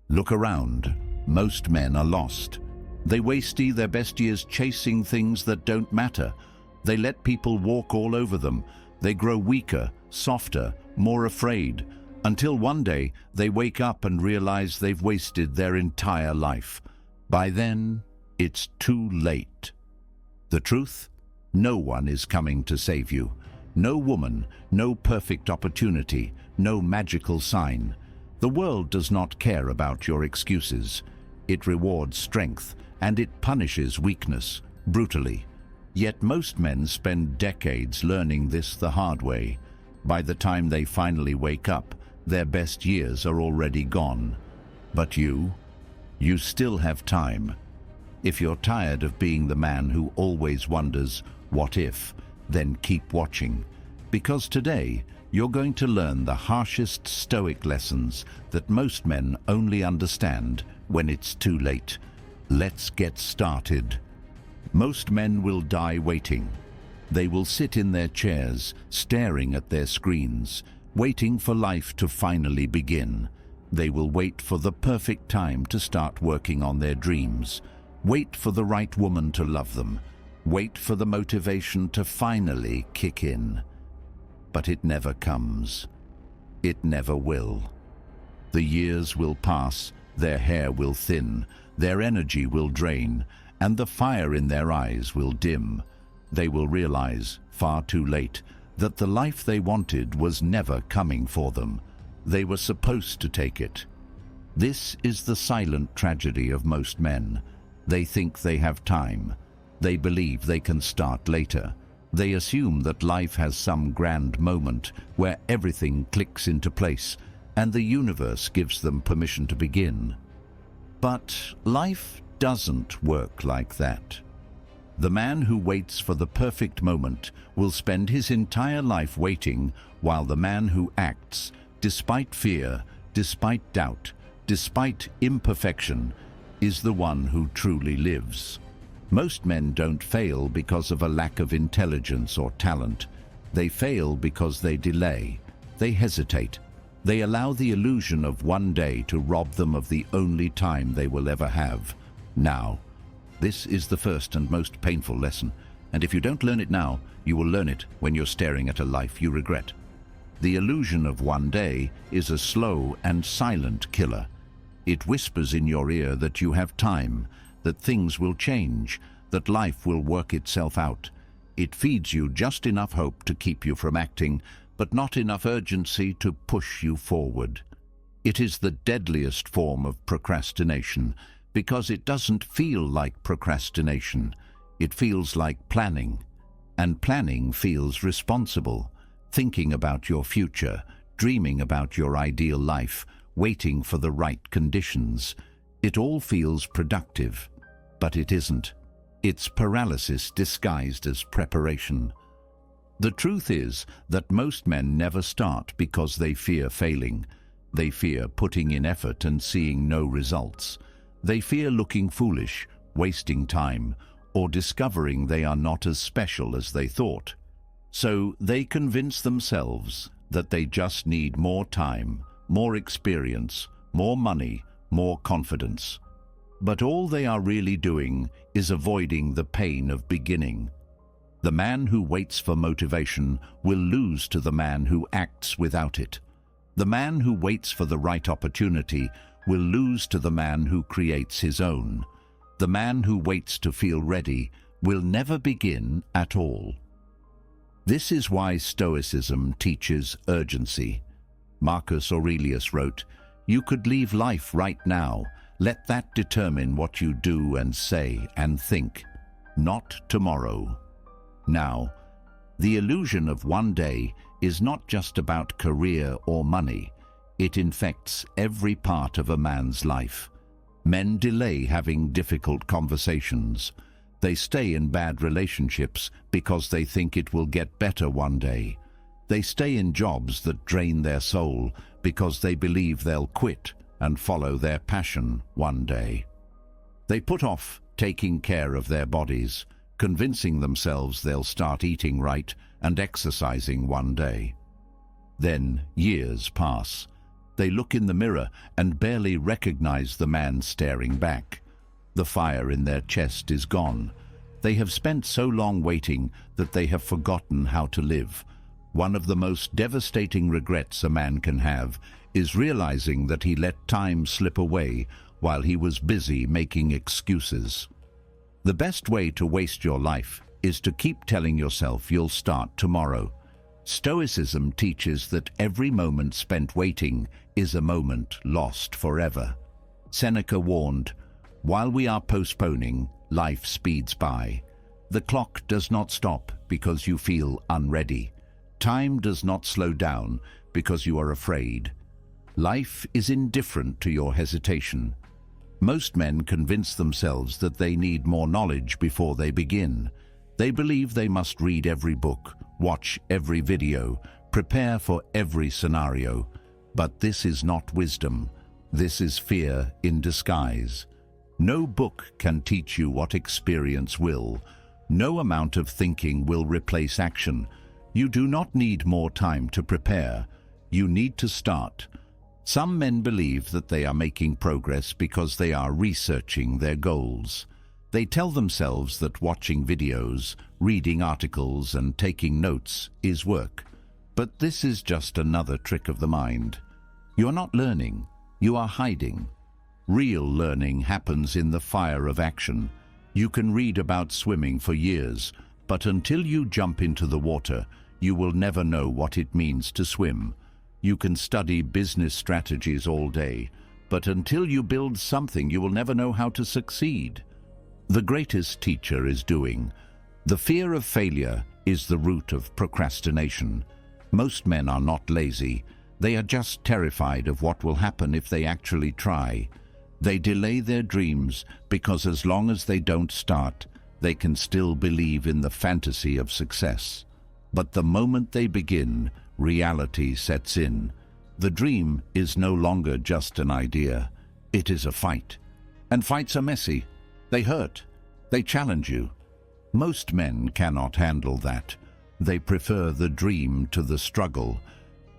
Look around. Most men are lost. They waste their best years chasing things that don't matter. They let people walk all over them. They grow weaker, softer, more afraid, until one day they wake up and realize they've wasted their entire life. By then, it's too late. The truth? No one is coming to save you. No woman, no perfect opportunity, no magical sign. The world does not care about your excuses. It rewards strength, and it punishes weakness, brutally. Yet most men spend decades learning this the hard way. By the time they finally wake up, their best years are already gone. But you still have time. If you're tired of being the man who always wonders, what if, then keep watching. Because today, you're going to learn the harshest Stoic lessons that most men only understand when it's too late. Let's get started. Most men will die waiting. They will sit in their chairs, staring at their screens, waiting for life to finally begin. They will wait for the perfect time to start working on their dreams. Wait for the right woman to love them. Wait for the motivation to finally kick in. But it never comes. It never will. The years will pass, their hair will thin, their energy will drain, and the fire in their eyes will dim. They will realize, far too late, that the life they wanted was never coming for them. They were supposed to take it. This is the silent tragedy of most men. They think they have time. They believe they can start later. They assume that life has some grand moment where everything clicks into place and the universe gives them permission to begin. But life doesn't work like that. The man who waits for the perfect moment will spend his entire life waiting, while the man who acts, despite fear, despite doubt, despite imperfection, is the one who truly lives. Most men don't fail because of a lack of intelligence or talent. They fail because they delay, they hesitate. They allow the illusion of one day to rob them of the only time they will ever have, now. This is the first and most painful lesson, and if you don't learn it now, you will learn it when you're staring at a life you regret. The illusion of one day is a slow and silent killer. It whispers in your ear that you have time, that things will change, that life will work itself out. It feeds you just enough hope to keep you from acting, but not enough urgency to push you forward. It is the deadliest form of procrastination, because it doesn't feel like procrastination. It feels like planning, and planning feels responsible. Thinking about your future, dreaming about your ideal life, waiting for the right conditions. It all feels productive, but it isn't. It's paralysis disguised as preparation. The truth is that most men never start because they fear failing. They fear putting in effort and seeing no results. They fear looking foolish, wasting time, or discovering they are not as special as they thought. So they convince themselves that they just need more time, more experience, more money, more confidence. But all they are really doing is avoiding the pain of beginning. The man who waits for motivation will lose to the man who acts without it. The man who waits for the right opportunity will lose to the man who creates his own. The man who waits to feel ready will never begin at all. This is why Stoicism teaches urgency. Marcus Aurelius wrote, "You could leave life right now. Let that determine what you do and say and think. Not tomorrow. Now, the illusion of one day is not just about career or money. It infects every part of a man's life. Men delay having difficult conversations. They stay in bad relationships because they think it will get better one day. They stay in jobs that drain their soul because they believe they'll quit and follow their passion one day. They put off taking care of their bodies, convincing themselves they'll start eating right and exercising one day. Then years pass. They look in the mirror and barely recognize the man staring back. The fire in their chest is gone. They have spent so long waiting that they have forgotten how to live. One of the most devastating regrets a man can have is realizing that he let time slip away while he was busy making excuses. The best way to waste your life is to keep telling yourself you'll start tomorrow. Stoicism teaches that every moment spent waiting is a moment lost forever. Seneca warned, "While we are postponing, life speeds by. The clock does not stop because you feel unready. Time does not slow down because you are afraid. Life is indifferent to your hesitation." Most men convince themselves that they need more knowledge before they begin. They believe they must read every book, watch every video, prepare for every scenario. But this is not wisdom. This is fear in disguise. No book can teach you what experience will. No amount of thinking will replace action. You do not need more time to prepare. You need to start. Some men believe that they are making progress because they are researching their goals. They tell themselves that watching videos, reading articles, and taking notes is work. But this is just another trick of the mind. You are not learning, you are hiding. Real learning happens in the fire of action. You can read about swimming for years, but until you jump into the water, you will never know what it means to swim. You can study business strategies all day, but until you build something, you will never know how to succeed. The greatest teacher is doing. The fear of failure is the root of procrastination. Most men are not lazy. They are just terrified of what will happen if they actually try. They delay their dreams because as long as they don't start, they can still believe in the fantasy of success. But the moment they begin, reality sets in. The dream is no longer just an idea. It is a fight. And fights are messy. They hurt. They challenge you. Most men cannot handle that. They prefer the dream to the struggle.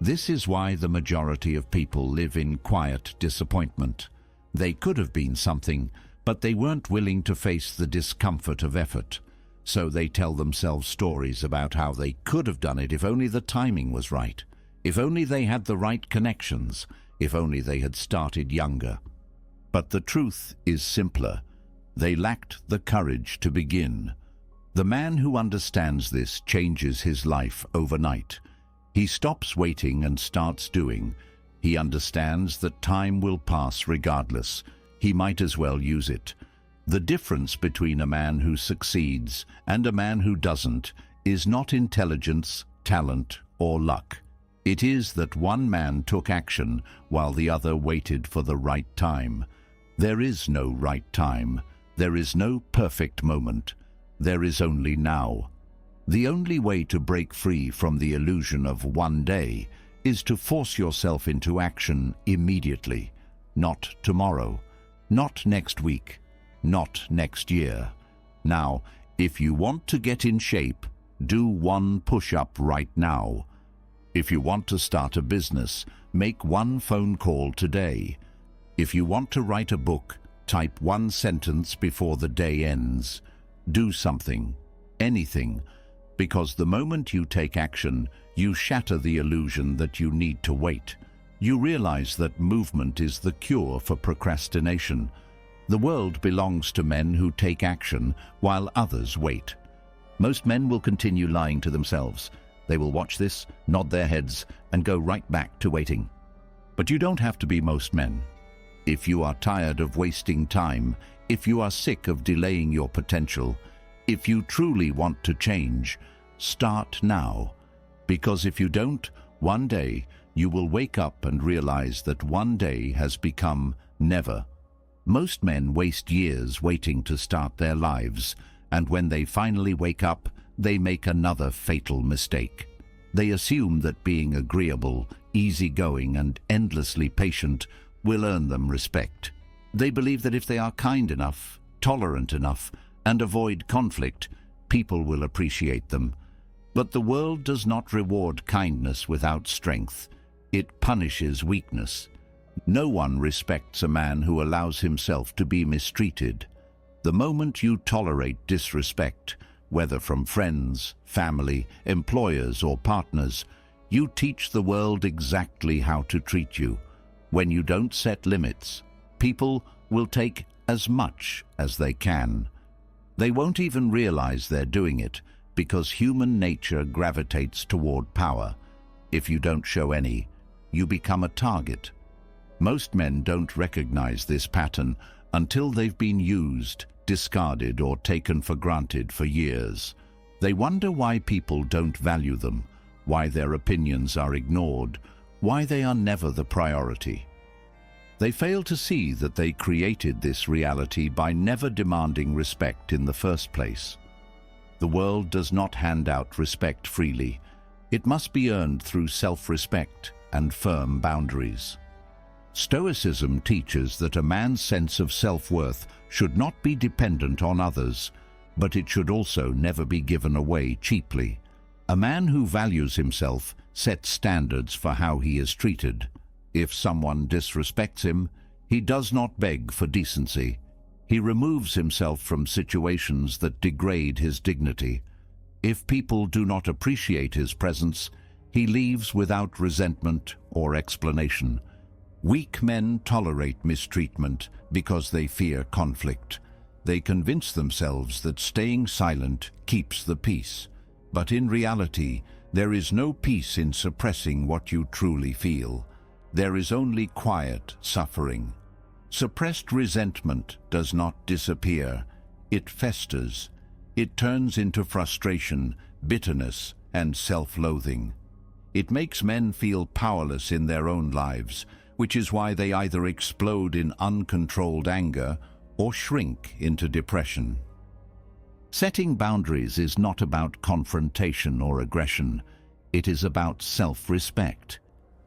This is why the majority of people live in quiet disappointment. They could have been something, but they weren't willing to face the discomfort of effort. So they tell themselves stories about how they could have done it if only the timing was right, if only they had the right connections, if only they had started younger. But the truth is simpler. They lacked the courage to begin. The man who understands this changes his life overnight. He stops waiting and starts doing. He understands that time will pass regardless. He might as well use it. The difference between a man who succeeds and a man who doesn't is not intelligence, talent, or luck. It is that one man took action while the other waited for the right time. There is no right time. There is no perfect moment. There is only now. The only way to break free from the illusion of one day is to force yourself into action immediately. Not tomorrow, not next week, not next year. Now, if you want to get in shape, do one push-up right now. If you want to start a business, make one phone call today. If you want to write a book, type one sentence before the day ends. Do something, anything, because the moment you take action, you shatter the illusion that you need to wait. You realize that movement is the cure for procrastination. The world belongs to men who take action while others wait. Most men will continue lying to themselves. They will watch this, nod their heads, and go right back to waiting. But you don't have to be most men. If you are tired of wasting time, if you are sick of delaying your potential, if you truly want to change, start now. Because if you don't, one day you will wake up and realize that one day has become never. Most men waste years waiting to start their lives, and when they finally wake up, they make another fatal mistake. They assume that being agreeable, easygoing, and endlessly patient will earn them respect. They believe that if they are kind enough, tolerant enough, and avoid conflict, people will appreciate them. But the world does not reward kindness without strength. It punishes weakness. No one respects a man who allows himself to be mistreated. The moment you tolerate disrespect, whether from friends, family, employers, or partners, you teach the world exactly how to treat you. When you don't set limits, people will take as much as they can. They won't even realize they're doing it, because human nature gravitates toward power. If you don't show any, you become a target. Most men don't recognize this pattern until they've been used, discarded, or taken for granted for years. They wonder why people don't value them, why their opinions are ignored, why they are never the priority. They fail to see that they created this reality by never demanding respect in the first place. The world does not hand out respect freely. It must be earned through self-respect and firm boundaries. Stoicism teaches that a man's sense of self-worth should not be dependent on others, but it should also never be given away cheaply. A man who values himself sets standards for how he is treated. If someone disrespects him, he does not beg for decency. He removes himself from situations that degrade his dignity. If people do not appreciate his presence, he leaves without resentment or explanation. Weak men tolerate mistreatment because they fear conflict. They convince themselves that staying silent keeps the peace. But in reality, there is no peace in suppressing what you truly feel. There is only quiet suffering. Suppressed resentment does not disappear. It festers. It turns into frustration, bitterness, and self-loathing. It makes men feel powerless in their own lives, which is why they either explode in uncontrolled anger or shrink into depression. Setting boundaries is not about confrontation or aggression. It is about self-respect.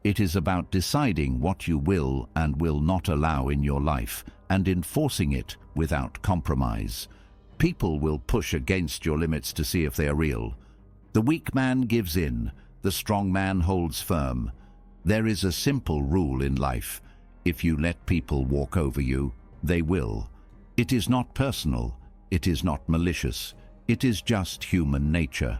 It is about deciding what you will and will not allow in your life and enforcing it without compromise. People will push against your limits to see if they are real. The weak man gives in. The strong man holds firm. There is a simple rule in life. If you let people walk over you, they will. It is not personal. It is not malicious. It is just human nature.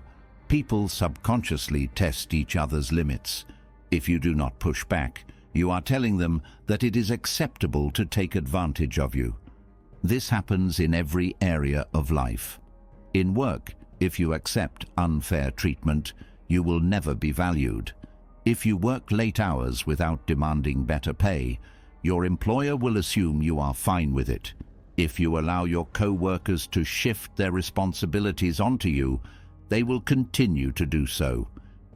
People subconsciously test each other's limits. If you do not push back, you are telling them that it is acceptable to take advantage of you. This happens in every area of life. In work, if you accept unfair treatment, you will never be valued. If you work late hours without demanding better pay, your employer will assume you are fine with it. If you allow your co-workers to shift their responsibilities onto you, they will continue to do so.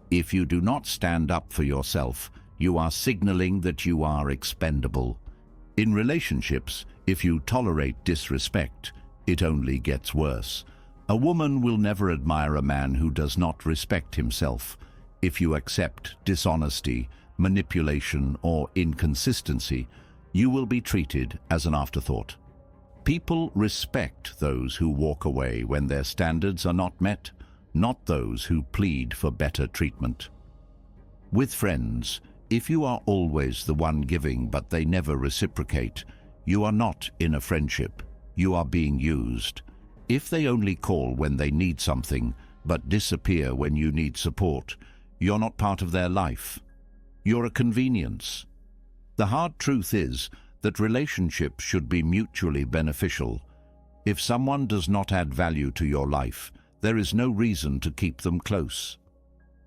If you do not stand up for yourself, you are signaling that you are expendable. In relationships, if you tolerate disrespect, it only gets worse. A woman will never admire a man who does not respect himself. If you accept dishonesty, manipulation, or inconsistency, you will be treated as an afterthought. People respect those who walk away when their standards are not met, not those who plead for better treatment. With friends, if you are always the one giving but they never reciprocate, you are not in a friendship. You are being used. If they only call when they need something but disappear when you need support, you're not part of their life. You're a convenience. The hard truth is that relationships should be mutually beneficial. If someone does not add value to your life, there is no reason to keep them close.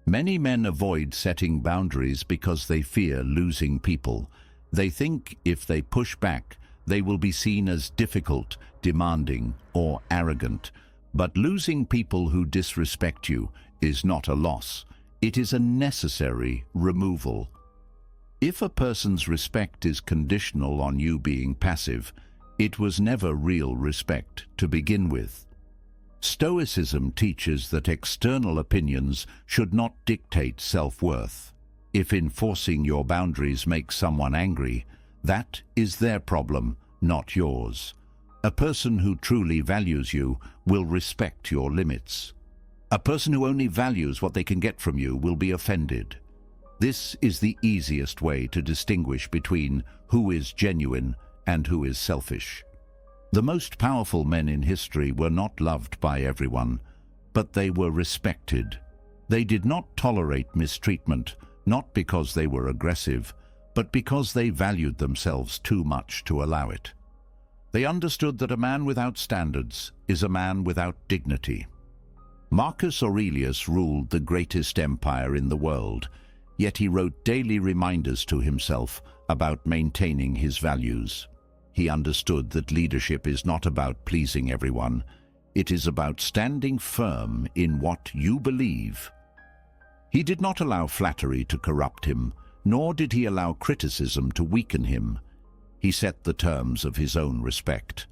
Many men avoid setting boundaries because they fear losing people. They think if they push back, they will be seen as difficult, demanding, or arrogant. But losing people who disrespect you is not a loss. It is a necessary removal. If a person's respect is conditional on you being passive, it was never real respect to begin with. Stoicism teaches that external opinions should not dictate self-worth. If enforcing your boundaries makes someone angry, that is their problem, not yours. A person who truly values you will respect your limits. A person who only values what they can get from you will be offended. This is the easiest way to distinguish between who is genuine and who is selfish. The most powerful men in history were not loved by everyone, but they were respected. They did not tolerate mistreatment, not because they were aggressive, but because they valued themselves too much to allow it. They understood that a man without standards is a man without dignity. Marcus Aurelius ruled the greatest empire in the world, yet he wrote daily reminders to himself about maintaining his values. He understood that leadership is not about pleasing everyone. It is about standing firm in what you believe. He did not allow flattery to corrupt him, nor did he allow criticism to weaken him. He set the terms of his own respect.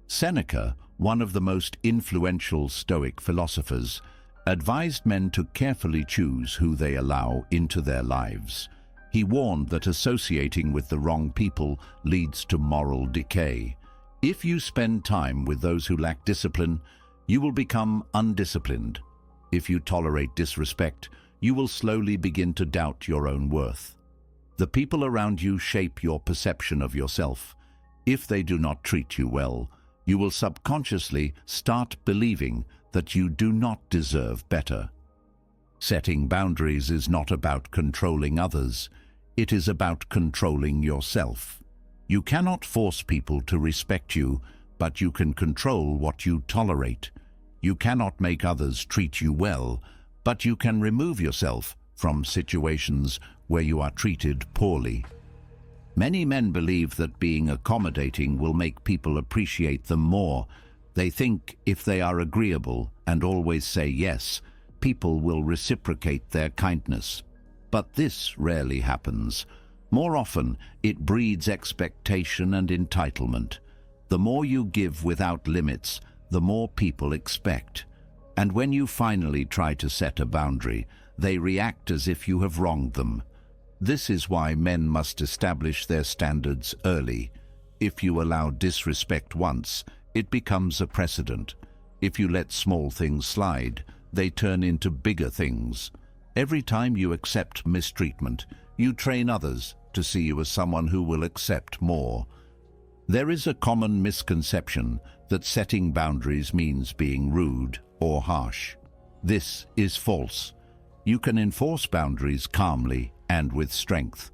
Seneca, one of the most influential Stoic philosophers, advised men to carefully choose who they allow into their lives. He warned that associating with the wrong people leads to moral decay. If you spend time with those who lack discipline, you will become undisciplined. If you tolerate disrespect, you will slowly begin to doubt your own worth. The people around you shape your perception of yourself. If they do not treat you well, you will subconsciously start believing that you do not deserve better. Setting boundaries is not about controlling others. It is about controlling yourself. You cannot force people to respect you, but you can control what you tolerate. You cannot make others treat you well, but you can remove yourself from situations where you are treated poorly. Many men believe that being accommodating will make people appreciate them more. They think if they are agreeable and always say yes, people will reciprocate their kindness. But this rarely happens. More often, it breeds expectation and entitlement. The more you give without limits, the more people expect. And when you finally try to set a boundary, they react as if you have wronged them. This is why men must establish their standards early. If you allow disrespect once, it becomes a precedent. If you let small things slide, they turn into bigger things. Every time you accept mistreatment, you train others to see you as someone who will accept more. There is a common misconception that setting boundaries means being rude or harsh. This is false. You can enforce boundaries calmly and with strength.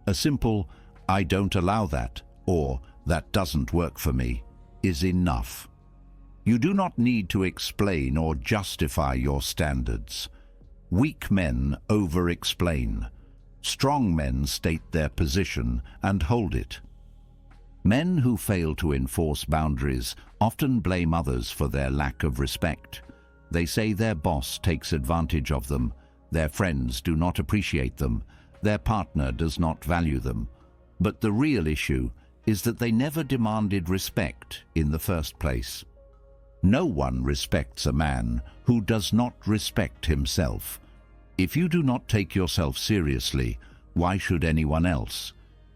A simple, "I don't allow that," or "that doesn't work for me," is enough. You do not need to explain or justify your standards. Weak men over-explain. Strong men state their position and hold it. Men who fail to enforce boundaries often blame others for their lack of respect. They say their boss takes advantage of them, their friends do not appreciate them, their partner does not value them. But the real issue is that they never demanded respect in the first place. No one respects a man who does not respect himself. If you do not take yourself seriously, why should anyone else?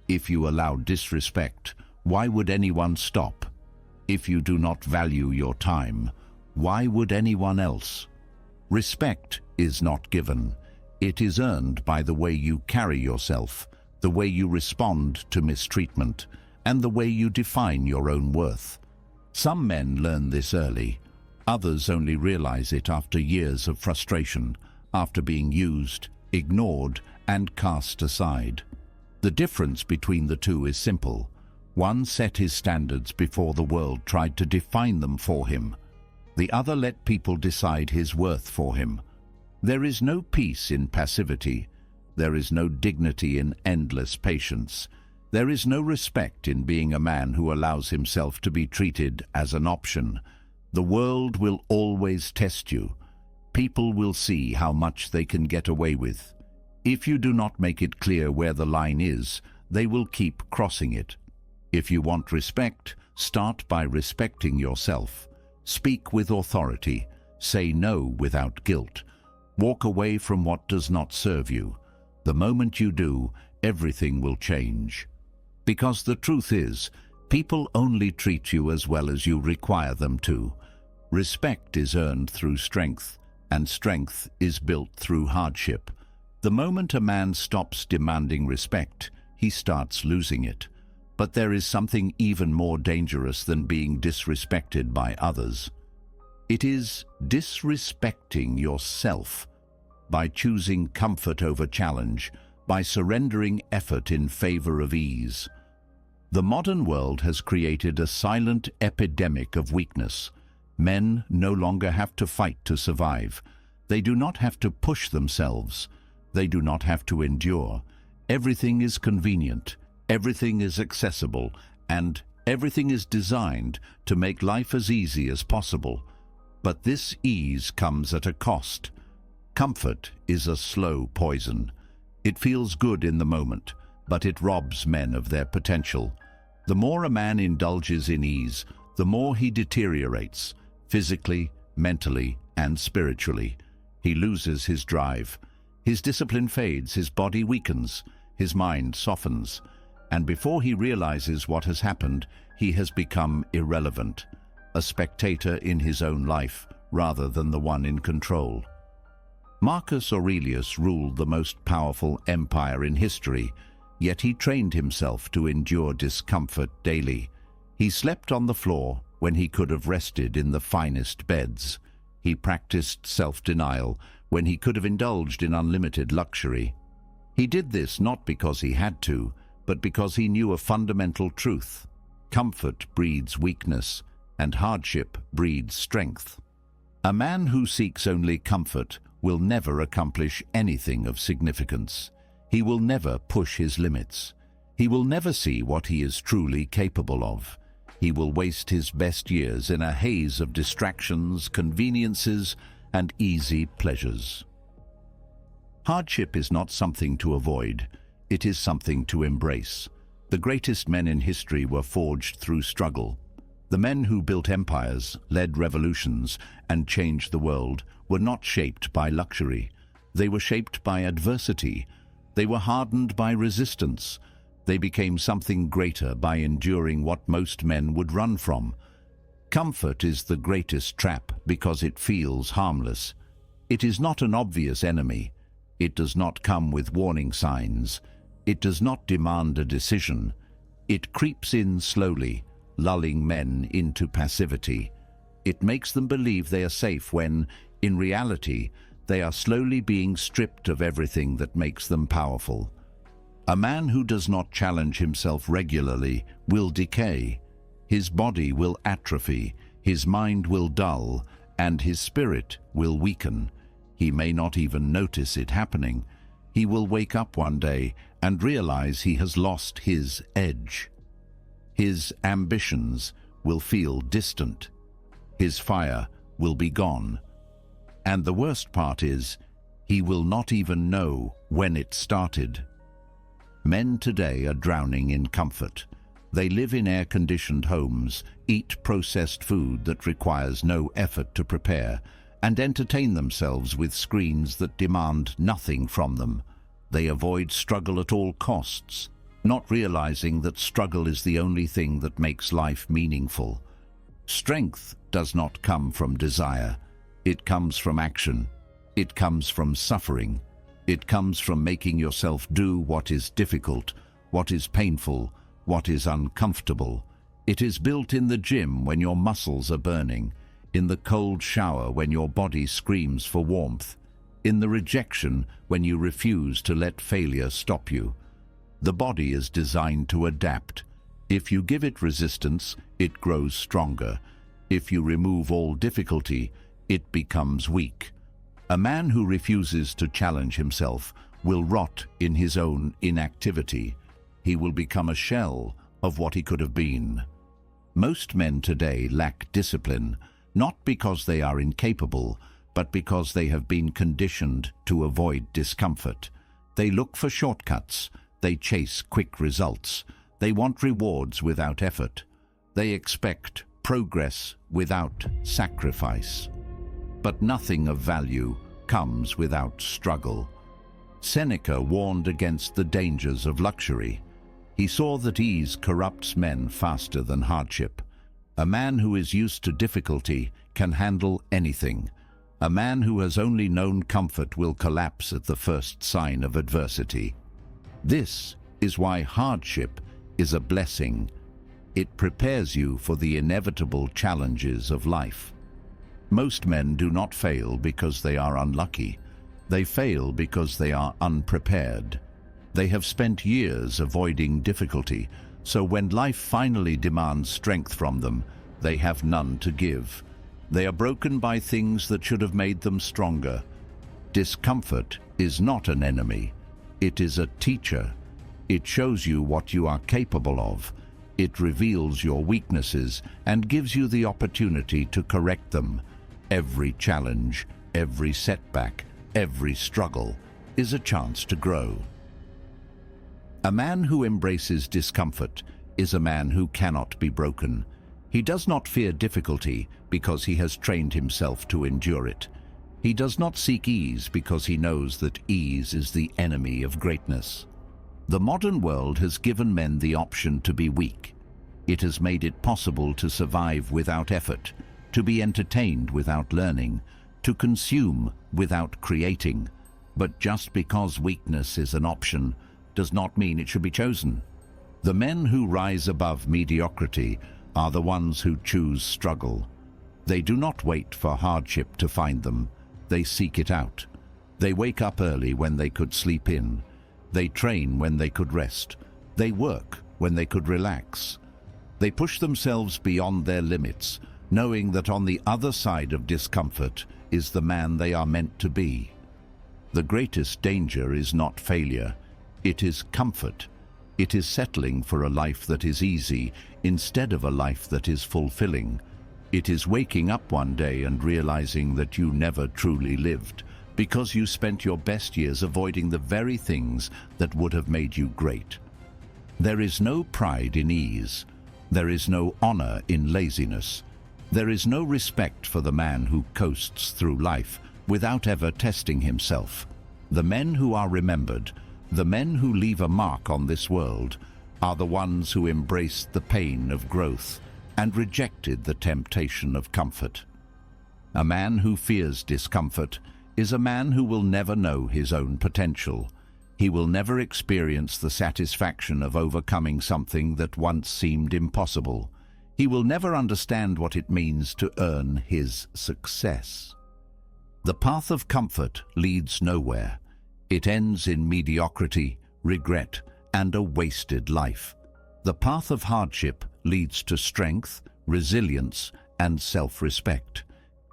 If you allow disrespect, why would anyone stop? If you do not value your time, why would anyone else? Respect is not given. It is earned by the way you carry yourself, the way you respond to mistreatment, and the way you define your own worth. Some men learn this early. Others only realize it after years of frustration, after being used, ignored, and cast aside. The difference between the two is simple. One set his standards before the world tried to define them for him. The other let people decide his worth for him. There is no peace in passivity. There is no dignity in endless patience. There is no respect in being a man who allows himself to be treated as an option. The world will always test you. People will see how much they can get away with. If you do not make it clear where the line is, they will keep crossing it. If you want respect, start by respecting yourself. Speak with authority. Say no without guilt. Walk away from what does not serve you. The moment you do, everything will change. Because the truth is, people only treat you as well as you require them to. Respect is earned through strength, and strength is built through hardship. The moment a man stops demanding respect, he starts losing it. But there is something even more dangerous than being disrespected by others. It is disrespecting yourself by choosing comfort over challenge, by surrendering effort in favor of ease. The modern world has created a silent epidemic of weakness. Men no longer have to fight to survive. They do not have to push themselves. They do not have to endure. Everything is convenient, everything is accessible, and everything is designed to make life as easy as possible. But this ease comes at a cost. Comfort is a slow poison. It feels good in the moment, but it robs men of their potential. The more a man indulges in ease, the more he deteriorates, physically, mentally, and spiritually. He loses his drive. His discipline fades, his body weakens, his mind softens, and before he realizes what has happened, he has become irrelevant, a spectator in his own life rather than the one in control. Marcus Aurelius ruled the most powerful empire in history, yet he trained himself to endure discomfort daily. He slept on the floor when he could have rested in the finest beds. He practiced self-denial when he could have indulged in unlimited luxury. He did this not because he had to, but because he knew a fundamental truth. Comfort breeds weakness, and hardship breeds strength. A man who seeks only comfort will never accomplish anything of significance. He will never push his limits. He will never see what he is truly capable of. He will waste his best years in a haze of distractions, conveniences, and easy pleasures. Hardship is not something to avoid, it is something to embrace. The greatest men in history were forged through struggle. The men who built empires, led revolutions, and changed the world were not shaped by luxury. They were shaped by adversity. They were hardened by resistance. They became something greater by enduring what most men would run from. Comfort is the greatest trap because it feels harmless. It is not an obvious enemy. It does not come with warning signs. It does not demand a decision. It creeps in slowly, lulling men into passivity. It makes them believe they are safe when, in reality, they are slowly being stripped of everything that makes them powerful. A man who does not challenge himself regularly will decay. His body will atrophy, his mind will dull, and his spirit will weaken. He may not even notice it happening. He will wake up one day and realize he has lost his edge. His ambitions will feel distant. His fire will be gone. And the worst part is, he will not even know when it started. Men today are drowning in comfort. They live in air-conditioned homes, eat processed food that requires no effort to prepare, and entertain themselves with screens that demand nothing from them. They avoid struggle at all costs, not realizing that struggle is the only thing that makes life meaningful. Strength does not come from desire. It comes from action. It comes from suffering. It comes from making yourself do what is difficult, what is painful, what is uncomfortable. It is built in the gym when your muscles are burning, in the cold shower when your body screams for warmth, in the rejection when you refuse to let failure stop you. The body is designed to adapt. If you give it resistance, it grows stronger. If you remove all difficulty, it becomes weak. A man who refuses to challenge himself will rot in his own inactivity. He will become a shell of what he could have been. Most men today lack discipline, not because they are incapable, but because they have been conditioned to avoid discomfort. They look for shortcuts. They chase quick results. They want rewards without effort. They expect progress without sacrifice. But nothing of value comes without struggle. Seneca warned against the dangers of luxury. He saw that ease corrupts men faster than hardship. A man who is used to difficulty can handle anything. A man who has only known comfort will collapse at the first sign of adversity. This is why hardship is a blessing. It prepares you for the inevitable challenges of life. Most men do not fail because they are unlucky. They fail because they are unprepared. They have spent years avoiding difficulty, so when life finally demands strength from them, they have none to give. They are broken by things that should have made them stronger. Discomfort is not an enemy. It is a teacher. It shows you what you are capable of. It reveals your weaknesses and gives you the opportunity to correct them. Every challenge, every setback, every struggle is a chance to grow. A man who embraces discomfort is a man who cannot be broken. He does not fear difficulty because he has trained himself to endure it. He does not seek ease because he knows that ease is the enemy of greatness. The modern world has given men the option to be weak. It has made it possible to survive without effort, to be entertained without learning, to consume without creating. But just because weakness is an option does not mean it should be chosen. The men who rise above mediocrity are the ones who choose struggle. They do not wait for hardship to find them. They seek it out. They wake up early when they could sleep in. They train when they could rest. They work when they could relax. They push themselves beyond their limits, knowing that on the other side of discomfort is the man they are meant to be. The greatest danger is not failure. It is comfort. It is settling for a life that is easy instead of a life that is fulfilling. It is waking up one day and realizing that you never truly lived because you spent your best years avoiding the very things that would have made you great. There is no pride in ease. There is no honor in laziness. There is no respect for the man who coasts through life without ever testing himself. The men who are remembered, the men who leave a mark on this world, are the ones who embraced the pain of growth and rejected the temptation of comfort. A man who fears discomfort is a man who will never know his own potential. He will never experience the satisfaction of overcoming something that once seemed impossible. He will never understand what it means to earn his success. The path of comfort leads nowhere. It ends in mediocrity, regret, and a wasted life. The path of hardship leads to strength, resilience, and self-respect.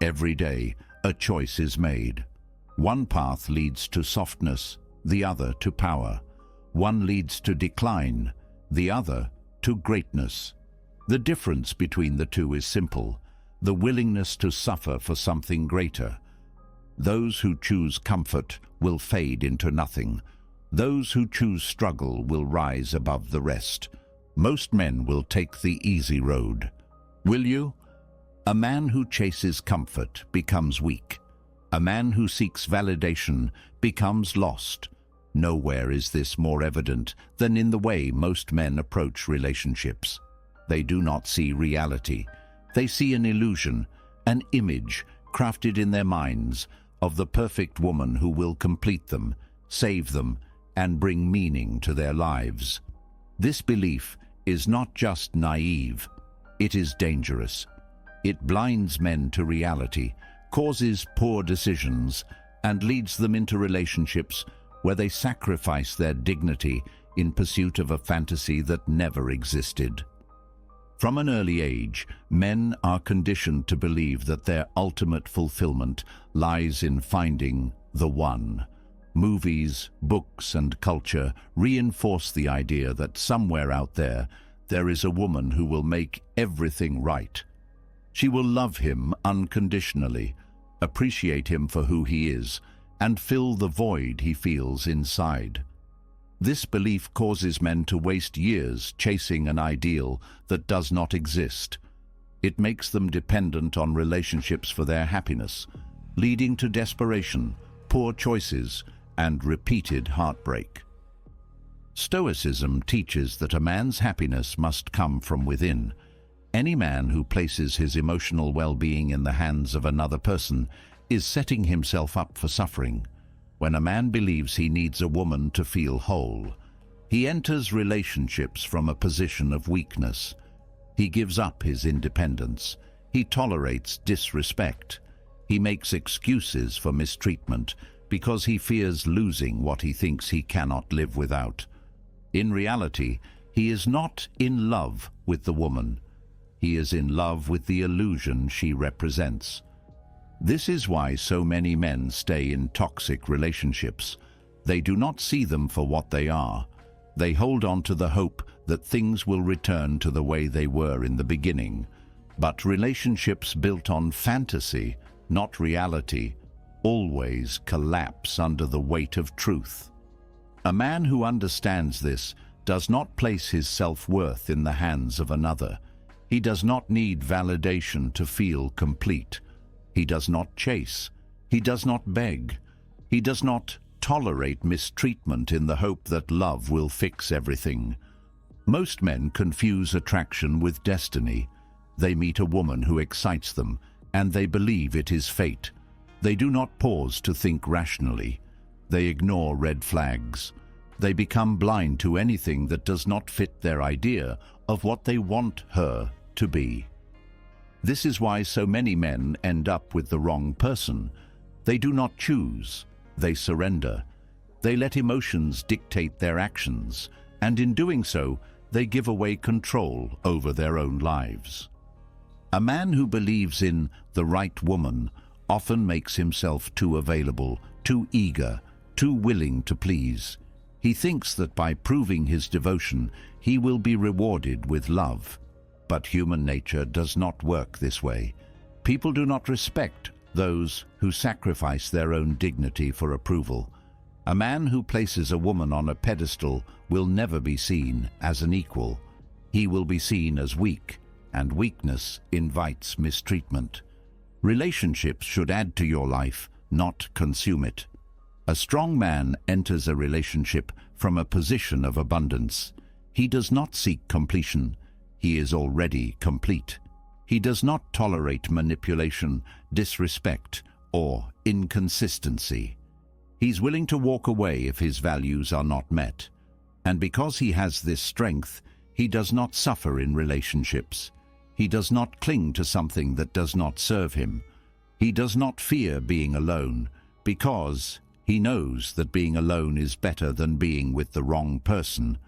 Every day, a choice is made. One path leads to softness, the other to power. One leads to decline, the other to greatness. The difference between the two is simple: the willingness to suffer for something greater. Those who choose comfort will fade into nothing. Those who choose struggle will rise above the rest. Most men will take the easy road. Will you? A man who chases comfort becomes weak. A man who seeks validation becomes lost. Nowhere is this more evident than in the way most men approach relationships. They do not see reality. They see an illusion, an image crafted in their minds of the perfect woman who will complete them, save them, and bring meaning to their lives. This belief is not just naive, it is dangerous. It blinds men to reality, causes poor decisions, and leads them into relationships where they sacrifice their dignity in pursuit of a fantasy that never existed. From an early age, men are conditioned to believe that their ultimate fulfillment lies in finding the one. Movies, books, and culture reinforce the idea that somewhere out there is a woman who will make everything right. She will love him unconditionally, appreciate him for who he is, and fill the void he feels inside. This belief causes men to waste years chasing an ideal that does not exist. It makes them dependent on relationships for their happiness, leading to desperation, poor choices, and repeated heartbreak. Stoicism teaches that a man's happiness must come from within. Any man who places his emotional well-being in the hands of another person is setting himself up for suffering. When a man believes he needs a woman to feel whole, he enters relationships from a position of weakness. He gives up his independence. He tolerates disrespect. He makes excuses for mistreatment because he fears losing what he thinks he cannot live without. In reality, he is not in love with the woman. He is in love with the illusion she represents. This is why so many men stay in toxic relationships. They do not see them for what they are. They hold on to the hope that things will return to the way they were in the beginning. But relationships built on fantasy, not reality, always collapse under the weight of truth. A man who understands this does not place his self-worth in the hands of another. He does not need validation to feel complete. He does not chase. He does not beg. He does not tolerate mistreatment in the hope that love will fix everything. Most men confuse attraction with destiny. They meet a woman who excites them, and they believe it is fate. They do not pause to think rationally. They ignore red flags. They become blind to anything that does not fit their idea of what they want her to be. This is why so many men end up with the wrong person. They do not choose. They surrender. They let emotions dictate their actions, and in doing so, they give away control over their own lives. A man who believes in the right woman often makes himself too available, too eager, too willing to please. He thinks that by proving his devotion, he will be rewarded with love. But human nature does not work this way. People do not respect those who sacrifice their own dignity for approval. A man who places a woman on a pedestal will never be seen as an equal. He will be seen as weak, and weakness invites mistreatment. Relationships should add to your life, not consume it. A strong man enters a relationship from a position of abundance. He does not seek completion. He is already complete. He does not tolerate manipulation, disrespect, or inconsistency. He's willing to walk away if his values are not met. And because he has this strength, he does not suffer in relationships. He does not cling to something that does not serve him. He does not fear being alone, because he knows that being alone is better than being with the wrong person.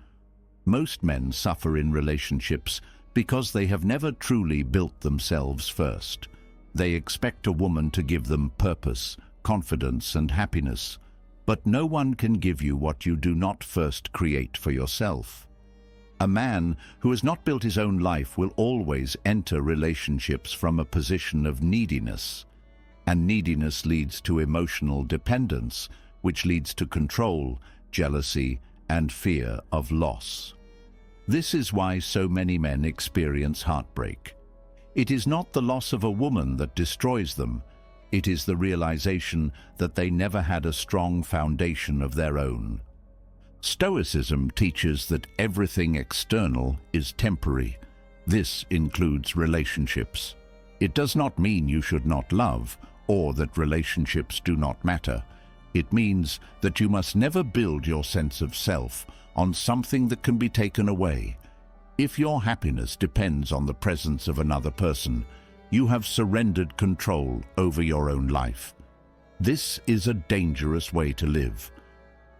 Most men suffer in relationships because they have never truly built themselves first. They expect a woman to give them purpose, confidence, and happiness. But no one can give you what you do not first create for yourself. A man who has not built his own life will always enter relationships from a position of neediness. And neediness leads to emotional dependence, which leads to control, jealousy, and fear of loss. This is why so many men experience heartbreak. It is not the loss of a woman that destroys them. It is the realization that they never had a strong foundation of their own. Stoicism teaches that everything external is temporary. This includes relationships. It does not mean you should not love, or that relationships do not matter. It means that you must never build your sense of self on something that can be taken away. If your happiness depends on the presence of another person, you have surrendered control over your own life. This is a dangerous way to live.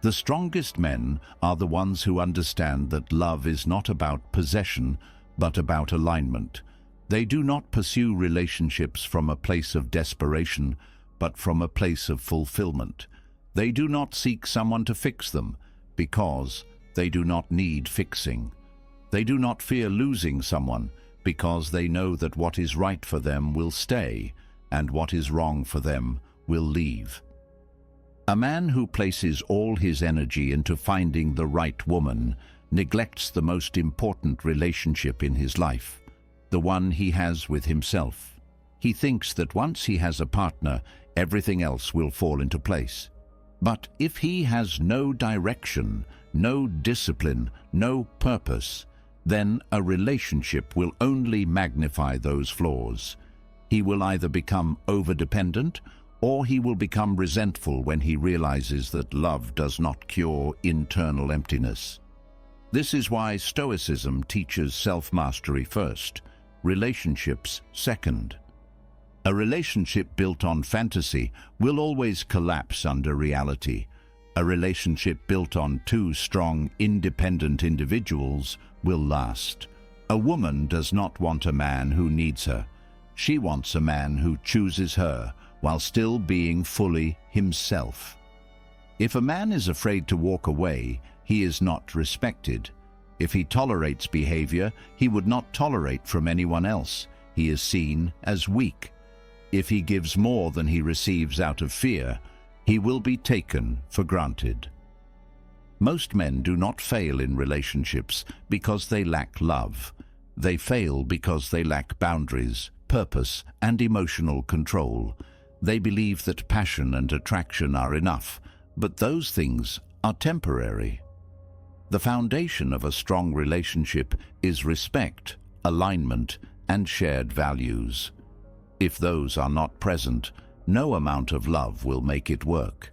The strongest men are the ones who understand that love is not about possession, but about alignment. They do not pursue relationships from a place of desperation, but from a place of fulfillment. They do not seek someone to fix them, because they do not need fixing. They do not fear losing someone, because they know that what is right for them will stay, and what is wrong for them will leave. A man who places all his energy into finding the right woman neglects the most important relationship in his life, the one he has with himself. He thinks that once he has a partner, everything else will fall into place. But if he has no direction, no discipline, no purpose, then a relationship will only magnify those flaws. He will either become overdependent or he will become resentful when he realizes that love does not cure internal emptiness. This is why Stoicism teaches self-mastery first, relationships second. A relationship built on fantasy will always collapse under reality. A relationship built on two strong, independent individuals will last. A woman does not want a man who needs her. She wants a man who chooses her while still being fully himself. If a man is afraid to walk away, he is not respected. If he tolerates behavior he would not tolerate from anyone else, he is seen as weak. If he gives more than he receives out of fear, he will be taken for granted. Most men do not fail in relationships because they lack love. They fail because they lack boundaries, purpose, and emotional control. They believe that passion and attraction are enough, but those things are temporary. The foundation of a strong relationship is respect, alignment, and shared values. If those are not present, no amount of love will make it work.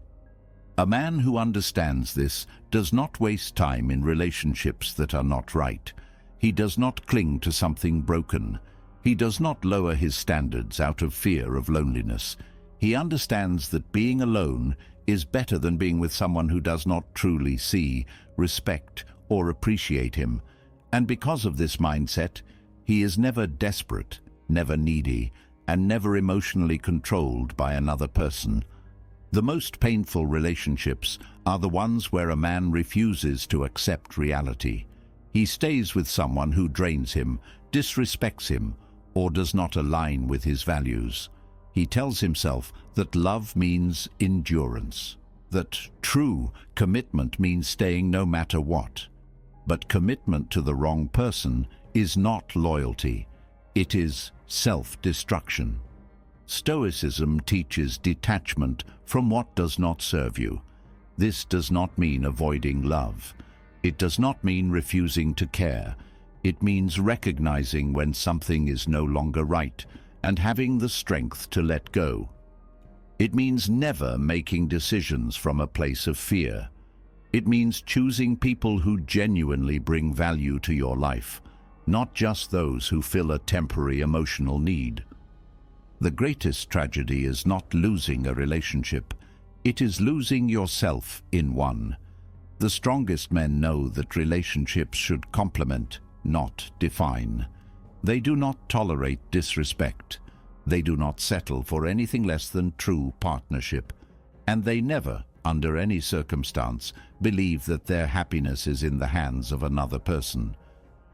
A man who understands this does not waste time in relationships that are not right. He does not cling to something broken. He does not lower his standards out of fear of loneliness. He understands that being alone is better than being with someone who does not truly see, respect, or appreciate him. And because of this mindset, he is never desperate, never needy, and never emotionally controlled by another person. The most painful relationships are the ones where a man refuses to accept reality. He stays with someone who drains him, disrespects him, or does not align with his values. He tells himself that love means endurance, that true commitment means staying no matter what. But commitment to the wrong person is not loyalty. It is self-destruction. Stoicism teaches detachment from what does not serve you. This does not mean avoiding love. It does not mean refusing to care. It means recognizing when something is no longer right and having the strength to let go. It means never making decisions from a place of fear. It means choosing people who genuinely bring value to your life, not just those who fill a temporary emotional need. The greatest tragedy is not losing a relationship. It is losing yourself in one. The strongest men know that relationships should complement, not define. They do not tolerate disrespect. They do not settle for anything less than true partnership. And they never, under any circumstance, believe that their happiness is in the hands of another person.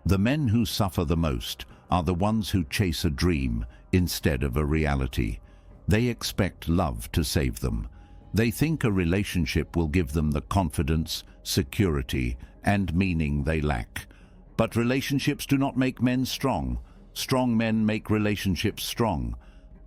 The men who suffer the most are the ones who chase a dream instead of a reality. They expect love to save them. They think a relationship will give them the confidence, security, and meaning they lack. But relationships do not make men strong. Strong men make relationships strong.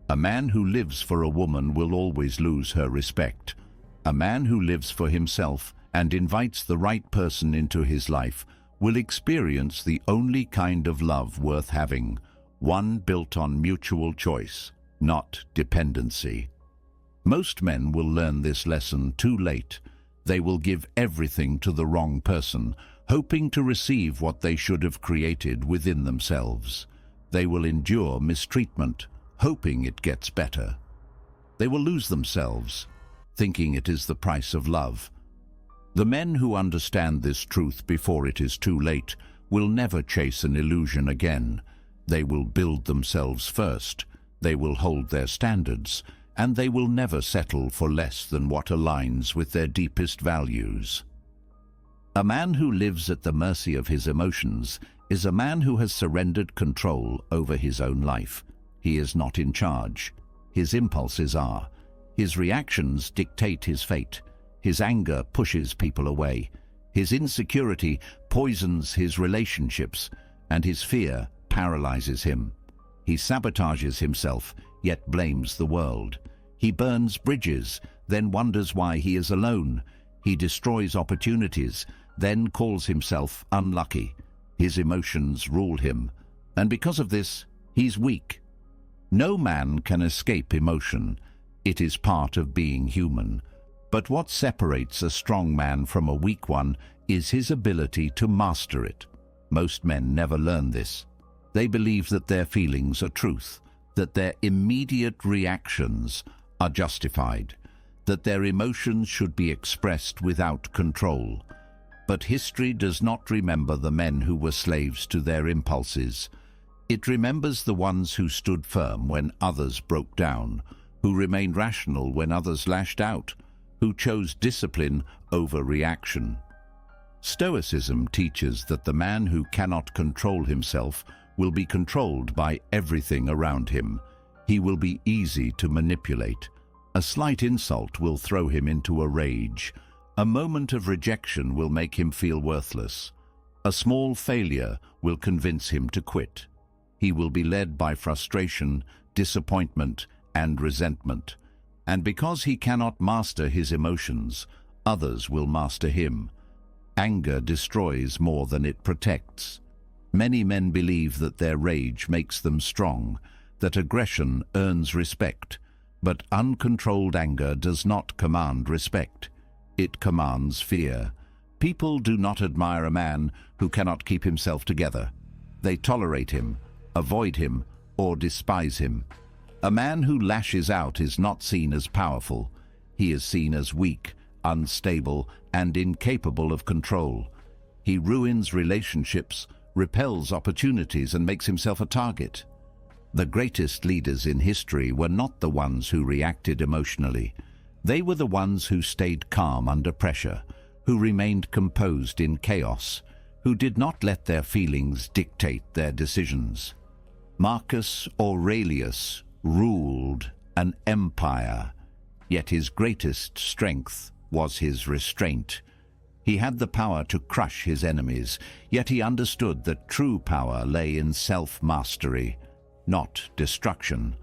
A man who lives for a woman will always lose her respect. A man who lives for himself and invites the right person into his life will experience the only kind of love worth having, one built on mutual choice, not dependency. Most men will learn this lesson too late. They will give everything to the wrong person, hoping to receive what they should have created within themselves. They will endure mistreatment, hoping it gets better. They will lose themselves, thinking it is the price of love. The men who understand this truth before it is too late will never chase an illusion again. They will build themselves first. They will hold their standards, and they will never settle for less than what aligns with their deepest values. A man who lives at the mercy of his emotions is a man who has surrendered control over his own life. He is not in charge. His impulses are. His reactions dictate his fate. His anger pushes people away. His insecurity poisons his relationships, and his fear paralyzes him. He sabotages himself, yet blames the world. He burns bridges, then wonders why he is alone. He destroys opportunities, then calls himself unlucky. His emotions rule him, and because of this, he's weak. No man can escape emotion. It is part of being human. But what separates a strong man from a weak one is his ability to master it. Most men never learn this. They believe that their feelings are truth, that their immediate reactions are justified, that their emotions should be expressed without control. But history does not remember the men who were slaves to their impulses. It remembers the ones who stood firm when others broke down, who remained rational when others lashed out, who chose discipline over reaction. Stoicism teaches that the man who cannot control himself will be controlled by everything around him. He will be easy to manipulate. A slight insult will throw him into a rage. A moment of rejection will make him feel worthless. A small failure will convince him to quit. He will be led by frustration, disappointment, and resentment. And because he cannot master his emotions, others will master him. Anger destroys more than it protects. Many men believe that their rage makes them strong, that aggression earns respect. But uncontrolled anger does not command respect. It commands fear. People do not admire a man who cannot keep himself together. They tolerate him, avoid him, or despise him. A man who lashes out is not seen as powerful. He is seen as weak, unstable, and incapable of control. He ruins relationships, repels opportunities, and makes himself a target. The greatest leaders in history were not the ones who reacted emotionally. They were the ones who stayed calm under pressure, who remained composed in chaos, who did not let their feelings dictate their decisions. Marcus Aurelius ruled an empire, yet his greatest strength was his restraint. He had the power to crush his enemies, yet he understood that true power lay in self-mastery, not destruction.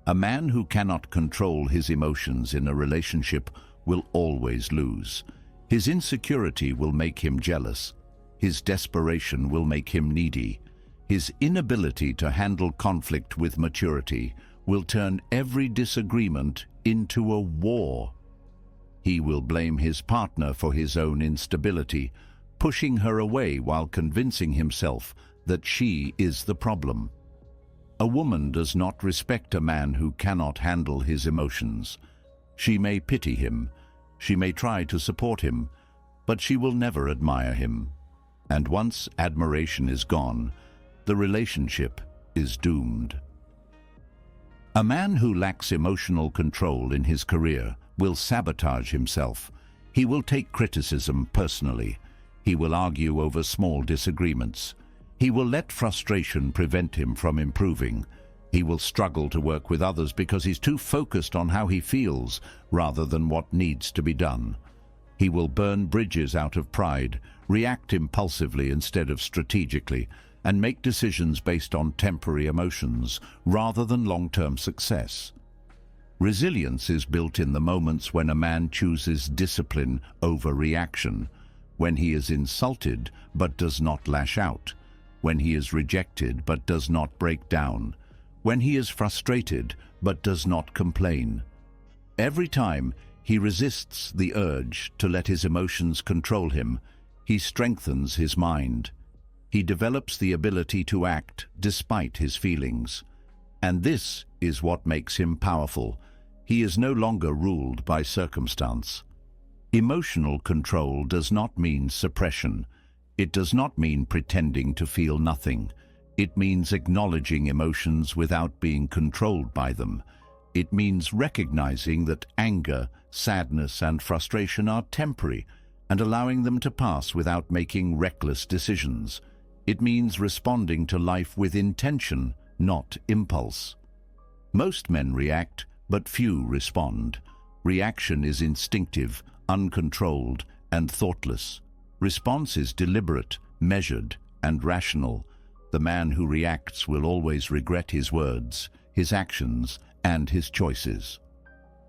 A man who cannot control his emotions in a relationship will always lose. His insecurity will make him jealous. His desperation will make him needy. His inability to handle conflict with maturity will turn every disagreement into a war. He will blame his partner for his own instability, pushing her away while convincing himself that she is the problem. A woman does not respect a man who cannot handle his emotions. She may pity him, she may try to support him, but she will never admire him. And once admiration is gone, the relationship is doomed. A man who lacks emotional control in his career will sabotage himself. He will take criticism personally. He will argue over small disagreements. He will let frustration prevent him from improving. He will struggle to work with others because he's too focused on how he feels rather than what needs to be done. He will burn bridges out of pride, react impulsively instead of strategically, and make decisions based on temporary emotions rather than long-term success. Resilience is built in the moments when a man chooses discipline over reaction, when he is insulted but does not lash out, when he is rejected but does not break down, when he is frustrated but does not complain. Every time he resists the urge to let his emotions control him, he strengthens his mind. He develops the ability to act despite his feelings. And this is what makes him powerful. He is no longer ruled by circumstance. Emotional control does not mean suppression. It does not mean pretending to feel nothing. It means acknowledging emotions without being controlled by them. It means recognizing that anger, sadness, and frustration are temporary and allowing them to pass without making reckless decisions. It means responding to life with intention, not impulse. Most men react, but few respond. Reaction is instinctive, uncontrolled, and thoughtless. Response is deliberate, measured, and rational. The man who reacts will always regret his words, his actions, and his choices.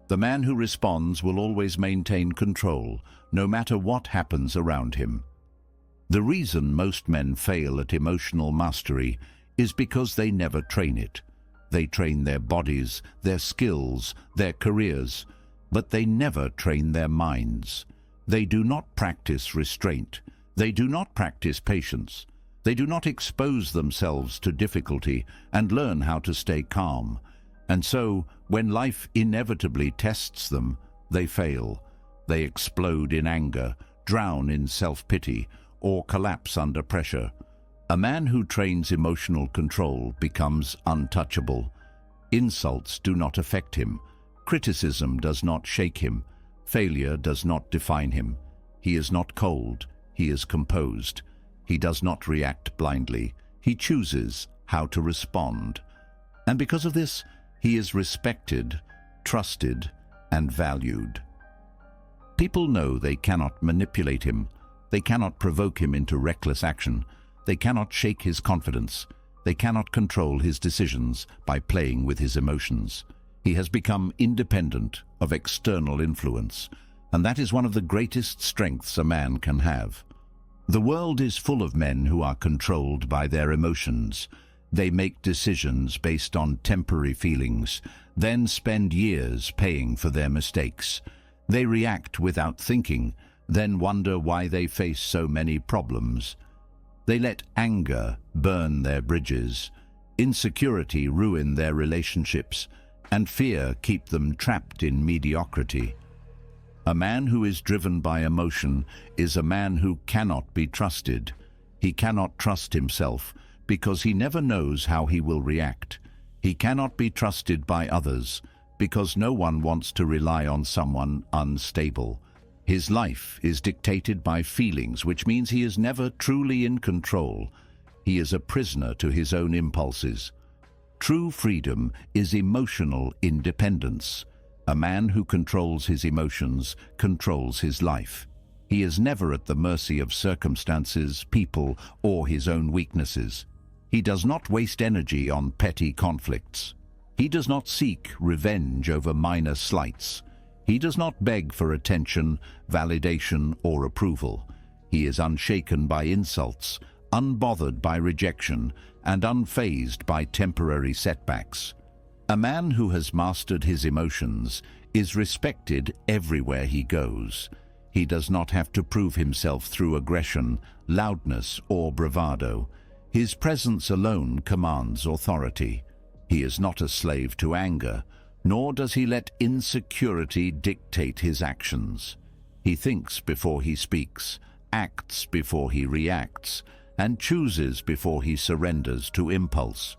The man who responds will always maintain control, no matter what happens around him. The reason most men fail at emotional mastery is because they never train it. They train their bodies, their skills, their careers, but they never train their minds. They do not practice restraint. They do not practice patience. They do not expose themselves to difficulty and learn how to stay calm. And so, when life inevitably tests them, they fail. They explode in anger, drown in self-pity, or collapse under pressure. A man who trains emotional control becomes untouchable. Insults do not affect him. Criticism does not shake him. Failure does not define him. He is not cold. He is composed. He does not react blindly. He chooses how to respond. And because of this, he is respected, trusted, and valued. People know they cannot manipulate him. They cannot provoke him into reckless action. They cannot shake his confidence. They cannot control his decisions by playing with his emotions. He has become independent of external influence, and that is one of the greatest strengths a man can have. The world is full of men who are controlled by their emotions. They make decisions based on temporary feelings, then spend years paying for their mistakes. They react without thinking, then wonder why they face so many problems. They let anger burn their bridges, insecurity ruin their relationships, and fear keep them trapped in mediocrity. A man who is driven by emotion is a man who cannot be trusted. He cannot trust himself because he never knows how he will react. He cannot be trusted by others because no one wants to rely on someone unstable. His life is dictated by feelings, which means he is never truly in control. He is a prisoner to his own impulses. True freedom is emotional independence. A man who controls his emotions controls his life. He is never at the mercy of circumstances, people, or his own weaknesses. He does not waste energy on petty conflicts. He does not seek revenge over minor slights. He does not beg for attention, validation, or approval. He is unshaken by insults, unbothered by rejection, and unfazed by temporary setbacks. A man who has mastered his emotions is respected everywhere he goes. He does not have to prove himself through aggression, loudness, or bravado. His presence alone commands authority. He is not a slave to anger, nor does he let insecurity dictate his actions. He thinks before he speaks, acts before he reacts, and chooses before he surrenders to impulse.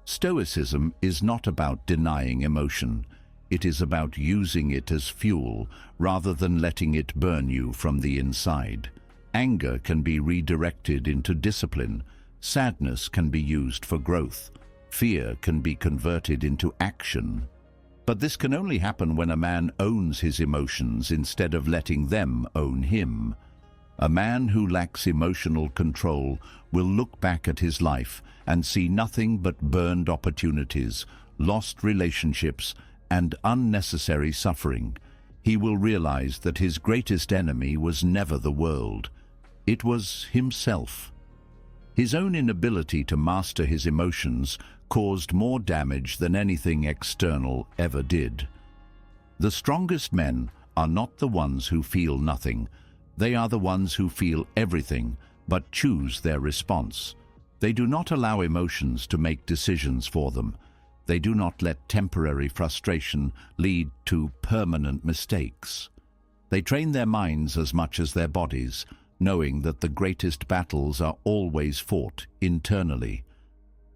Stoicism is not about denying emotion. It is about using it as fuel rather than letting it burn you from the inside. Anger can be redirected into discipline. Sadness can be used for growth. Fear can be converted into action. But this can only happen when a man owns his emotions instead of letting them own him. A man who lacks emotional control will look back at his life and see nothing but burned opportunities, lost relationships, and unnecessary suffering. He will realize that his greatest enemy was never the world. It was himself. His own inability to master his emotions caused more damage than anything external ever did. The strongest men are not the ones who feel nothing. They are the ones who feel everything, but choose their response. They do not allow emotions to make decisions for them. They do not let temporary frustration lead to permanent mistakes. They train their minds as much as their bodies, knowing that the greatest battles are always fought internally.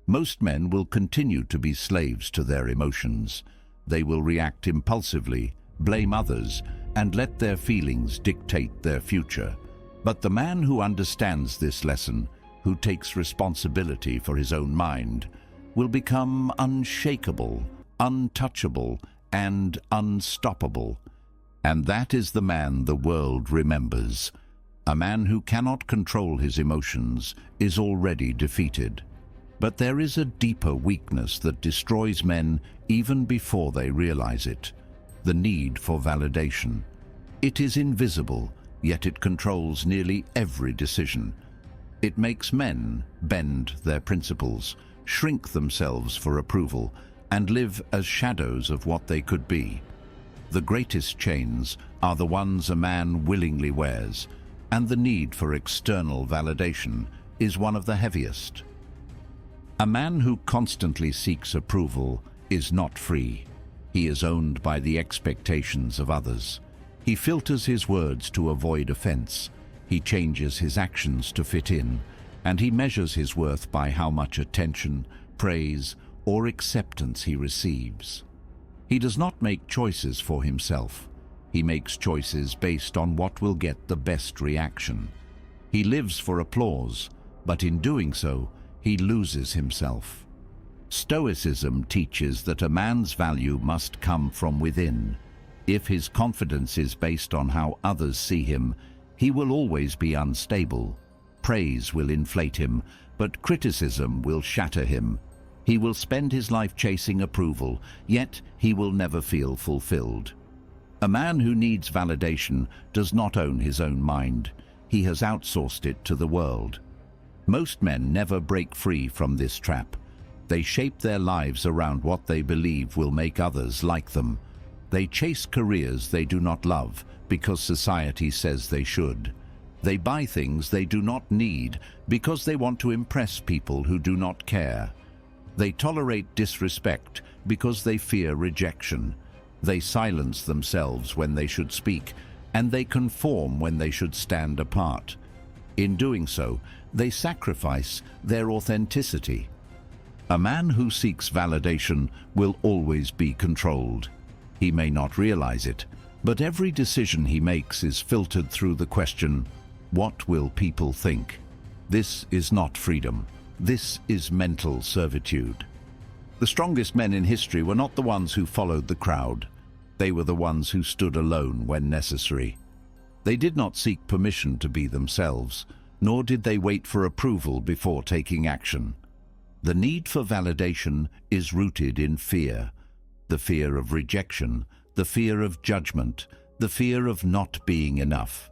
Most men will continue to be slaves to their emotions. They will react impulsively, blame others, and let their feelings dictate their future. But the man who understands this lesson, who takes responsibility for his own mind, will become unshakable, untouchable, and unstoppable. And that is the man the world remembers. A man who cannot control his emotions is already defeated. But there is a deeper weakness that destroys men even before they realize it: the need for validation. It is invisible, yet it controls nearly every decision. It makes men bend their principles, shrink themselves for approval, and live as shadows of what they could be. The greatest chains are the ones a man willingly wears, and the need for external validation is one of the heaviest. A man who constantly seeks approval is not free. He is owned by the expectations of others. He filters his words to avoid offense. He changes his actions to fit in, and he measures his worth by how much attention, praise, or acceptance he receives. He does not make choices for himself. He makes choices based on what will get the best reaction. He lives for applause, but in doing so, he loses himself. Stoicism teaches that a man's value must come from within. If his confidence is based on how others see him, he will always be unstable. Praise will inflate him, but criticism will shatter him. He will spend his life chasing approval, yet he will never feel fulfilled. A man who needs validation does not own his own mind. He has outsourced it to the world. Most men never break free from this trap. They shape their lives around what they believe will make others like them. They chase careers they do not love because society says they should. They buy things they do not need because they want to impress people who do not care. They tolerate disrespect because they fear rejection. They silence themselves when they should speak, and they conform when they should stand apart. In doing so, they sacrifice their authenticity. A man who seeks validation will always be controlled. He may not realize it, but every decision he makes is filtered through the question, what will people think? This is not freedom. This is mental servitude. The strongest men in history were not the ones who followed the crowd. They were the ones who stood alone when necessary. They did not seek permission to be themselves, nor did they wait for approval before taking action. The need for validation is rooted in fear. The fear of rejection, the fear of judgment, the fear of not being enough.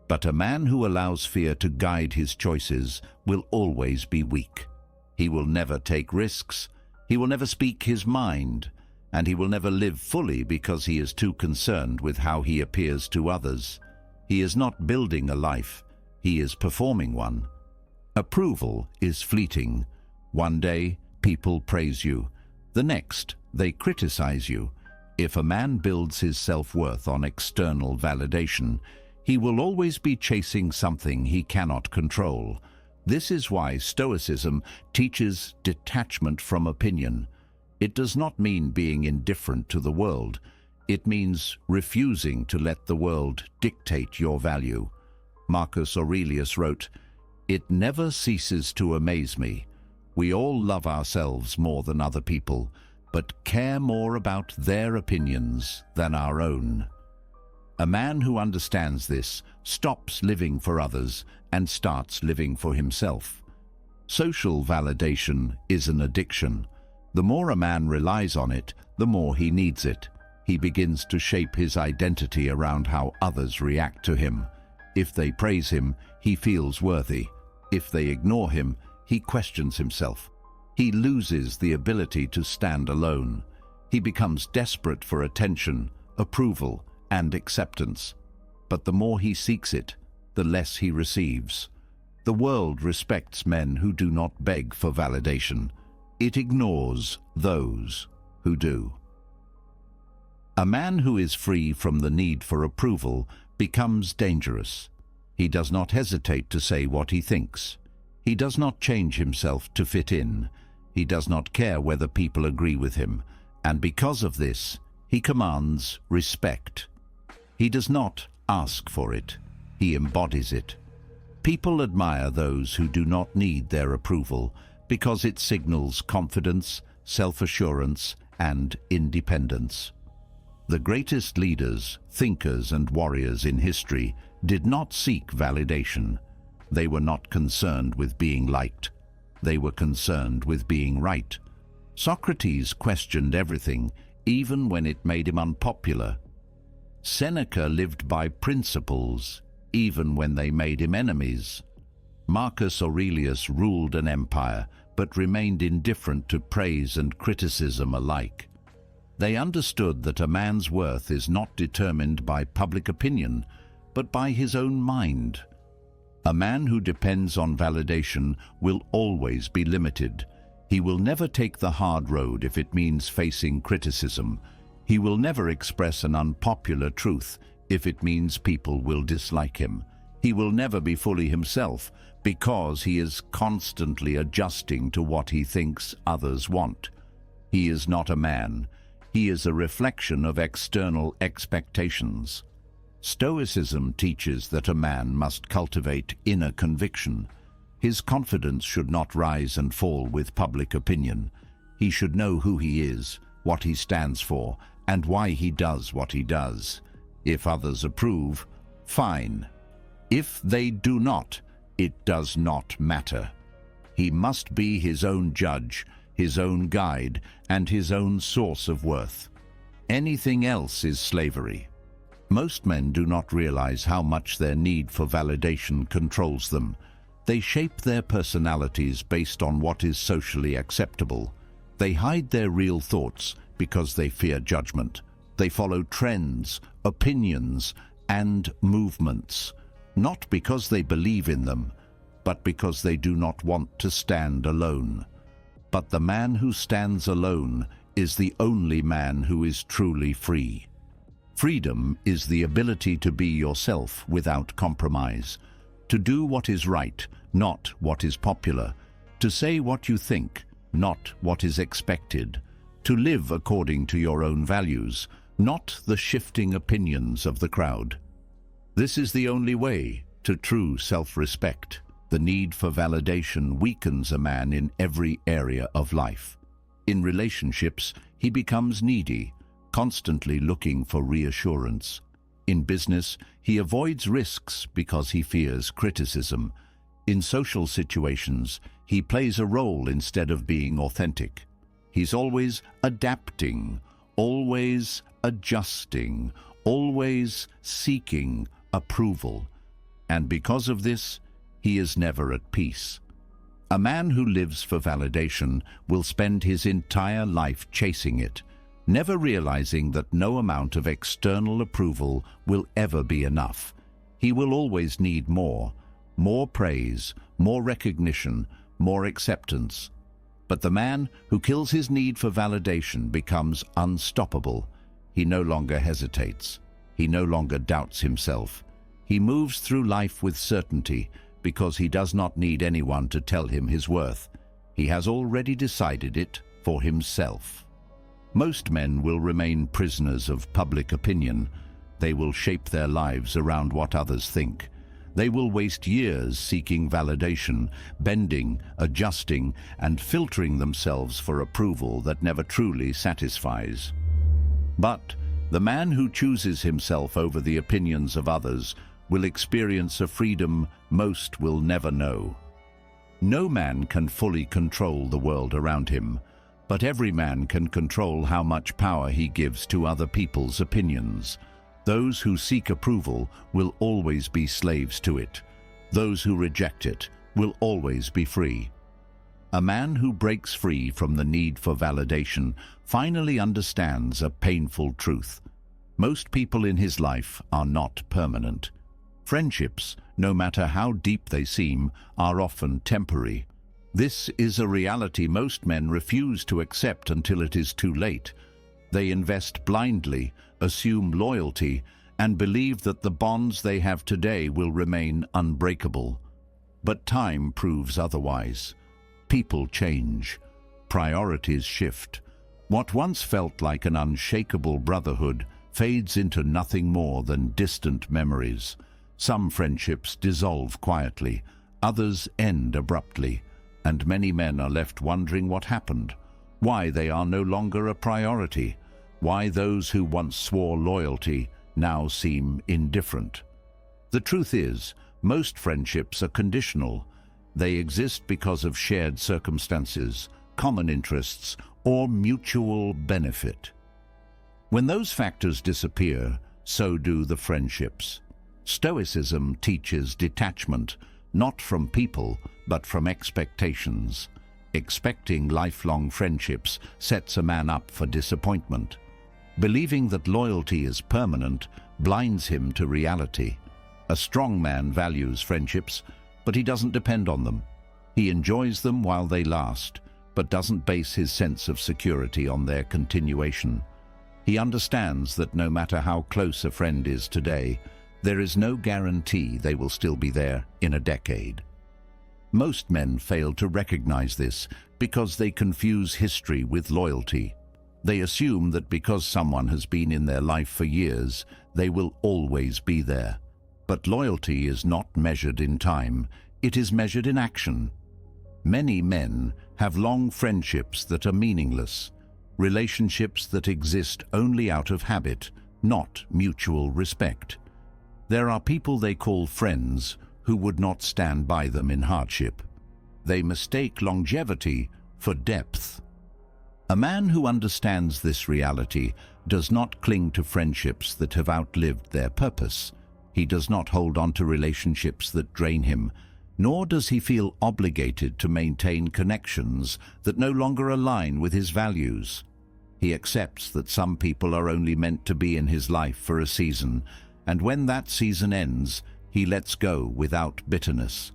But a man who allows fear to guide his choices will always be weak. He will never take risks, he will never speak his mind, and he will never live fully because he is too concerned with how he appears to others. He is not building a life, he is performing one. Approval is fleeting. One day, people praise you. The next, they criticize you. If a man builds his self-worth on external validation, he will always be chasing something he cannot control. This is why Stoicism teaches detachment from opinion. It does not mean being indifferent to the world. It means refusing to let the world dictate your value. Marcus Aurelius wrote, "It never ceases to amaze me. We all love ourselves more than other people, but care more about their opinions than our own." A man who understands this stops living for others and starts living for himself. Social validation is an addiction. The more a man relies on it, the more he needs it. He begins to shape his identity around how others react to him. If they praise him, he feels worthy. If they ignore him, he questions himself. He loses the ability to stand alone. He becomes desperate for attention, approval, and acceptance. But the more he seeks it, the less he receives. The world respects men who do not beg for validation. It ignores those who do. A man who is free from the need for approval becomes dangerous. He does not hesitate to say what he thinks. He does not change himself to fit in. He does not care whether people agree with him, and because of this, he commands respect. He does not ask for it, he embodies it. People admire those who do not need their approval because it signals confidence, self-assurance, and independence. The greatest leaders, thinkers, and warriors in history did not seek validation. They were not concerned with being liked. They were concerned with being right. Socrates questioned everything, even when it made him unpopular. Seneca lived by principles, even when they made him enemies. Marcus Aurelius ruled an empire, but remained indifferent to praise and criticism alike. They understood that a man's worth is not determined by public opinion, but by his own mind. A man who depends on validation will always be limited. He will never take the hard road if it means facing criticism. He will never express an unpopular truth if it means people will dislike him. He will never be fully himself because he is constantly adjusting to what he thinks others want. He is not a man. He is a reflection of external expectations. Stoicism teaches that a man must cultivate inner conviction. His confidence should not rise and fall with public opinion. He should know who he is, what he stands for, and why he does what he does. If others approve, fine. If they do not, it does not matter. He must be his own judge, his own guide, and his own source of worth. Anything else is slavery. Most men do not realize how much their need for validation controls them. They shape their personalities based on what is socially acceptable. They hide their real thoughts because they fear judgment. They follow trends, opinions, and movements, not because they believe in them, but because they do not want to stand alone. But the man who stands alone is the only man who is truly free. Freedom is the ability to be yourself without compromise, to do what is right, not what is popular, to say what you think, not what is expected, to live according to your own values, not the shifting opinions of the crowd. This is the only way to true self-respect. The need for validation weakens a man in every area of life. In relationships, he becomes needy, constantly looking for reassurance. In business, he avoids risks because he fears criticism. In social situations, he plays a role instead of being authentic. He's always adapting, always adjusting, always seeking approval. And because of this, he is never at peace. A man who lives for validation will spend his entire life chasing it, never realizing that no amount of external approval will ever be enough. He will always need more praise, more recognition, more acceptance. But the man who kills his need for validation becomes unstoppable. He no longer hesitates. He no longer doubts himself. He moves through life with certainty because he does not need anyone to tell him his worth. He has already decided it for himself. Most men will remain prisoners of public opinion. They will shape their lives around what others think. They will waste years seeking validation, bending, adjusting, and filtering themselves for approval that never truly satisfies. But the man who chooses himself over the opinions of others will experience a freedom most will never know. No man can fully control the world around him, but every man can control how much power he gives to other people's opinions. Those who seek approval will always be slaves to it. Those who reject it will always be free. A man who breaks free from the need for validation finally understands a painful truth. Most people in his life are not permanent. Friendships, no matter how deep they seem, are often temporary. This is a reality most men refuse to accept until it is too late. They invest blindly, assume loyalty, and believe that the bonds they have today will remain unbreakable. But time proves otherwise. People change. Priorities shift. What once felt like an unshakable brotherhood fades into nothing more than distant memories. Some friendships dissolve quietly, others end abruptly, and many men are left wondering what happened, why they are no longer a priority, why those who once swore loyalty now seem indifferent. The truth is, most friendships are conditional. They exist because of shared circumstances, common interests, or mutual benefit. When those factors disappear, so do the friendships. Stoicism teaches detachment, not from people, but from expectations. Expecting lifelong friendships sets a man up for disappointment. Believing that loyalty is permanent blinds him to reality. A strong man values friendships, but he doesn't depend on them. He enjoys them while they last, but doesn't base his sense of security on their continuation. He understands that no matter how close a friend is today, there is no guarantee they will still be there in a decade. Most men fail to recognize this because they confuse history with loyalty. They assume that because someone has been in their life for years, they will always be there. But loyalty is not measured in time, it is measured in action. Many men have long friendships that are meaningless, relationships that exist only out of habit, not mutual respect. There are people they call friends who would not stand by them in hardship. They mistake longevity for depth. A man who understands this reality does not cling to friendships that have outlived their purpose. He does not hold on to relationships that drain him, nor does he feel obligated to maintain connections that no longer align with his values. He accepts that some people are only meant to be in his life for a season, and when that season ends, he lets go without bitterness.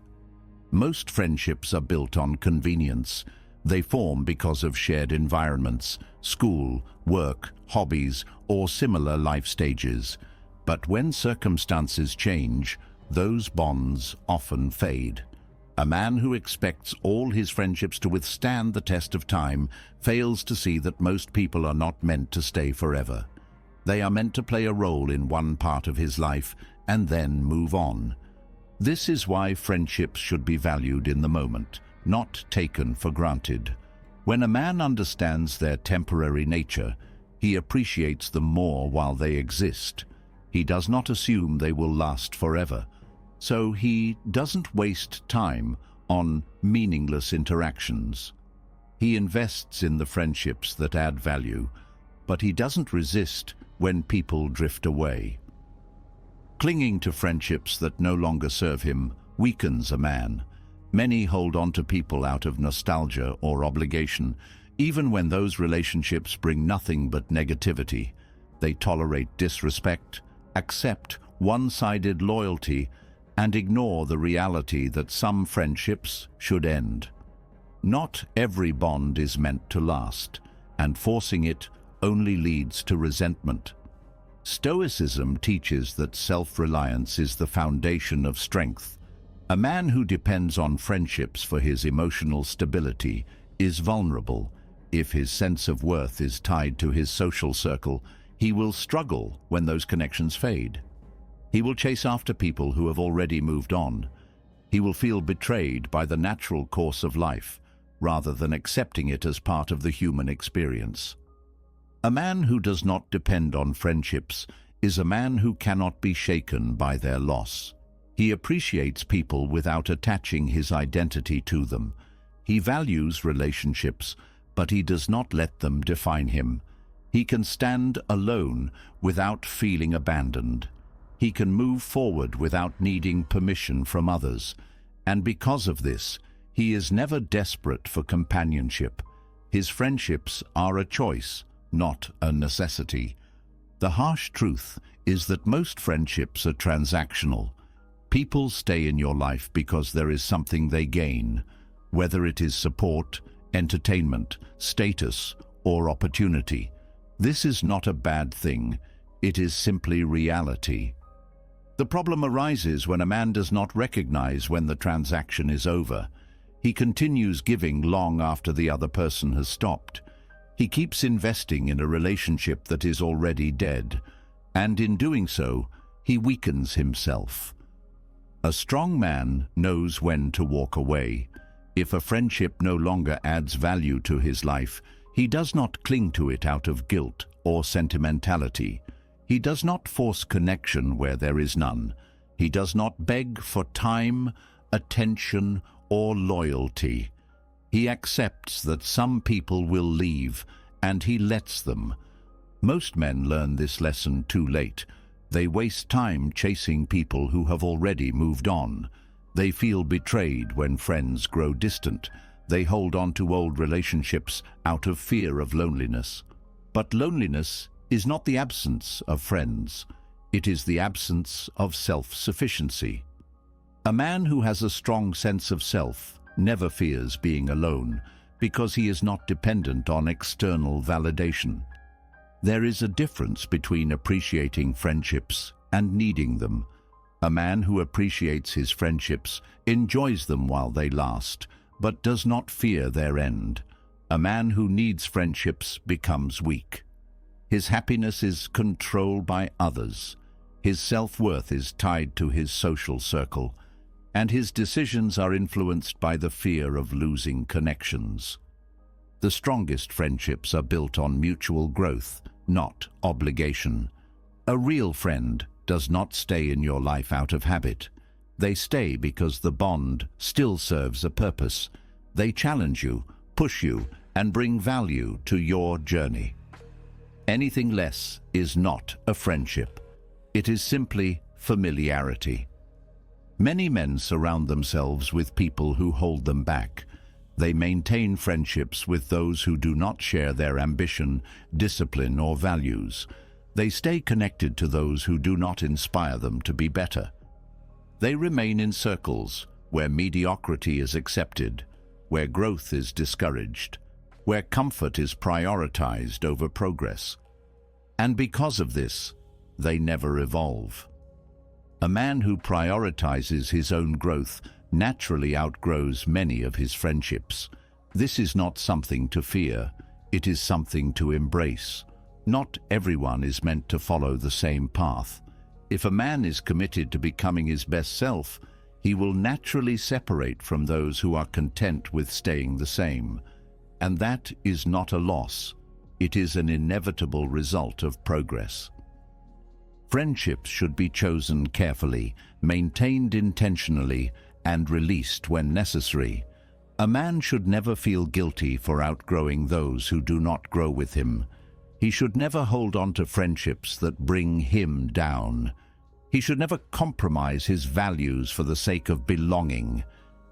Most friendships are built on convenience. They form because of shared environments, school, work, hobbies, or similar life stages. But when circumstances change, those bonds often fade. A man who expects all his friendships to withstand the test of time fails to see that most people are not meant to stay forever. They are meant to play a role in one part of his life and then move on. This is why friendships should be valued in the moment, not taken for granted. When a man understands their temporary nature, he appreciates them more while they exist. He does not assume they will last forever, so he doesn't waste time on meaningless interactions. He invests in the friendships that add value, but he doesn't resist when people drift away. Clinging to friendships that no longer serve him weakens a man. Many hold on to people out of nostalgia or obligation, even when those relationships bring nothing but negativity. They tolerate disrespect, accept one-sided loyalty, and ignore the reality that some friendships should end. Not every bond is meant to last, and forcing it only leads to resentment. Stoicism teaches that self-reliance is the foundation of strength. A man who depends on friendships for his emotional stability is vulnerable. If his sense of worth is tied to his social circle, he will struggle when those connections fade. He will chase after people who have already moved on. He will feel betrayed by the natural course of life, rather than accepting it as part of the human experience. A man who does not depend on friendships is a man who cannot be shaken by their loss. He appreciates people without attaching his identity to them. He values relationships, but he does not let them define him. He can stand alone without feeling abandoned. He can move forward without needing permission from others, and because of this, he is never desperate for companionship. His friendships are a choice, not a necessity. The harsh truth is that most friendships are transactional. People stay in your life because there is something they gain, whether it is support, entertainment, status, or opportunity. This is not a bad thing. It is simply reality. The problem arises when a man does not recognize when the transaction is over. He continues giving long after the other person has stopped. He keeps investing in a relationship that is already dead, and in doing so, he weakens himself. A strong man knows when to walk away. If a friendship no longer adds value to his life, he does not cling to it out of guilt or sentimentality. He does not force connection where there is none. He does not beg for time, attention, or loyalty. He accepts that some people will leave, and he lets them. Most men learn this lesson too late. They waste time chasing people who have already moved on. They feel betrayed when friends grow distant, They hold on to old relationships out of fear of loneliness. But loneliness is not the absence of friends. It is the absence of self-sufficiency. A man who has a strong sense of self never fears being alone because he is not dependent on external validation. There is a difference between appreciating friendships and needing them. A man who appreciates his friendships enjoys them while they last, but does not fear their end. A man who needs friendships becomes weak. His happiness is controlled by others. His self-worth is tied to his social circle, and his decisions are influenced by the fear of losing connections. The strongest friendships are built on mutual growth, not obligation. A real friend does not stay in your life out of habit. They stay because the bond still serves a purpose. They challenge you, push you, and bring value to your journey. Anything less is not a friendship. It is simply familiarity. Many men surround themselves with people who hold them back. They maintain friendships with those who do not share their ambition, discipline, or values. They stay connected to those who do not inspire them to be better. They remain in circles where mediocrity is accepted, where growth is discouraged, where comfort is prioritized over progress. And because of this, they never evolve. A man who prioritizes his own growth naturally outgrows many of his friendships. This is not something to fear, it is something to embrace. Not everyone is meant to follow the same path. If a man is committed to becoming his best self, he will naturally separate from those who are content with staying the same. And that is not a loss. It is an inevitable result of progress. Friendships should be chosen carefully, maintained intentionally, and released when necessary. A man should never feel guilty for outgrowing those who do not grow with him. He should never hold on to friendships that bring him down. He should never compromise his values for the sake of belonging.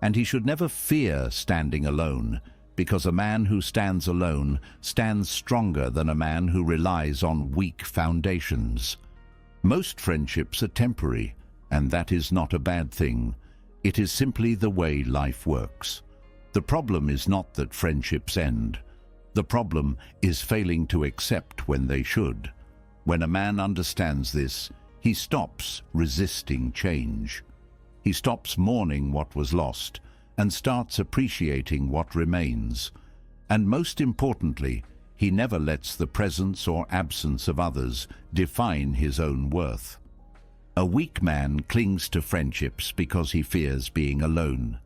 And he should never fear standing alone, because a man who stands alone stands stronger than a man who relies on weak foundations. Most friendships are temporary, and that is not a bad thing. It is simply the way life works. The problem is not that friendships end. The problem is failing to accept when they should. When a man understands this, he stops resisting change. He stops mourning what was lost and starts appreciating what remains. And most importantly, he never lets the presence or absence of others define his own worth. A weak man clings to friendships because he fears being alone.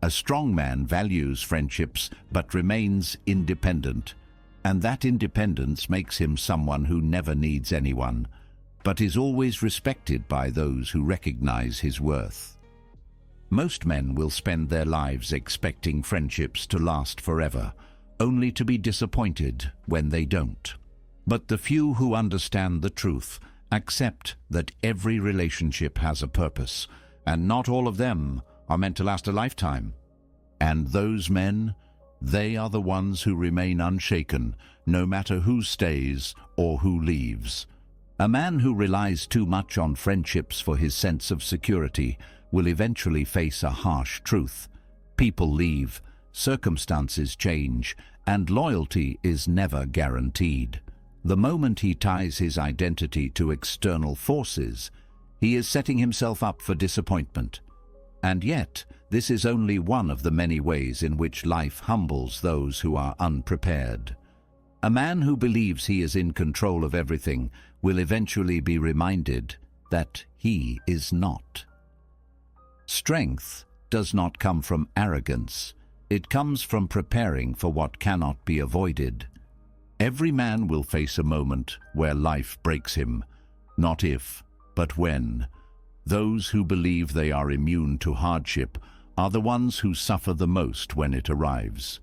A strong man values friendships but remains independent, and that independence makes him someone who never needs anyone, but is always respected by those who recognize his worth. Most men will spend their lives expecting friendships to last forever, only to be disappointed when they don't. But the few who understand the truth accept that every relationship has a purpose, and not all of them are meant to last a lifetime. And those men, they are the ones who remain unshaken, no matter who stays or who leaves. A man who relies too much on friendships for his sense of security will eventually face a harsh truth. People leave, circumstances change, and loyalty is never guaranteed. The moment he ties his identity to external forces, he is setting himself up for disappointment. And yet, this is only one of the many ways in which life humbles those who are unprepared. A man who believes he is in control of everything will eventually be reminded that he is not. Strength does not come from arrogance. It comes from preparing for what cannot be avoided. Every man will face a moment where life breaks him, not if, but when. Those who believe they are immune to hardship are the ones who suffer the most when it arrives.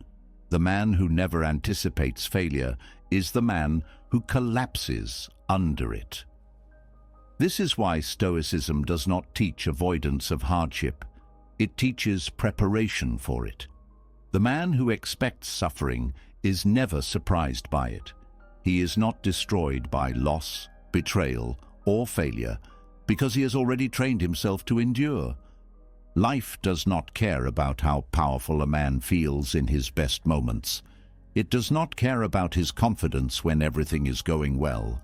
The man who never anticipates failure is the man who collapses under it. This is why Stoicism does not teach avoidance of hardship. It teaches preparation for it. The man who expects suffering is never surprised by it. He is not destroyed by loss, betrayal, or failure because he has already trained himself to endure. Life does not care about how powerful a man feels in his best moments. It does not care about his confidence when everything is going well.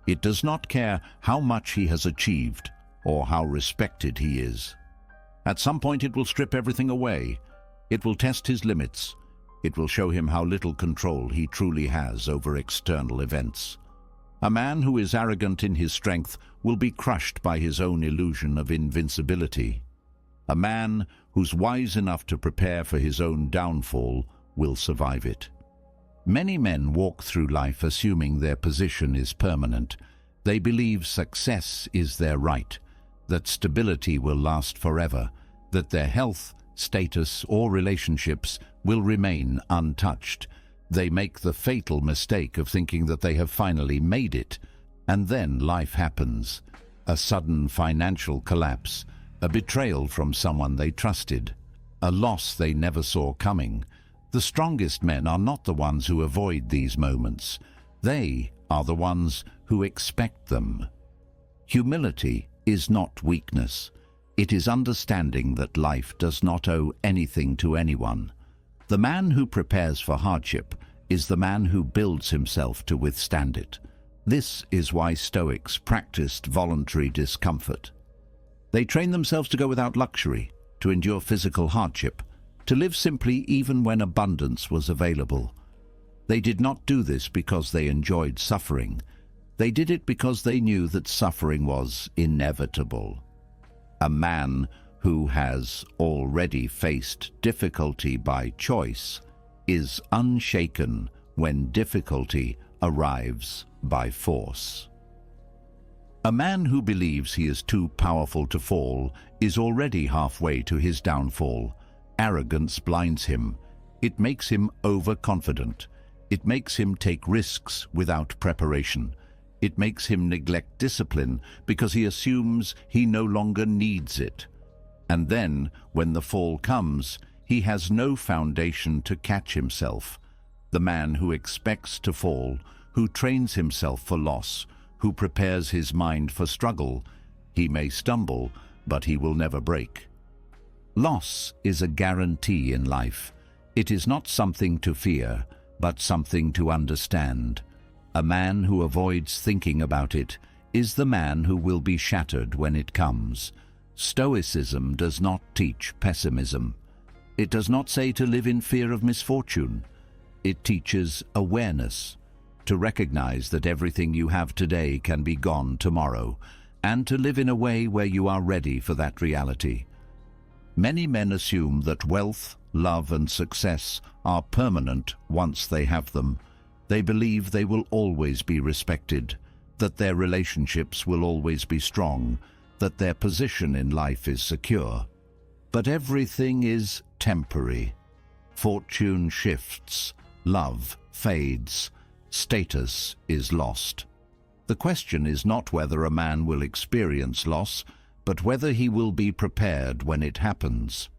It does not care how much he has achieved or how respected he is. At some point it will strip everything away. It will test his limits. It will show him how little control he truly has over external events. A man who is arrogant in his strength will be crushed by his own illusion of invincibility. A man who's wise enough to prepare for his own downfall will survive it. Many men walk through life assuming their position is permanent. They believe success is their right, that stability will last forever, that their health, status, or relationships will remain untouched. They make the fatal mistake of thinking that they have finally made it, and then life happens. A sudden financial collapse, a betrayal from someone they trusted, a loss they never saw coming. The strongest men are not the ones who avoid these moments. They are the ones who expect them. Humility is not weakness. It is understanding that life does not owe anything to anyone. The man who prepares for hardship is the man who builds himself to withstand it. This is why Stoics practiced voluntary discomfort. They trained themselves to go without luxury, to endure physical hardship, to live simply even when abundance was available. They did not do this because they enjoyed suffering. They did it because they knew that suffering was inevitable. A man who has already faced difficulty by choice is unshaken when difficulty arrives by force. A man who believes he is too powerful to fall is already halfway to his downfall. Arrogance blinds him. It makes him overconfident. It makes him take risks without preparation. It makes him neglect discipline because he assumes he no longer needs it. And then, when the fall comes, he has no foundation to catch himself. The man who expects to fall, who trains himself for loss, who prepares his mind for struggle, he may stumble, but he will never break. Loss is a guarantee in life. It is not something to fear, but something to understand. A man who avoids thinking about it is the man who will be shattered when it comes. Stoicism does not teach pessimism. It does not say to live in fear of misfortune. It teaches awareness, to recognize that everything you have today can be gone tomorrow, and to live in a way where you are ready for that reality. Many men assume that wealth, love, and success are permanent once they have them. They believe they will always be respected, that their relationships will always be strong, that their position in life is secure. But everything is temporary. Fortune shifts, love fades, status is lost. The question is not whether a man will experience loss, but whether he will be prepared when it happens.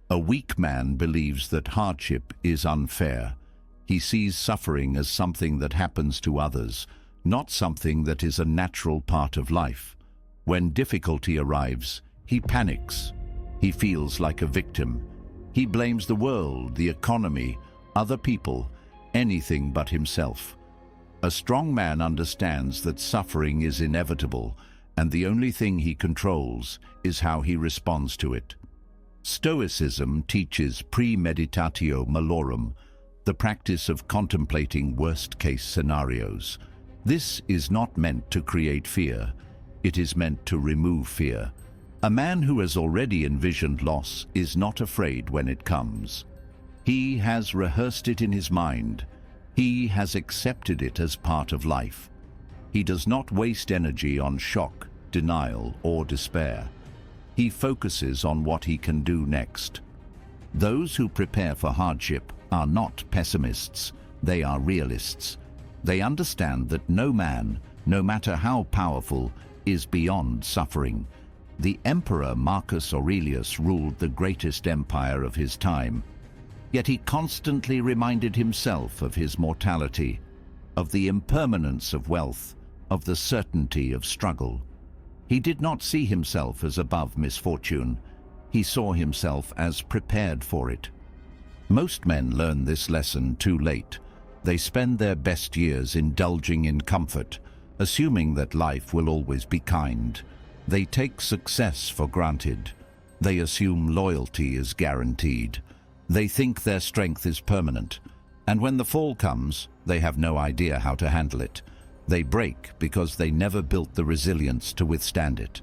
A weak man believes that hardship is unfair. He sees suffering as something that happens to others, not something that is a natural part of life. When difficulty arrives, he panics. He feels like a victim. He blames the world, the economy, other people, anything but himself. A strong man understands that suffering is inevitable, and the only thing he controls is how he responds to it. Stoicism teaches premeditatio malorum, the practice of contemplating worst-case scenarios. This is not meant to create fear. It is meant to remove fear. A man who has already envisioned loss is not afraid when it comes. He has rehearsed it in his mind. He has accepted it as part of life. He does not waste energy on shock, denial, or despair. He focuses on what he can do next. Those who prepare for hardship are not pessimists, they are realists. They understand that no man, no matter how powerful, is beyond suffering. The Emperor Marcus Aurelius ruled the greatest empire of his time. Yet he constantly reminded himself of his mortality, of the impermanence of wealth, of the certainty of struggle. He did not see himself as above misfortune. He saw himself as prepared for it. Most men learn this lesson too late. They spend their best years indulging in comfort, assuming that life will always be kind. They take success for granted. They assume loyalty is guaranteed. They think their strength is permanent. And when the fall comes, they have no idea how to handle it. They break because they never built the resilience to withstand it.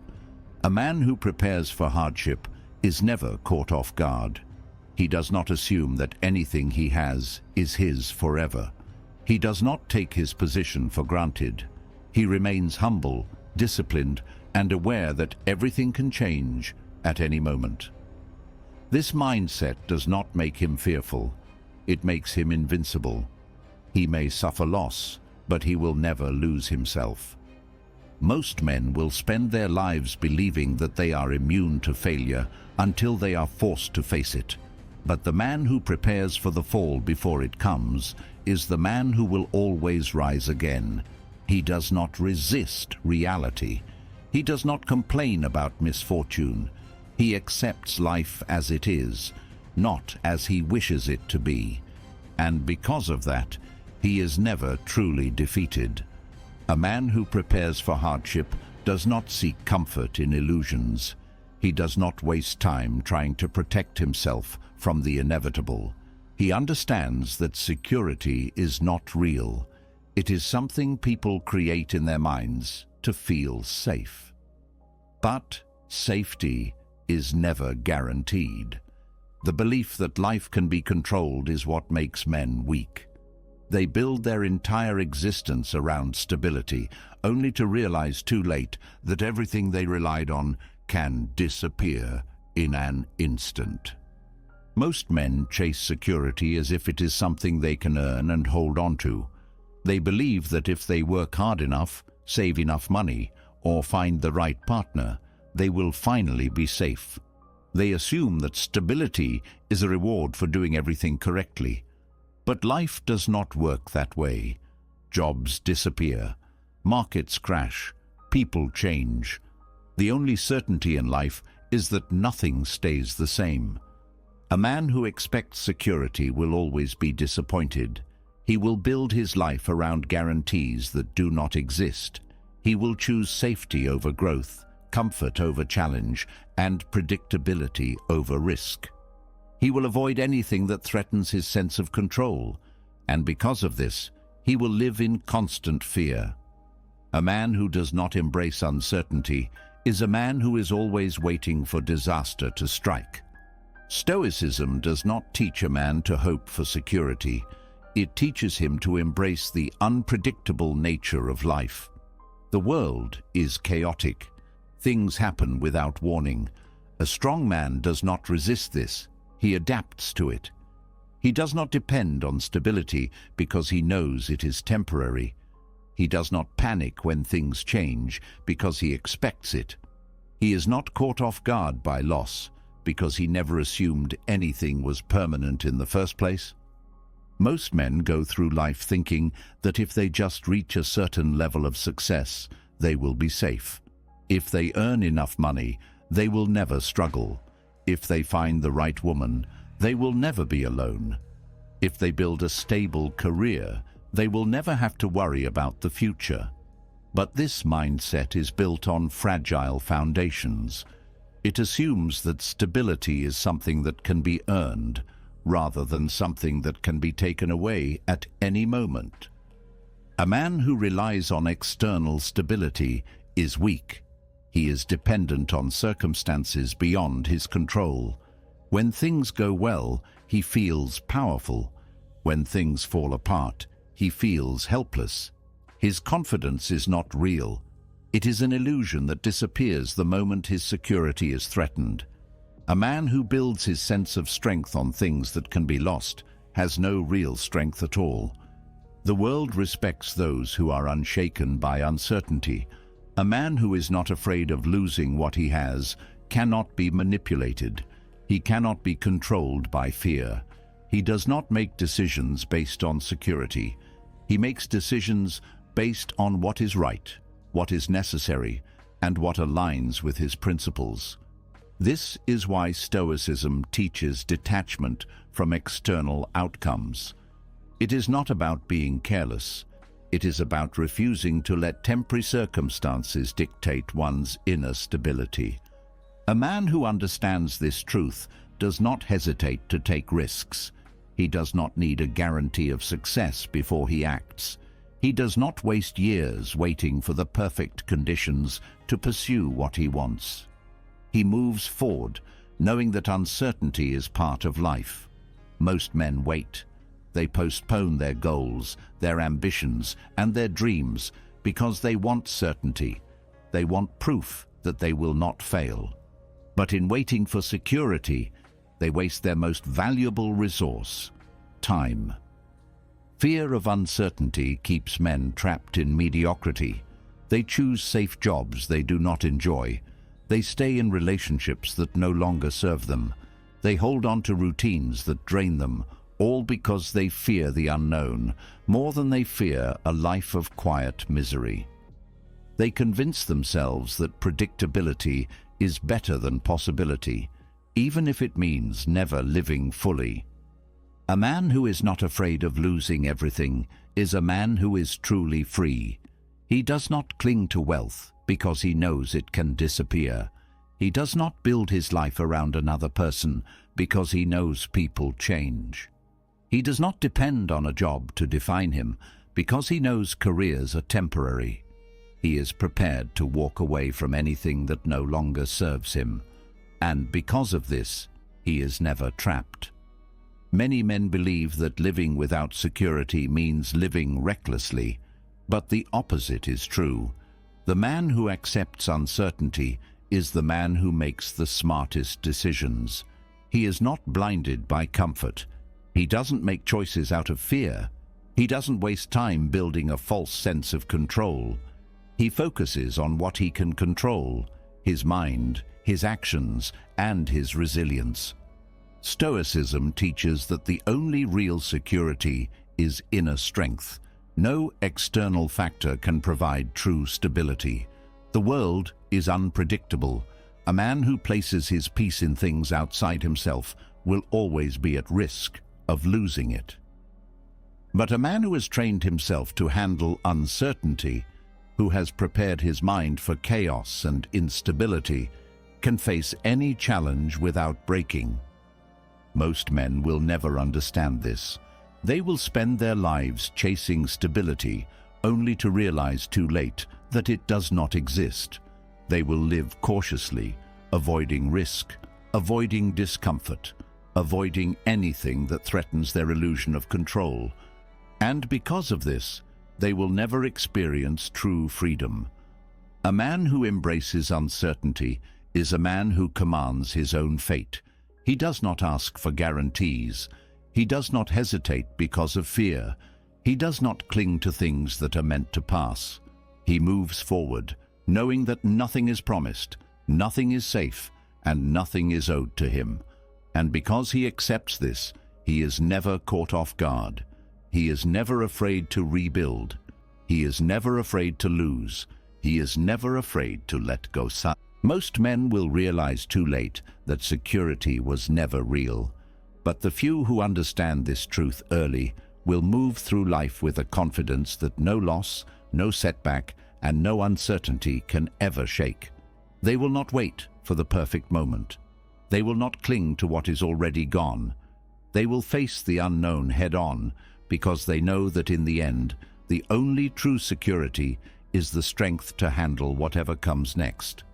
A man who prepares for hardship is never caught off guard. He does not assume that anything he has is his forever. He does not take his position for granted. He remains humble, disciplined, and aware that everything can change at any moment. This mindset does not make him fearful. It makes him invincible. He may suffer loss, but he will never lose himself. Most men will spend their lives believing that they are immune to failure until they are forced to face it. But the man who prepares for the fall before it comes is the man who will always rise again. He does not resist reality. He does not complain about misfortune. He accepts life as it is, not as he wishes it to be. And because of that, he is never truly defeated. A man who prepares for hardship does not seek comfort in illusions. He does not waste time trying to protect himself from the inevitable. He understands that security is not real. It is something people create in their minds to feel safe. But safety is never guaranteed. The belief that life can be controlled is what makes men weak. They build their entire existence around stability, only to realize too late that everything they relied on can disappear in an instant. Most men chase security as if it is something they can earn and hold on to. They believe that if they work hard enough, save enough money, or find the right partner, they will finally be safe. They assume that stability is a reward for doing everything correctly. But life does not work that way. Jobs disappear. Markets crash. People change. The only certainty in life is that nothing stays the same. A man who expects security will always be disappointed. He will build his life around guarantees that do not exist. He will choose safety over growth, comfort over challenge, and predictability over risk. He will avoid anything that threatens his sense of control, and because of this, he will live in constant fear. A man who does not embrace uncertainty is a man who is always waiting for disaster to strike. Stoicism does not teach a man to hope for security. It teaches him to embrace the unpredictable nature of life. The world is chaotic. Things happen without warning. A strong man does not resist this. He adapts to it. He does not depend on stability because he knows it is temporary. He does not panic when things change because he expects it. He is not caught off guard by loss because he never assumed anything was permanent in the first place. Most men go through life thinking that if they just reach a certain level of success, they will be safe. If they earn enough money, they will never struggle. If they find the right woman, they will never be alone. If they build a stable career, they will never have to worry about the future. But this mindset is built on fragile foundations. It assumes that stability is something that can be earned, rather than something that can be taken away at any moment. A man who relies on external stability is weak. He is dependent on circumstances beyond his control. When things go well, he feels powerful. When things fall apart, he feels helpless. His confidence is not real. It is an illusion that disappears the moment his security is threatened. A man who builds his sense of strength on things that can be lost has no real strength at all. The world respects those who are unshaken by uncertainty. A man who is not afraid of losing what he has cannot be manipulated. He cannot be controlled by fear. He does not make decisions based on security. He makes decisions based on what is right, what is necessary, and what aligns with his principles. This is why Stoicism teaches detachment from external outcomes. It is not about being careless. It is about refusing to let temporary circumstances dictate one's inner stability. A man who understands this truth does not hesitate to take risks. He does not need a guarantee of success before he acts. He does not waste years waiting for the perfect conditions to pursue what he wants. He moves forward, knowing that uncertainty is part of life. Most men wait. They postpone their goals, their ambitions, and their dreams because they want certainty. They want proof that they will not fail. But in waiting for security, they waste their most valuable resource, time. Fear of uncertainty keeps men trapped in mediocrity. They choose safe jobs they do not enjoy. They stay in relationships that no longer serve them. They hold on to routines that drain them, all because they fear the unknown, more than they fear a life of quiet misery. They convince themselves that predictability is better than possibility, even if it means never living fully. A man who is not afraid of losing everything is a man who is truly free. He does not cling to wealth because he knows it can disappear. He does not build his life around another person because he knows people change. He does not depend on a job to define him because he knows careers are temporary. He is prepared to walk away from anything that no longer serves him, and because of this, he is never trapped. Many men believe that living without security means living recklessly, but the opposite is true. The man who accepts uncertainty is the man who makes the smartest decisions. He is not blinded by comfort. He doesn't make choices out of fear. He doesn't waste time building a false sense of control. He focuses on what he can control: his mind, his actions, and his resilience. Stoicism teaches that the only real security is inner strength. No external factor can provide true stability. The world is unpredictable. A man who places his peace in things outside himself will always be at risk of losing it. But a man who has trained himself to handle uncertainty, who has prepared his mind for chaos and instability, can face any challenge without breaking. Most men will never understand this. They will spend their lives chasing stability, only to realize too late that it does not exist. They will live cautiously, avoiding risk, avoiding discomfort, avoiding anything that threatens their illusion of control. And because of this, they will never experience true freedom. A man who embraces uncertainty is a man who commands his own fate. He does not ask for guarantees. He does not hesitate because of fear. He does not cling to things that are meant to pass. He moves forward, knowing that nothing is promised, nothing is safe, and nothing is owed to him. And because he accepts this, he is never caught off guard. He is never afraid to rebuild. He is never afraid to lose. He is never afraid to let go. Most men will realize too late that security was never real. But the few who understand this truth early will move through life with a confidence that no loss, no setback, and no uncertainty can ever shake. They will not wait for the perfect moment. They will not cling to what is already gone. They will face the unknown head-on, because they know that in the end, the only true security is the strength to handle whatever comes next.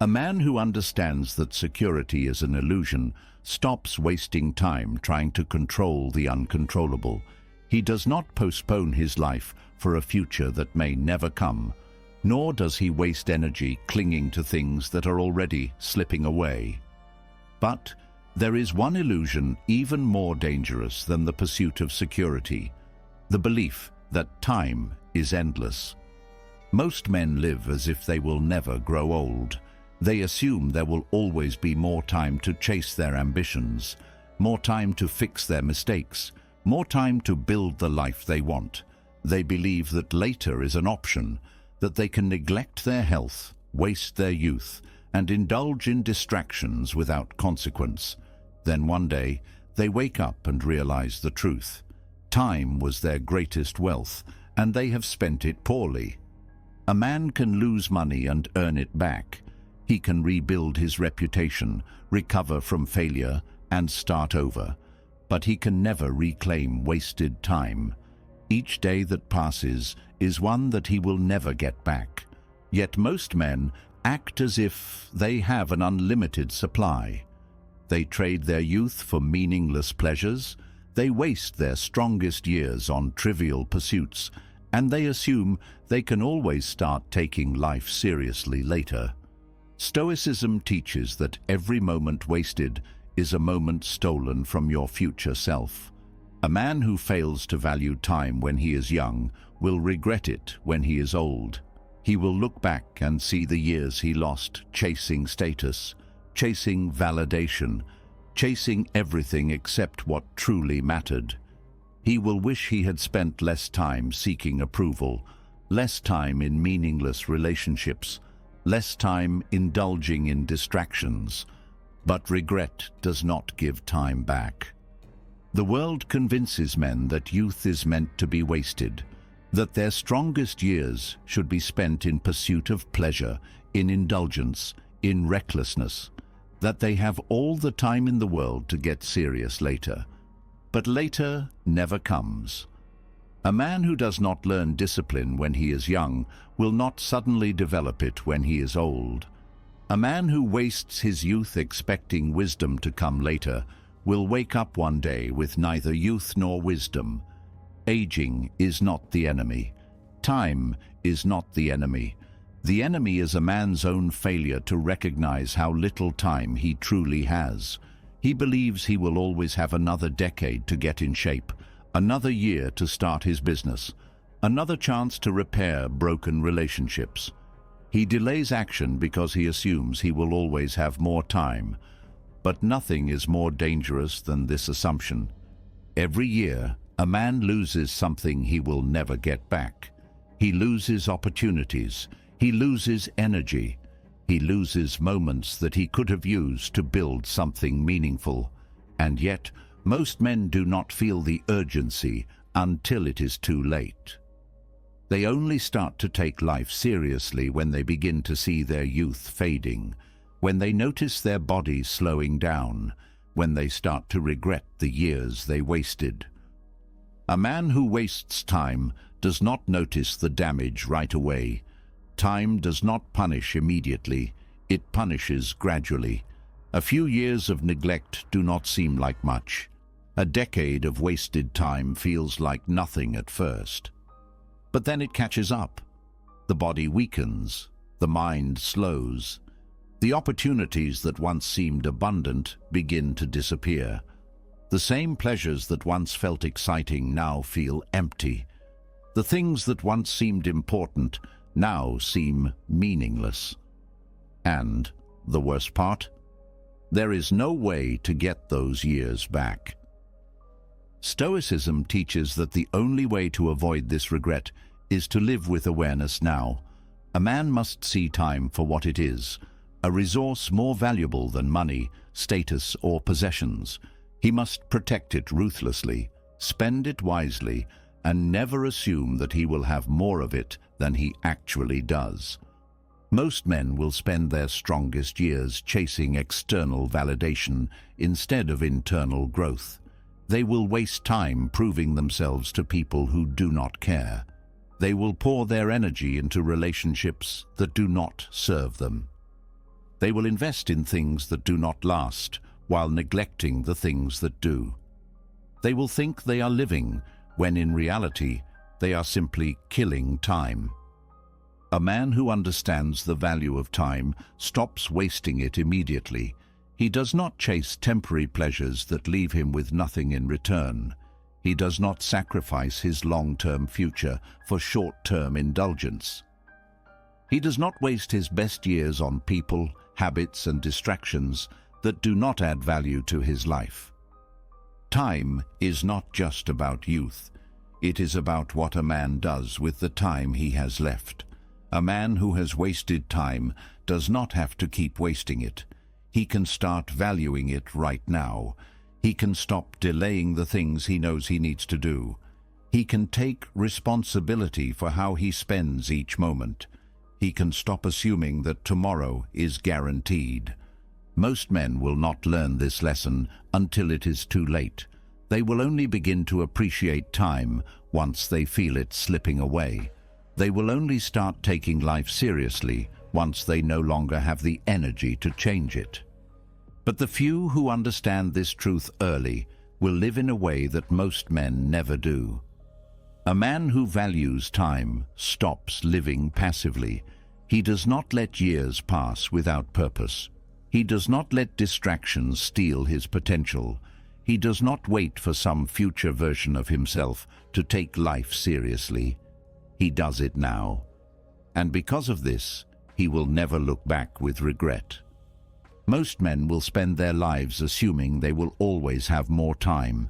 A man who understands that security is an illusion stops wasting time trying to control the uncontrollable. He does not postpone his life for a future that may never come, nor does he waste energy clinging to things that are already slipping away. But there is one illusion even more dangerous than the pursuit of security: the belief that time is endless. Most men live as if they will never grow old. They assume there will always be more time to chase their ambitions. more time to fix their mistakes, more time to build the life they want. They believe that later is an option, that they can neglect their health, waste their youth, and indulge in distractions without consequence. Then one day, they wake up and realize the truth. Time was their greatest wealth, and they have spent it poorly. A man can lose money and earn it back. He can rebuild his reputation, recover from failure, and start over. But he can never reclaim wasted time. Each day that passes is one that he will never get back. Yet most men act as if they have an unlimited supply. They trade their youth for meaningless pleasures, they waste their strongest years on trivial pursuits, and they assume they can always start taking life seriously later. Stoicism teaches that every moment wasted is a moment stolen from your future self. A man who fails to value time when he is young will regret it when he is old. He will look back and see the years he lost chasing status, chasing validation, chasing everything except what truly mattered. He will wish he had spent less time seeking approval, less time in meaningless relationships, less time indulging in distractions. But regret does not give time back. The world convinces men that youth is meant to be wasted, that their strongest years should be spent in pursuit of pleasure, in indulgence, in recklessness, that they have all the time in the world to get serious later. But later never comes. A man who does not learn discipline when he is young will not suddenly develop it when he is old. A man who wastes his youth expecting wisdom to come later will wake up one day with neither youth nor wisdom. Aging is not the enemy. Time is not the enemy. The enemy is a man's own failure to recognize how little time he truly has. He believes he will always have another decade to get in shape, another year to start his business, another chance to repair broken relationships. He delays action because he assumes he will always have more time. But nothing is more dangerous than this assumption. Every year, a man loses something he will never get back. He loses opportunities. He loses energy. He loses moments that he could have used to build something meaningful. And yet, most men do not feel the urgency until it is too late. They only start to take life seriously when they begin to see their youth fading, when they notice their bodies slowing down, when they start to regret the years they wasted. A man who wastes time does not notice the damage right away. Time does not punish immediately, it punishes gradually. A few years of neglect do not seem like much. A decade of wasted time feels like nothing at first. But then it catches up. The body weakens, the mind slows. The opportunities that once seemed abundant begin to disappear. The same pleasures that once felt exciting now feel empty. The things that once seemed important now seem meaningless. And, the worst part, there is no way to get those years back. Stoicism teaches that the only way to avoid this regret is to live with awareness now. A man must see time for what it is, a resource more valuable than money, status, or possessions. He must protect it ruthlessly, spend it wisely, and never assume that he will have more of it than he actually does. Most men will spend their strongest years chasing external validation instead of internal growth. They will waste time proving themselves to people who do not care. They will pour their energy into relationships that do not serve them. They will invest in things that do not last, while neglecting the things that do. They will think they are living, when in reality, they are simply killing time. A man who understands the value of time stops wasting it immediately. He does not chase temporary pleasures that leave him with nothing in return. He does not sacrifice his long-term future for short-term indulgence. He does not waste his best years on people, habits, and distractions that do not add value to his life. Time is not just about youth. It is about what a man does with the time he has left. A man who has wasted time does not have to keep wasting it. He can start valuing it right now. He can stop delaying the things he knows he needs to do. He can take responsibility for how he spends each moment. He can stop assuming that tomorrow is guaranteed. Most men will not learn this lesson until it is too late. They will only begin to appreciate time once they feel it slipping away. They will only start taking life seriously once they no longer have the energy to change it. But the few who understand this truth early will live in a way that most men never do. A man who values time stops living passively. He does not let years pass without purpose. He does not let distractions steal his potential. He does not wait for some future version of himself to take life seriously. He does it now. And because of this, he will never look back with regret. Most men will spend their lives assuming they will always have more time,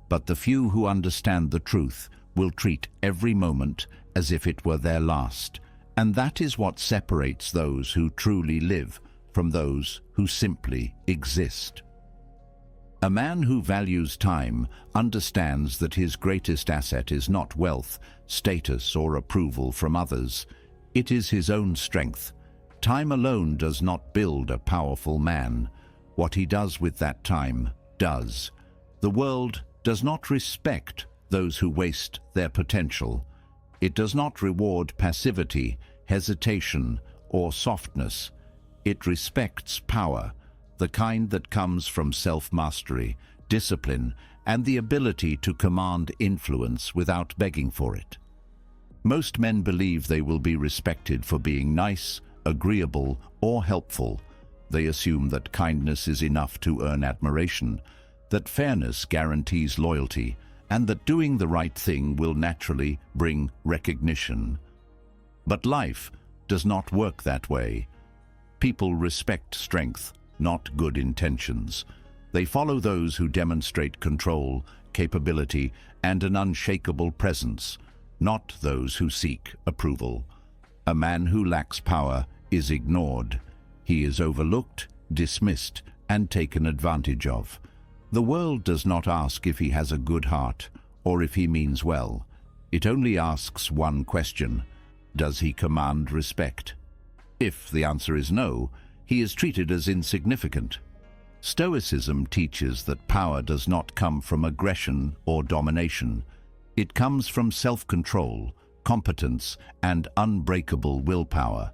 but the few who understand the truth will treat every moment as if it were their last, and that is what separates those who truly live from those who simply exist. A man who values time understands that his greatest asset is not wealth, status, or approval from others. It is his own strength. Time alone does not build a powerful man. What he does with that time does. The world does not respect those who waste their potential. It does not reward passivity, hesitation, or softness. It respects power, the kind that comes from self-mastery, discipline, and the ability to command influence without begging for it. Most men believe they will be respected for being nice, agreeable, or helpful. They assume that kindness is enough to earn admiration, that fairness guarantees loyalty, and that doing the right thing will naturally bring recognition. But life does not work that way. People respect strength, not good intentions. They follow those who demonstrate control, capability, and an unshakable presence, not those who seek approval. A man who lacks power is ignored. He is overlooked, dismissed, and taken advantage of. The world does not ask if he has a good heart or if he means well. It only asks one question: does he command respect? If the answer is no, he is treated as insignificant. Stoicism teaches that power does not come from aggression or domination. It comes from self-control, competence, and unbreakable willpower.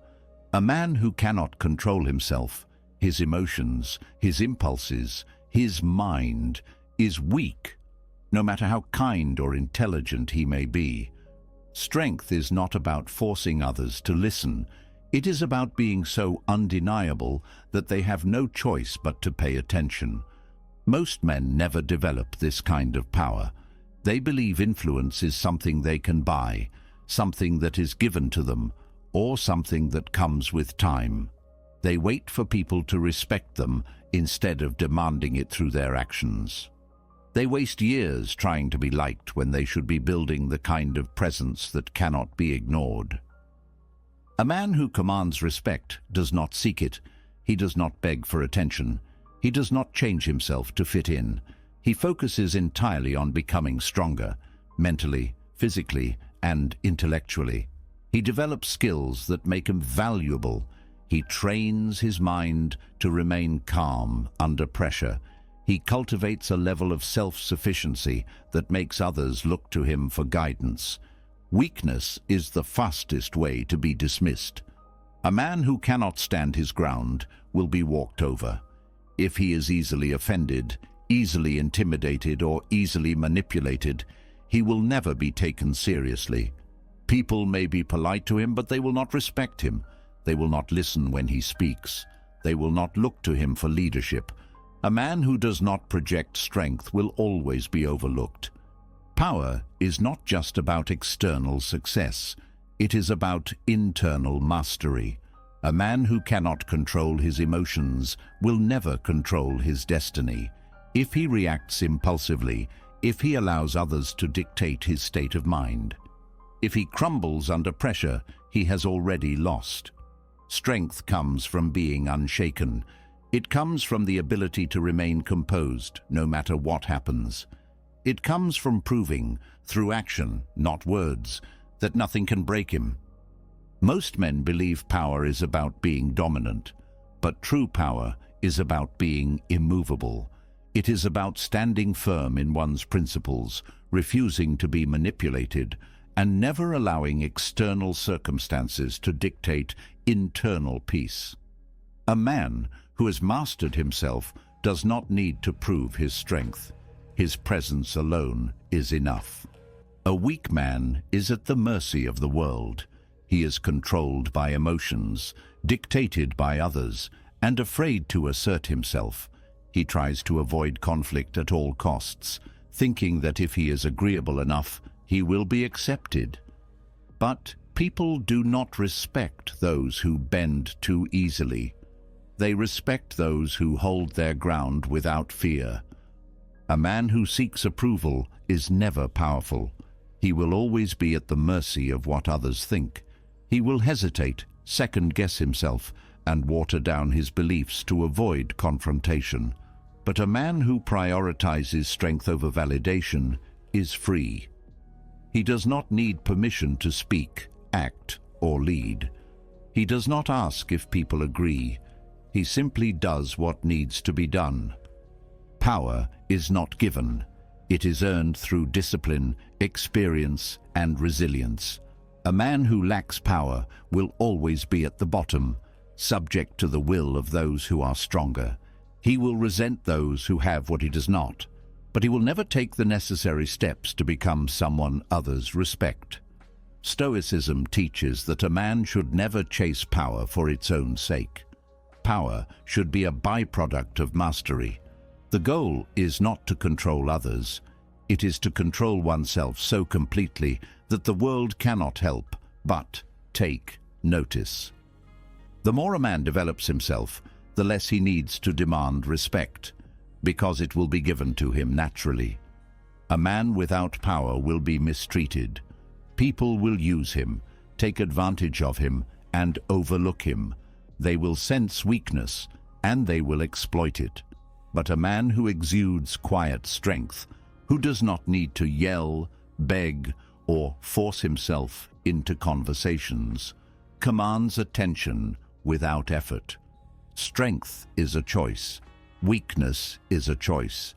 A man who cannot control himself, his emotions, his impulses, his mind, is weak, no matter how kind or intelligent he may be. Strength is not about forcing others to listen. It is about being so undeniable that they have no choice but to pay attention. Most men never develop this kind of power. They believe influence is something they can buy, something that is given to them, or something that comes with time. They wait for people to respect them instead of demanding it through their actions. They waste years trying to be liked when they should be building the kind of presence that cannot be ignored. A man who commands respect does not seek it. He does not beg for attention. He does not change himself to fit in. He focuses entirely on becoming stronger, mentally, physically, and intellectually. He develops skills that make him valuable. He trains his mind to remain calm under pressure. He cultivates a level of self-sufficiency that makes others look to him for guidance. Weakness is the fastest way to be dismissed. A man who cannot stand his ground will be walked over. If he is easily offended, easily intimidated, or easily manipulated, he will never be taken seriously. People may be polite to him, but they will not respect him. They will not listen when he speaks. They will not look to him for leadership. A man who does not project strength will always be overlooked. Power is not just about external success. It is about internal mastery. A man who cannot control his emotions will never control his destiny. if he reacts impulsively, if he allows others to dictate his state of mind. If he crumbles under pressure, he has already lost. Strength comes from being unshaken. It comes from the ability to remain composed, no matter what happens. It comes from proving, through action, not words, that nothing can break him. Most men believe power is about being dominant, but true power is about being immovable. It is about standing firm in one's principles, refusing to be manipulated, and never allowing external circumstances to dictate internal peace. A man who has mastered himself does not need to prove his strength. His presence alone is enough. A weak man is at the mercy of the world. He is controlled by emotions, dictated by others, and afraid to assert himself. He tries to avoid conflict at all costs, thinking that if he is agreeable enough, he will be accepted. But people do not respect those who bend too easily. They respect those who hold their ground without fear. A man who seeks approval is never powerful. He will always be at the mercy of what others think. He will hesitate, second-guess himself, and water down his beliefs to avoid confrontation. But a man who prioritizes strength over validation is free. He does not need permission to speak, act, or lead. He does not ask if people agree. He simply does what needs to be done. Power is not given. It is earned through discipline, experience, and resilience. A man who lacks power will always be at the bottom, subject to the will of those who are stronger. He will resent those who have what he does not, but he will never take the necessary steps to become someone others respect. Stoicism teaches that a man should never chase power for its own sake. Power should be a byproduct of mastery. The goal is not to control others. It is to control oneself so completely that the world cannot help but take notice. The more a man develops himself, the less he needs to demand respect, because it will be given to him naturally. A man without power will be mistreated. People will use him, take advantage of him, and overlook him. They will sense weakness, and they will exploit it. But a man who exudes quiet strength, who does not need to yell, beg, or force himself into conversations, commands attention without effort. Strength is a choice. Weakness is a choice.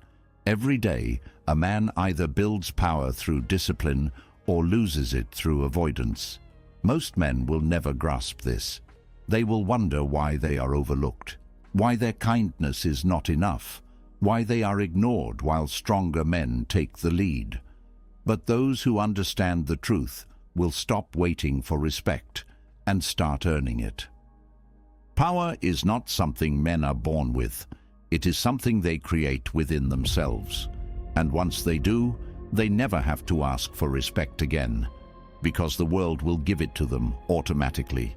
Every day, a man either builds power through discipline or loses it through avoidance. Most men will never grasp this. They will wonder why they are overlooked, why their kindness is not enough, why they are ignored while stronger men take the lead. But those who understand the truth will stop waiting for respect and start earning it. Power is not something men are born with. It is something they create within themselves. And once they do, they never have to ask for respect again, because the world will give it to them automatically.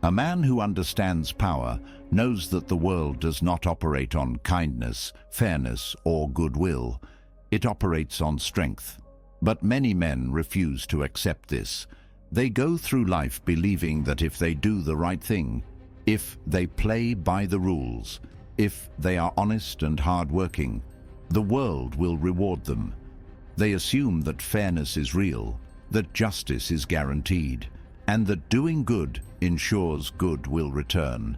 A man who understands power knows that the world does not operate on kindness, fairness, or goodwill. It operates on strength. But many men refuse to accept this. They go through life believing that if they do the right thing, if they play by the rules, if they are honest and hard-working, the world will reward them. They assume that fairness is real, that justice is guaranteed, and that doing good ensures good will return.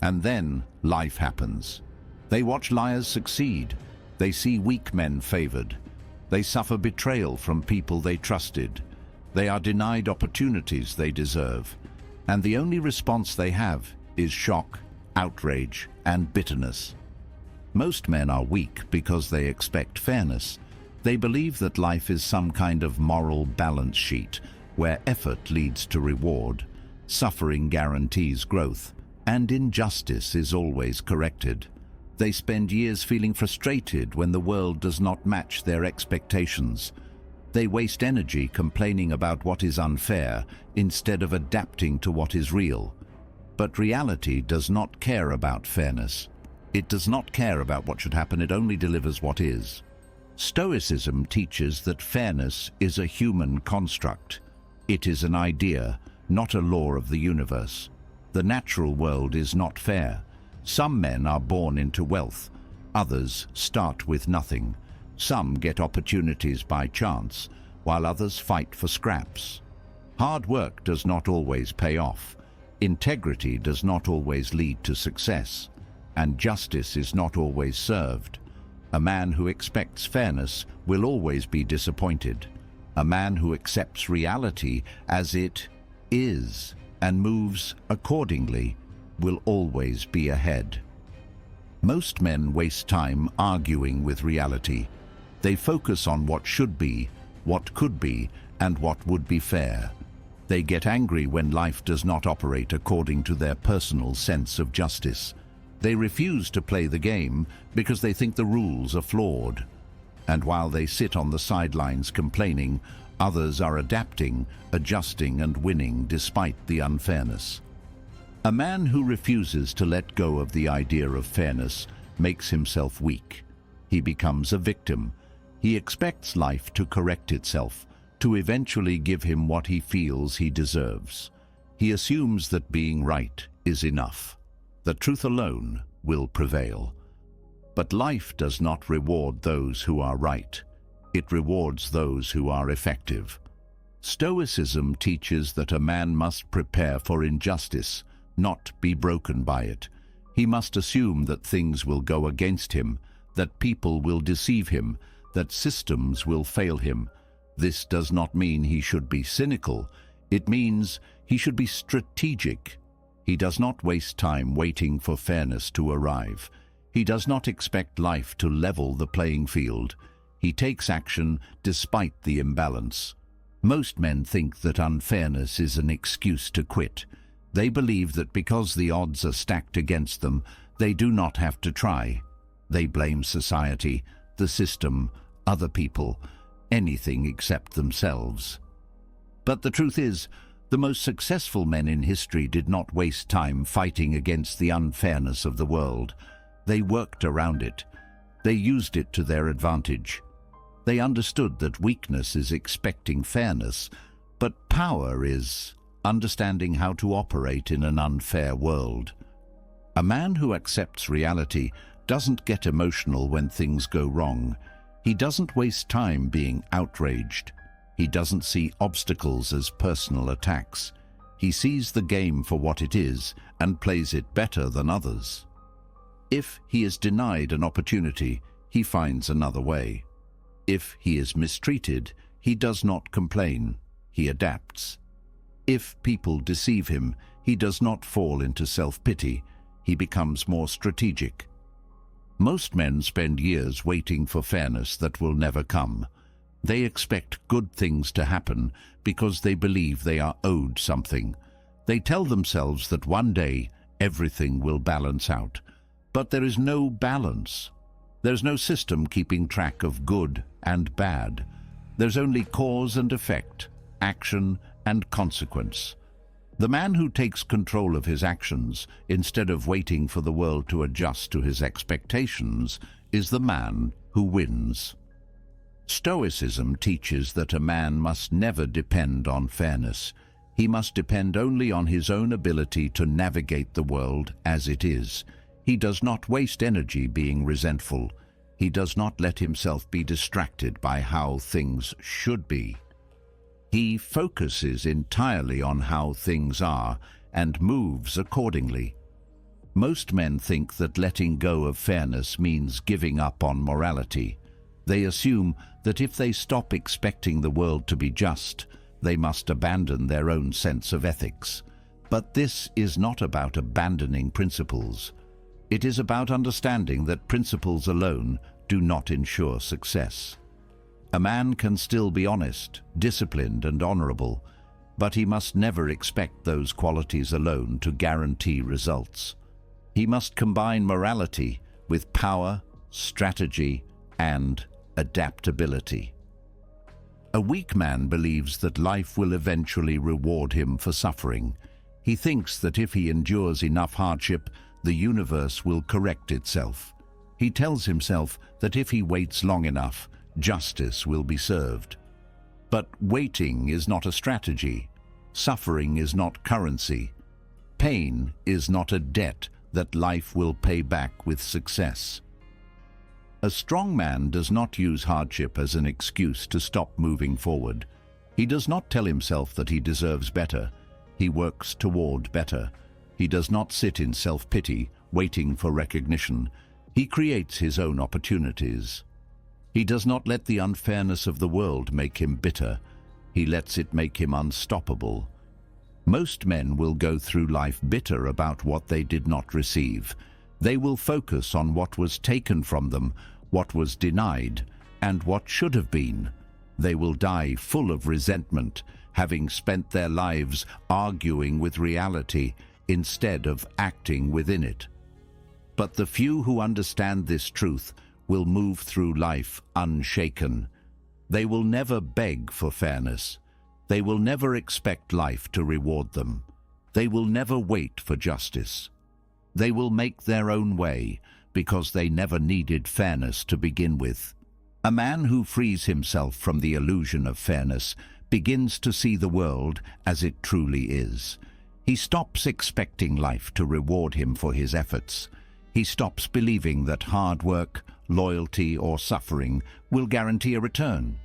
And then life happens. They watch liars succeed. They see weak men favored. They suffer betrayal from people they trusted. They are denied opportunities they deserve. And the only response they have is shock, outrage, and bitterness. Most men are weak because they expect fairness. They believe that life is some kind of moral balance sheet where effort leads to reward, suffering guarantees growth, and injustice is always corrected. They spend years feeling frustrated when the world does not match their expectations. They waste energy complaining about what is unfair instead of adapting to what is real. But reality does not care about fairness. It does not care about what should happen, it only delivers what is. Stoicism teaches that fairness is a human construct. It is an idea, not a law of the universe. The natural world is not fair. Some men are born into wealth, others start with nothing. Some get opportunities by chance, while others fight for scraps. Hard work does not always pay off. Integrity does not always lead to success, and justice is not always served. A man who expects fairness will always be disappointed. A man who accepts reality as it is and moves accordingly will always be ahead. Most men waste time arguing with reality. They focus on what should be, what could be, and what would be fair. They get angry when life does not operate according to their personal sense of justice. They refuse to play the game because they think the rules are flawed. And while they sit on the sidelines complaining, others are adapting, adjusting, and winning despite the unfairness. A man who refuses to let go of the idea of fairness makes himself weak. He becomes a victim. He expects life to correct itself, to eventually give him what he feels he deserves. He assumes that being right is enough. The truth alone will prevail. But life does not reward those who are right. It rewards those who are effective. Stoicism teaches that a man must prepare for injustice, not be broken by it. He must assume that things will go against him, that people will deceive him, that systems will fail him. This does not mean he should be cynical. It means he should be strategic. He does not waste time waiting for fairness to arrive. He does not expect life to level the playing field. He takes action despite the imbalance. Most men think that unfairness is an excuse to quit. They believe that because the odds are stacked against them, they do not have to try. They blame society, the system, other people, anything except themselves. But the truth is, the most successful men in history did not waste time fighting against the unfairness of the world. They worked around it. They used it to their advantage. They understood that weakness is expecting fairness, but power is understanding how to operate in an unfair world. A man who accepts reality doesn't get emotional when things go wrong. He doesn't waste time being outraged. He doesn't see obstacles as personal attacks. He sees the game for what it is and plays it better than others. If he is denied an opportunity, he finds another way. If he is mistreated, he does not complain. He adapts. If people deceive him, he does not fall into self-pity. He becomes more strategic. Most men spend years waiting for fairness that will never come. They expect good things to happen because they believe they are owed something. They tell themselves that one day everything will balance out. But there is no balance. There's no system keeping track of good and bad. There's only cause and effect, action and consequence. The man who takes control of his actions instead of waiting for the world to adjust to his expectations is the man who wins. Stoicism teaches that a man must never depend on fairness. He must depend only on his own ability to navigate the world as it is. He does not waste energy being resentful. He does not let himself be distracted by how things should be. He focuses entirely on how things are and moves accordingly. Most men think that letting go of fairness means giving up on morality. They assume that if they stop expecting the world to be just, they must abandon their own sense of ethics. But this is not about abandoning principles. It is about understanding that principles alone do not ensure success. A man can still be honest, disciplined, and honorable, but he must never expect those qualities alone to guarantee results. He must combine morality with power, strategy, and adaptability. A weak man believes that life will eventually reward him for suffering. He thinks that if he endures enough hardship, the universe will correct itself. He tells himself that if he waits long enough, justice will be served. But waiting is not a strategy. Suffering is not currency. Pain is not a debt that life will pay back with success. A strong man does not use hardship as an excuse to stop moving forward. He does not tell himself that he deserves better. He works toward better. He does not sit in self-pity, waiting for recognition. He creates his own opportunities. He does not let the unfairness of the world make him bitter. He lets it make him unstoppable. Most men will go through life bitter about what they did not receive. They will focus on what was taken from them, what was denied, and what should have been. They will die full of resentment, having spent their lives arguing with reality instead of acting within it. But the few who understand this truth will move through life unshaken. They will never beg for fairness. They will never expect life to reward them. They will never wait for justice. They will make their own way because they never needed fairness to begin with. A man who frees himself from the illusion of fairness begins to see the world as it truly is. He stops expecting life to reward him for his efforts. He stops believing that hard work, loyalty, or suffering will guarantee a return.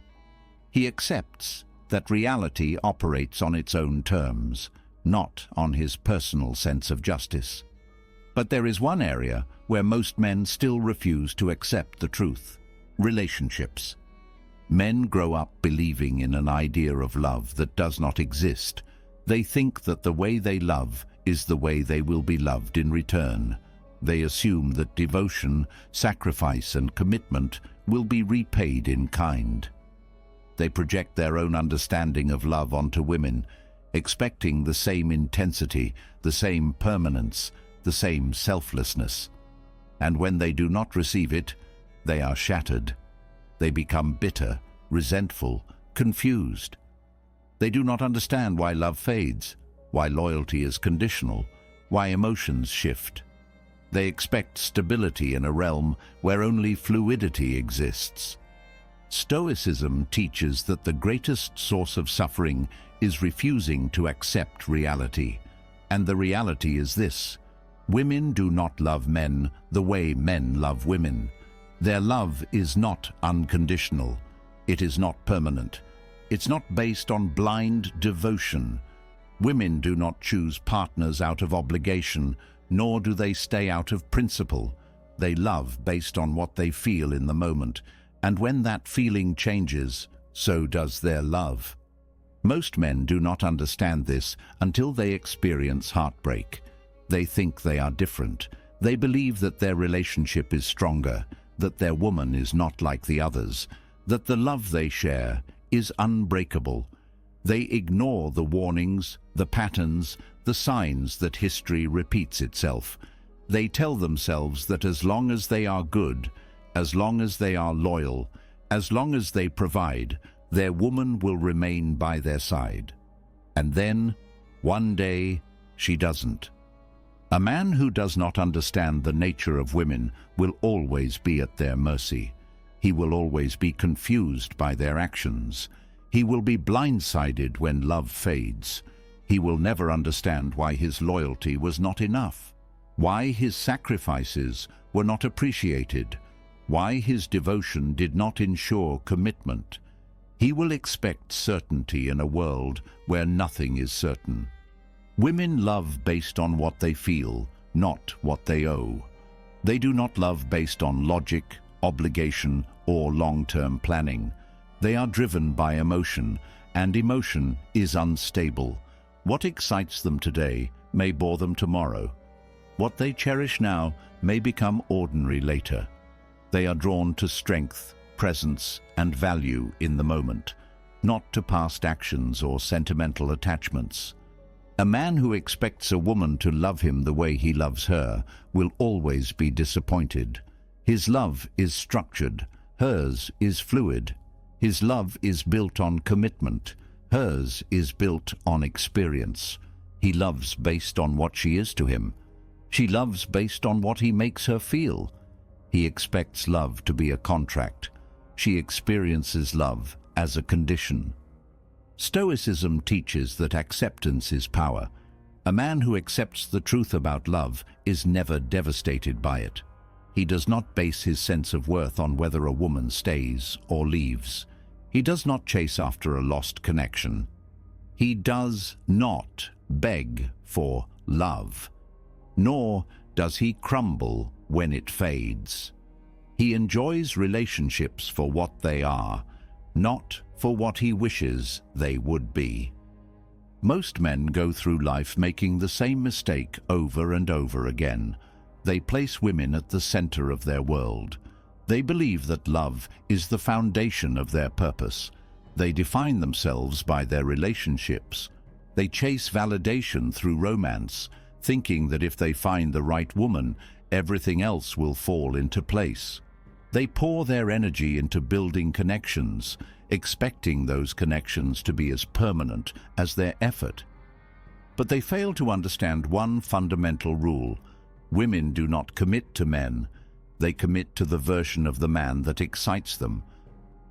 He accepts that reality operates on its own terms, not on his personal sense of justice. But there is one area where most men still refuse to accept the truth: relationships. Men grow up believing in an idea of love that does not exist. They think that the way they love is the way they will be loved in return. They assume that devotion, sacrifice, and commitment will be repaid in kind. They project their own understanding of love onto women, expecting the same intensity, the same permanence, the same selflessness. And when they do not receive it, they are shattered. They become bitter, resentful, confused. They do not understand why love fades, why loyalty is conditional, why emotions shift. They expect stability in a realm where only fluidity exists. Stoicism teaches that the greatest source of suffering is refusing to accept reality. And the reality is this: women do not love men the way men love women. Their love is not unconditional. It is not permanent. It's not based on blind devotion. Women do not choose partners out of obligation, nor do they stay out of principle. They love based on what they feel in the moment, and when that feeling changes, so does their love. Most men do not understand this until they experience heartbreak. They think they are different. They believe that their relationship is stronger, that their woman is not like the others, that the love they share is unbreakable. They ignore the warnings, the patterns, the signs that history repeats itself. They tell themselves that as long as they are good, as long as they are loyal, as long as they provide, their woman will remain by their side. And then, one day, she doesn't. A man who does not understand the nature of women will always be at their mercy. He will always be confused by their actions. He will be blindsided when love fades. He will never understand why his loyalty was not enough, why his sacrifices were not appreciated, why his devotion did not ensure commitment. He will expect certainty in a world where nothing is certain. Women love based on what they feel, not what they owe. They do not love based on logic, obligation, or long-term planning. They are driven by emotion, and emotion is unstable. What excites them today may bore them tomorrow. What they cherish now may become ordinary later. They are drawn to strength, presence, and value in the moment, not to past actions or sentimental attachments. A man who expects a woman to love him the way he loves her will always be disappointed. His love is structured, hers is fluid. His love is built on commitment, hers is built on experience. He loves based on what she is to him. She loves based on what he makes her feel. He expects love to be a contract. She experiences love as a condition. Stoicism teaches that acceptance is power. A man who accepts the truth about love is never devastated by it. He does not base his sense of worth on whether a woman stays or leaves. He does not chase after a lost connection. He does not beg for love, nor does he crumble when it fades. He enjoys relationships for what they are, not for what he wishes they would be. Most men go through life making the same mistake over and over again. They place women at the center of their world. They believe that love is the foundation of their purpose. They define themselves by their relationships. They chase validation through romance, thinking that if they find the right woman, everything else will fall into place. They pour their energy into building connections, expecting those connections to be as permanent as their effort. But they fail to understand one fundamental rule. Women do not commit to men. They commit to the version of the man that excites them.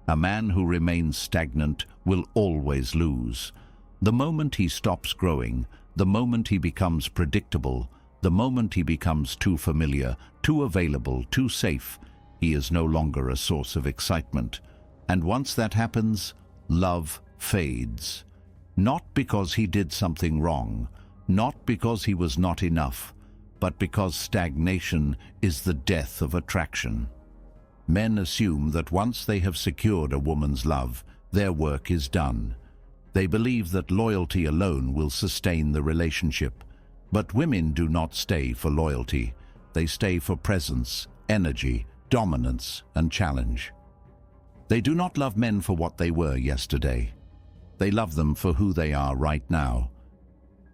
A man who remains stagnant will always lose. The moment he stops growing, the moment he becomes predictable, the moment he becomes too familiar, too available, too safe, he is no longer a source of excitement. And once that happens, love fades. Not because he did something wrong, not because he was not enough, but because stagnation is the death of attraction. Men assume that once they have secured a woman's love, their work is done. They believe that loyalty alone will sustain the relationship. But women do not stay for loyalty. They stay for presence, energy, dominance, and challenge. They do not love men for what they were yesterday. They love them for who they are right now.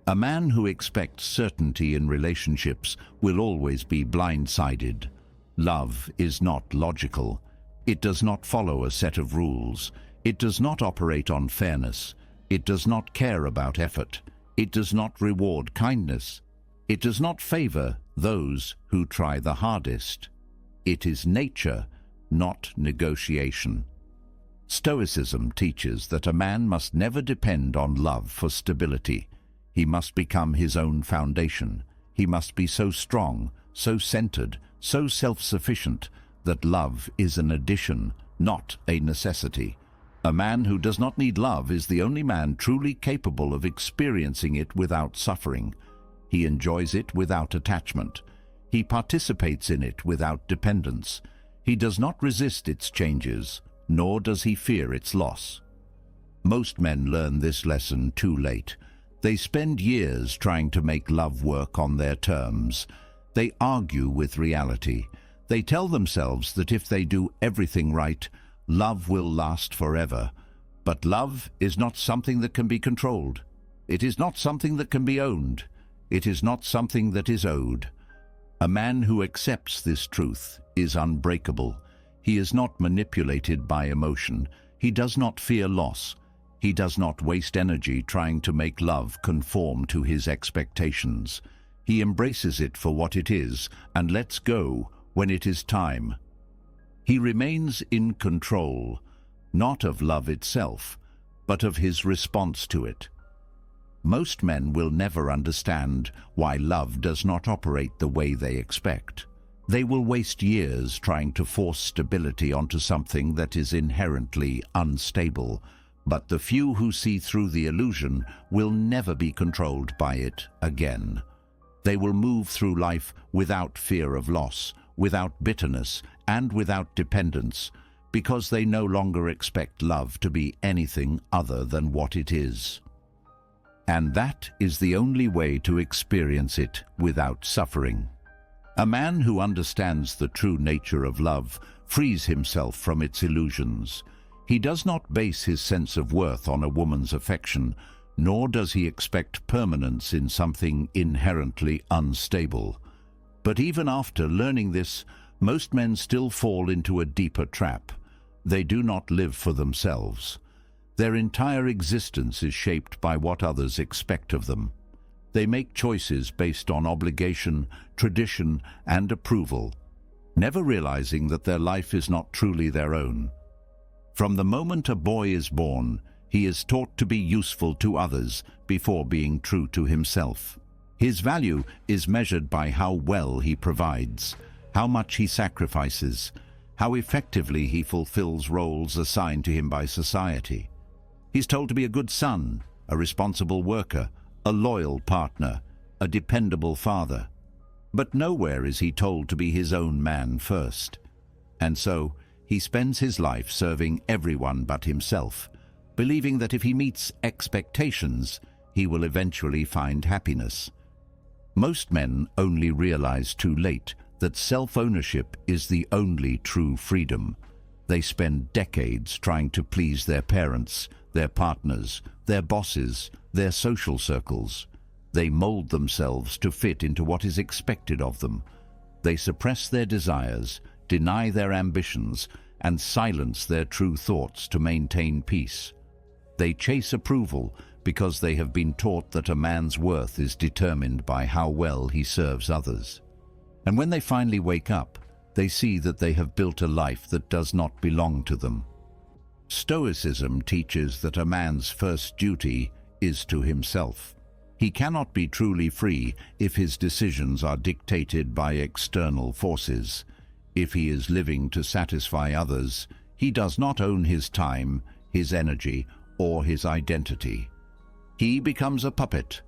A man who expects certainty in relationships will always be blindsided. Love is not logical. It does not follow a set of rules. It does not operate on fairness. It does not care about effort. It does not reward kindness. It does not favor those who try the hardest. It is nature, not negotiation. Stoicism teaches that a man must never depend on love for stability. He must become his own foundation. He must be so strong, so centered, so self-sufficient that love is an addition, not a necessity. A man who does not need love is the only man truly capable of experiencing it without suffering. He enjoys it without attachment. He participates in it without dependence. He does not resist its changes, nor does he fear its loss. Most men learn this lesson too late. They spend years trying to make love work on their terms. They argue with reality. They tell themselves that if they do everything right, love will last forever. But love is not something that can be controlled. It is not something that can be owned. It is not something that is owed. A man who accepts this truth is unbreakable. He is not manipulated by emotion. He does not fear loss. He does not waste energy trying to make love conform to his expectations. He embraces it for what it is and lets go when it is time. He remains in control, not of love itself, but of his response to it. Most men will never understand why love does not operate the way they expect. They will waste years trying to force stability onto something that is inherently unstable, but the few who see through the illusion will never be controlled by it again. They will move through life without fear of loss, without bitterness, and without dependence, because they no longer expect love to be anything other than what it is. And that is the only way to experience it without suffering. A man who understands the true nature of love frees himself from its illusions. He does not base his sense of worth on a woman's affection, nor does he expect permanence in something inherently unstable. But even after learning this, most men still fall into a deeper trap. They do not live for themselves. Their entire existence is shaped by what others expect of them. They make choices based on obligation, tradition, and approval, never realizing that their life is not truly their own. From the moment a boy is born, he is taught to be useful to others before being true to himself. His value is measured by how well he provides, how much he sacrifices, how effectively he fulfills roles assigned to him by society. He's told to be a good son, a responsible worker, a loyal partner, a dependable father. But nowhere is he told to be his own man first. And so, he spends his life serving everyone but himself, believing that if he meets expectations, he will eventually find happiness. Most men only realize too late that self-ownership is the only true freedom. They spend decades trying to please their parents, their partners, their bosses, their social circles. They mold themselves to fit into what is expected of them. They suppress their desires, deny their ambitions, and silence their true thoughts to maintain peace. They chase approval because they have been taught that a man's worth is determined by how well he serves others. And when they finally wake up, they see that they have built a life that does not belong to them. Stoicism teaches that a man's first duty is to himself. He cannot be truly free if his decisions are dictated by external forces. If he is living to satisfy others, he does not own his time, his energy, or his identity. He becomes a puppet,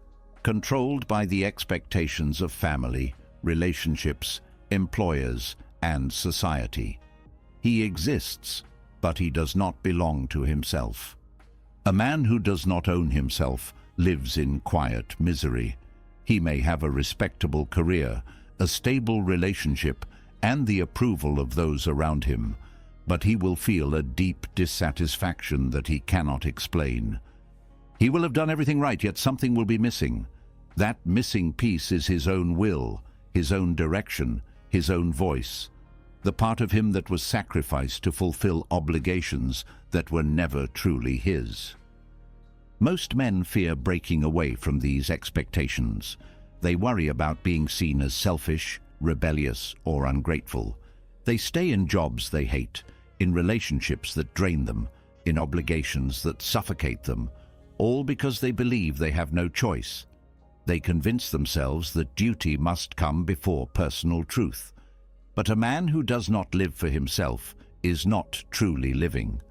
controlled by the expectations of family, relationships, employers, and society. He exists, but he does not belong to himself. A man who does not own himself lives in quiet misery. He may have a respectable career, a stable relationship, and the approval of those around him, but he will feel a deep dissatisfaction that he cannot explain. He will have done everything right, yet something will be missing. That missing piece is his own will, his own direction, his own voice, the part of him that was sacrificed to fulfill obligations that were never truly his. Most men fear breaking away from these expectations. They worry about being seen as selfish, rebellious, or ungrateful. They stay in jobs they hate, in relationships that drain them, in obligations that suffocate them, all because they believe they have no choice. They convince themselves that duty must come before personal truth. But a man who does not live for himself is not truly living.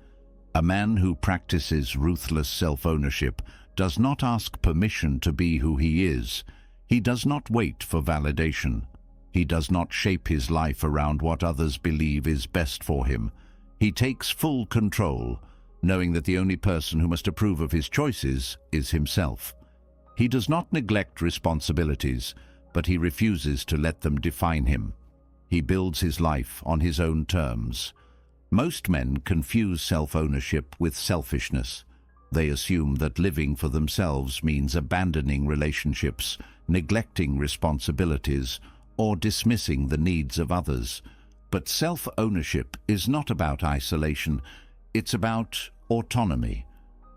A man who practices ruthless self-ownership does not ask permission to be who he is. He does not wait for validation. He does not shape his life around what others believe is best for him. He takes full control, knowing that the only person who must approve of his choices is himself. He does not neglect responsibilities, but he refuses to let them define him. He builds his life on his own terms. Most men confuse self-ownership with selfishness. They assume that living for themselves means abandoning relationships, neglecting responsibilities, or dismissing the needs of others. But self-ownership is not about isolation, it's about autonomy.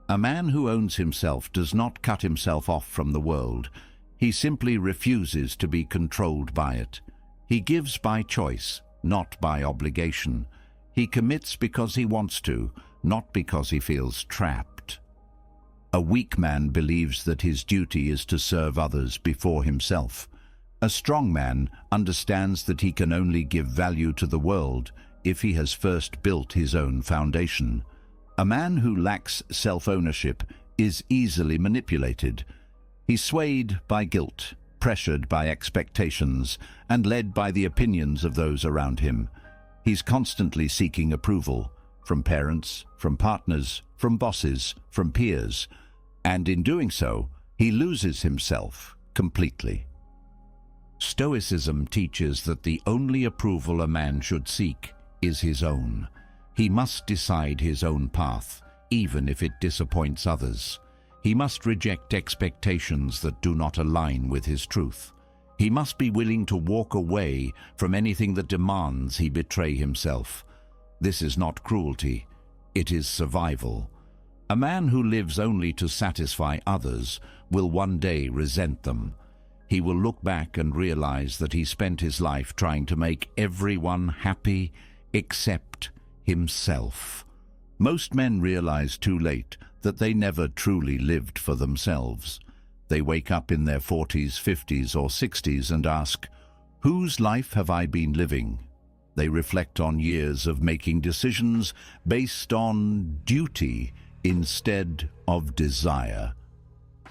A man who owns himself does not cut himself off from the world. He simply refuses to be controlled by it. He gives by choice, not by obligation. He commits because he wants to, not because he feels trapped. A weak man believes that his duty is to serve others before himself. A strong man understands that he can only give value to the world if he has first built his own foundation. A man who lacks self-ownership is easily manipulated. He's swayed by guilt, pressured by expectations, and led by the opinions of those around him. He's constantly seeking approval from parents, from partners, from bosses, from peers, and in doing so, he loses himself completely. Stoicism teaches that the only approval a man should seek is his own. He must decide his own path, even if it disappoints others. He must reject expectations that do not align with his truth. He must be willing to walk away from anything that demands he betray himself. This is not cruelty, it is survival. A man who lives only to satisfy others will one day resent them. He will look back and realize that he spent his life trying to make everyone happy except himself. Most men realize too late that they never truly lived for themselves. They wake up in their 40s, 50s, or 60s and ask, "Whose life have I been living?" They reflect on years of making decisions based on duty instead of desire.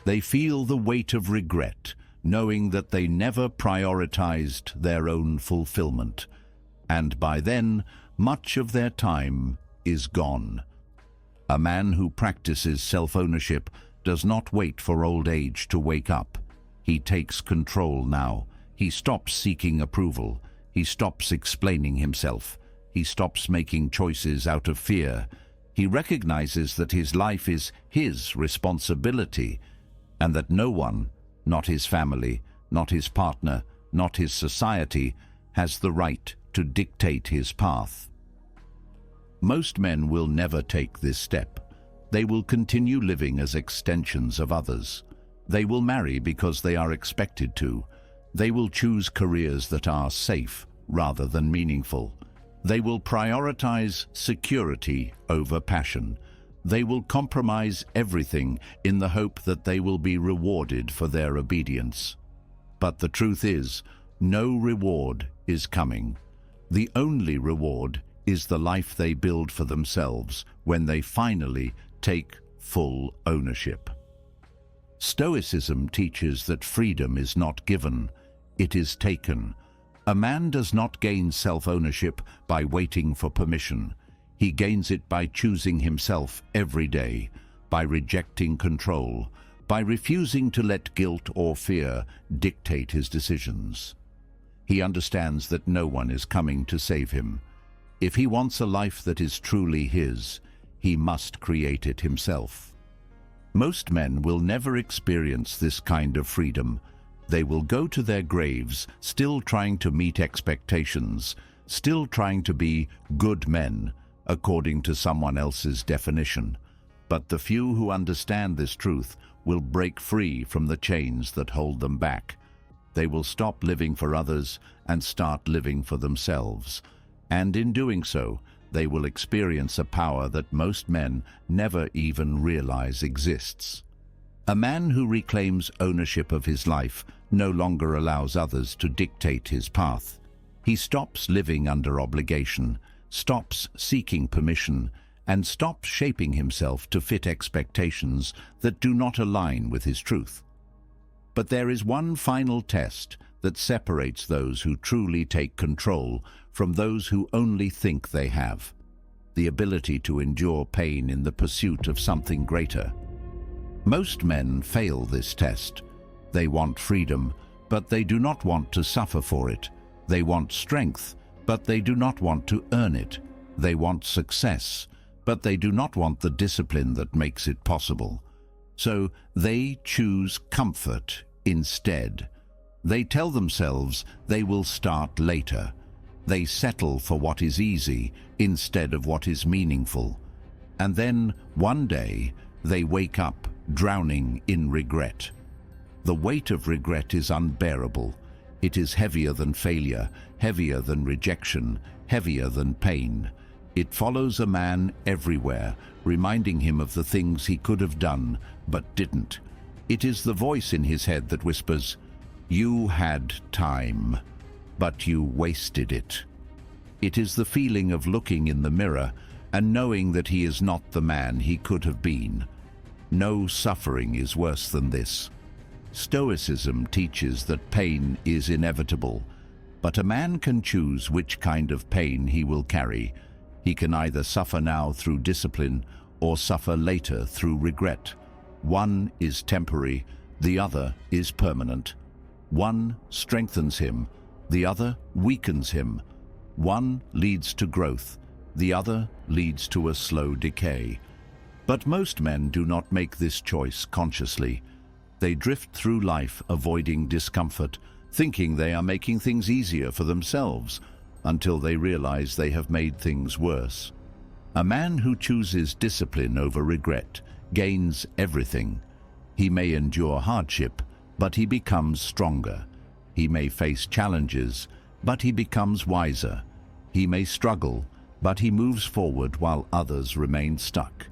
They feel the weight of regret, knowing that they never prioritized their own fulfillment. And by then, much of their time is gone. A man who practices self-ownership does not wait for old age to wake up. He takes control now. He stops seeking approval. He stops explaining himself. He stops making choices out of fear. He recognizes that his life is his responsibility and that no one, not his family, not his partner, not his society, has the right to dictate his path. Most men will never take this step. They will continue living as extensions of others. They will marry because they are expected to. They will choose careers that are safe rather than meaningful. They will prioritize security over passion. They will compromise everything in the hope that they will be rewarded for their obedience. But the truth is, no reward is coming. The only reward is the life they build for themselves when they finally take full ownership. Stoicism teaches that freedom is not given, it is taken. A man does not gain self-ownership by waiting for permission. He gains it by choosing himself every day, by rejecting control, by refusing to let guilt or fear dictate his decisions. He understands that no one is coming to save him. If he wants a life that is truly his, he must create it himself. Most men will never experience this kind of freedom. They will go to their graves still trying to meet expectations, still trying to be good men, according to someone else's definition. But the few who understand this truth will break free from the chains that hold them back. They will stop living for others and start living for themselves. And in doing so, they will experience a power that most men never even realize exists. A man who reclaims ownership of his life no longer allows others to dictate his path. He stops living under obligation, stops seeking permission, and stops shaping himself to fit expectations that do not align with his truth. But there is one final test that separates those who truly take control from those who only think they have: the ability to endure pain in the pursuit of something greater. Most men fail this test. They want freedom, but they do not want to suffer for it. They want strength, but they do not want to earn it. They want success, but they do not want the discipline that makes it possible. So they choose comfort instead. They tell themselves they will start later. They settle for what is easy instead of what is meaningful. And then, one day, they wake up drowning in regret. The weight of regret is unbearable. It is heavier than failure, heavier than rejection, heavier than pain. It follows a man everywhere, reminding him of the things he could have done but didn't. It is the voice in his head that whispers, "You had time, but you wasted it." It is the feeling of looking in the mirror and knowing that he is not the man he could have been. No suffering is worse than this. Stoicism teaches that pain is inevitable, but a man can choose which kind of pain he will carry. He can either suffer now through discipline or suffer later through regret. One is temporary, the other is permanent. One strengthens him, the other weakens him. One leads to growth, the other leads to a slow decay. But most men do not make this choice consciously. They drift through life avoiding discomfort, thinking they are making things easier for themselves, until they realize they have made things worse. A man who chooses discipline over regret gains everything. He may endure hardship, but he becomes stronger. He may face challenges, but he becomes wiser. He may struggle, but he moves forward while others remain stuck.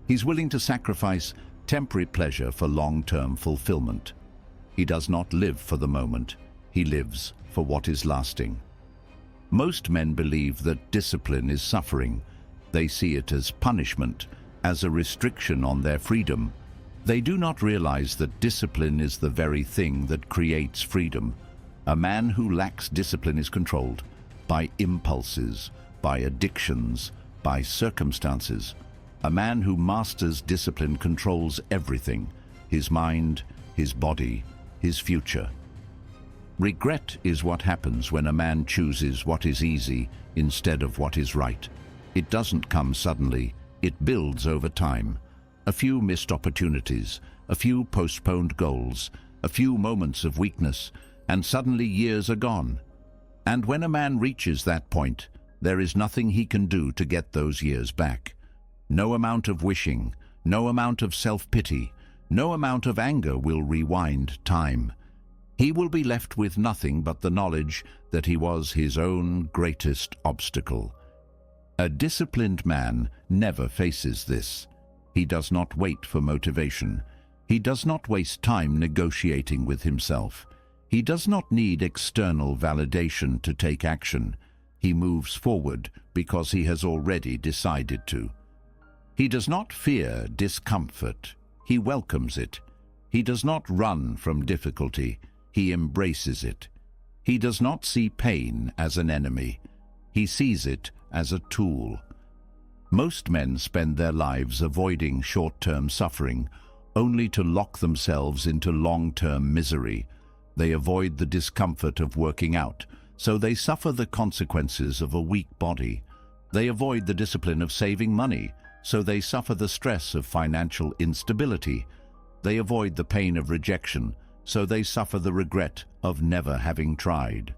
He's willing to sacrifice temporary pleasure for long-term fulfillment. He does not live for the moment. He lives for what is lasting. Most men believe that discipline is suffering. They see it as punishment, as a restriction on their freedom. They do not realize that discipline is the very thing that creates freedom. A man who lacks discipline is controlled by impulses, by addictions, by circumstances. A man who masters discipline controls everything: his mind, his body, his future. Regret is what happens when a man chooses what is easy instead of what is right. It doesn't come suddenly, it builds over time. A few missed opportunities, a few postponed goals, a few moments of weakness, and suddenly years are gone. And when a man reaches that point, there is nothing he can do to get those years back. No amount of wishing, no amount of self-pity, no amount of anger will rewind time. He will be left with nothing but the knowledge that he was his own greatest obstacle. A disciplined man never faces this. He does not wait for motivation. He does not waste time negotiating with himself. He does not need external validation to take action. He moves forward because he has already decided to. He does not fear discomfort. He welcomes it. He does not run from difficulty. He embraces it. He does not see pain as an enemy. He sees it as a tool. Most men spend their lives avoiding short-term suffering, only to lock themselves into long-term misery. They avoid the discomfort of working out, so they suffer the consequences of a weak body. They avoid the discipline of saving money, so they suffer the stress of financial instability. They avoid the pain of rejection, so they suffer the regret of never having tried.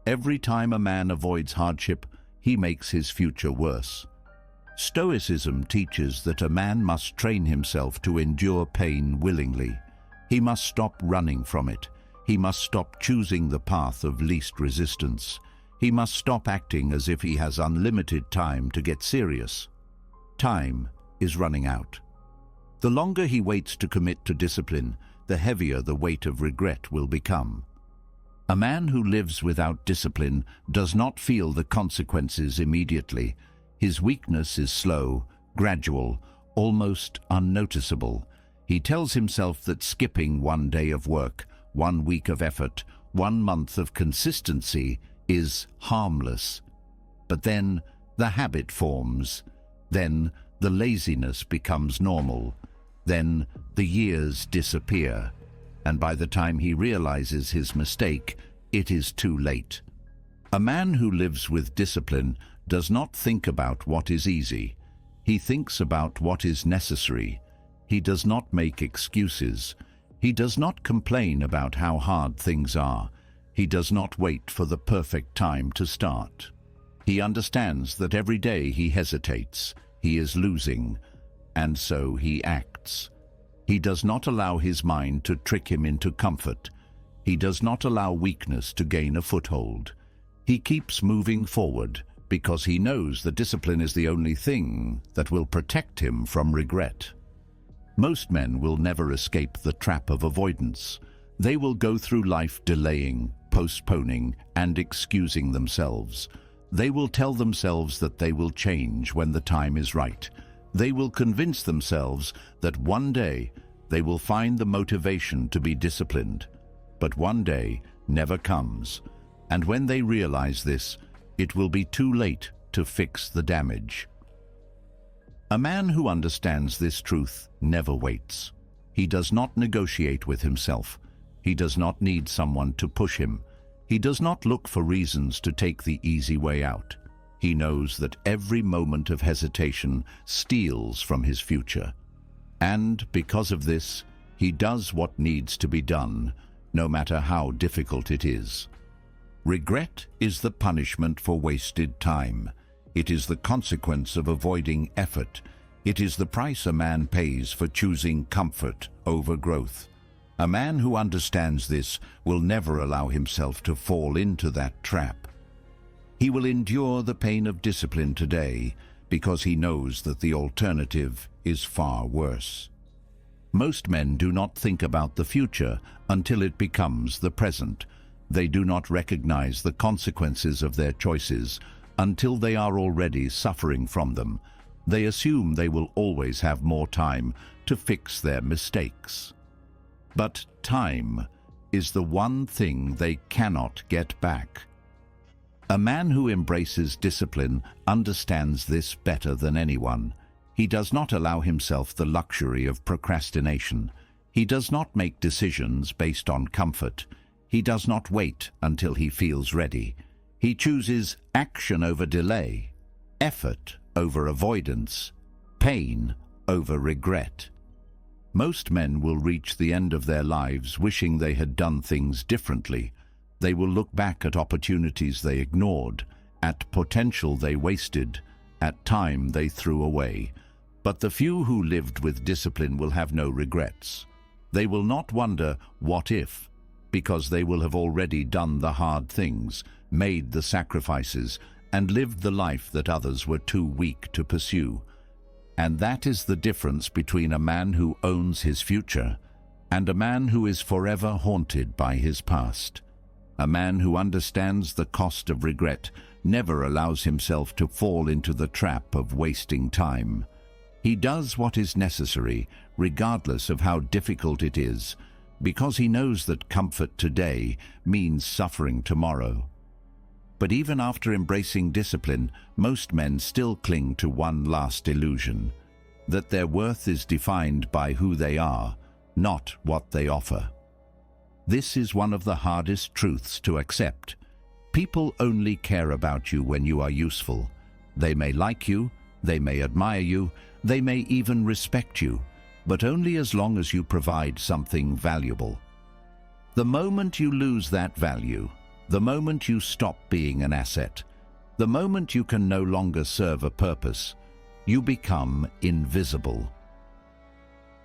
Every time a man avoids hardship, he makes his future worse. Stoicism teaches that a man must train himself to endure pain willingly. He must stop running from it. He must stop choosing the path of least resistance. He must stop acting as if he has unlimited time to get serious. Time is running out. The longer he waits to commit to discipline, the heavier the weight of regret will become. A man who lives without discipline does not feel the consequences immediately. His weakness is slow, gradual, almost unnoticeable. He tells himself that skipping one day of work, 1 week of effort, 1 month of consistency is harmless. But then the habit forms. Then the laziness becomes normal. Then the years disappear. And by the time he realizes his mistake, it is too late. A man who lives with discipline does not think about what is easy. He thinks about what is necessary. He does not make excuses. He does not complain about how hard things are. He does not wait for the perfect time to start. He understands that every day he hesitates, he is losing, and so he acts. He does not allow his mind to trick him into comfort. He does not allow weakness to gain a foothold. He keeps moving forward because he knows that discipline is the only thing that will protect him from regret. Most men will never escape the trap of avoidance. They will go through life delaying, postponing, and excusing themselves. They will tell themselves that they will change when the time is right. They will convince themselves that one day they will find the motivation to be disciplined. But one day never comes, and when they realize this, it will be too late to fix the damage. A man who understands this truth never waits. He does not negotiate with himself. He does not need someone to push him. He does not look for reasons to take the easy way out. He knows that every moment of hesitation steals from his future. And because of this, he does what needs to be done, no matter how difficult it is. Regret is the punishment for wasted time. It is the consequence of avoiding effort. It is the price a man pays for choosing comfort over growth. A man who understands this will never allow himself to fall into that trap. He will endure the pain of discipline today because he knows that the alternative is far worse. Most men do not think about the future until it becomes the present. They do not recognize the consequences of their choices until they are already suffering from them. They assume they will always have more time to fix their mistakes. But time is the one thing they cannot get back. A man who embraces discipline understands this better than anyone. He does not allow himself the luxury of procrastination. He does not make decisions based on comfort. He does not wait until he feels ready. He chooses action over delay, effort over avoidance, pain over regret. Most men will reach the end of their lives wishing they had done things differently. They will look back at opportunities they ignored, at potential they wasted, at time they threw away. But the few who lived with discipline will have no regrets. They will not wonder, what if? Because they will have already done the hard things, made the sacrifices, and lived the life that others were too weak to pursue. And that is the difference between a man who owns his future and a man who is forever haunted by his past. A man who understands the cost of regret never allows himself to fall into the trap of wasting time. He does what is necessary, regardless of how difficult it is, because he knows that comfort today means suffering tomorrow. But even after embracing discipline, most men still cling to one last illusion, that their worth is defined by who they are, not what they offer. This is one of the hardest truths to accept. People only care about you when you are useful. They may like you, they may admire you, they may even respect you, but only as long as you provide something valuable. The moment you lose that value, the moment you stop being an asset, the moment you can no longer serve a purpose, you become invisible.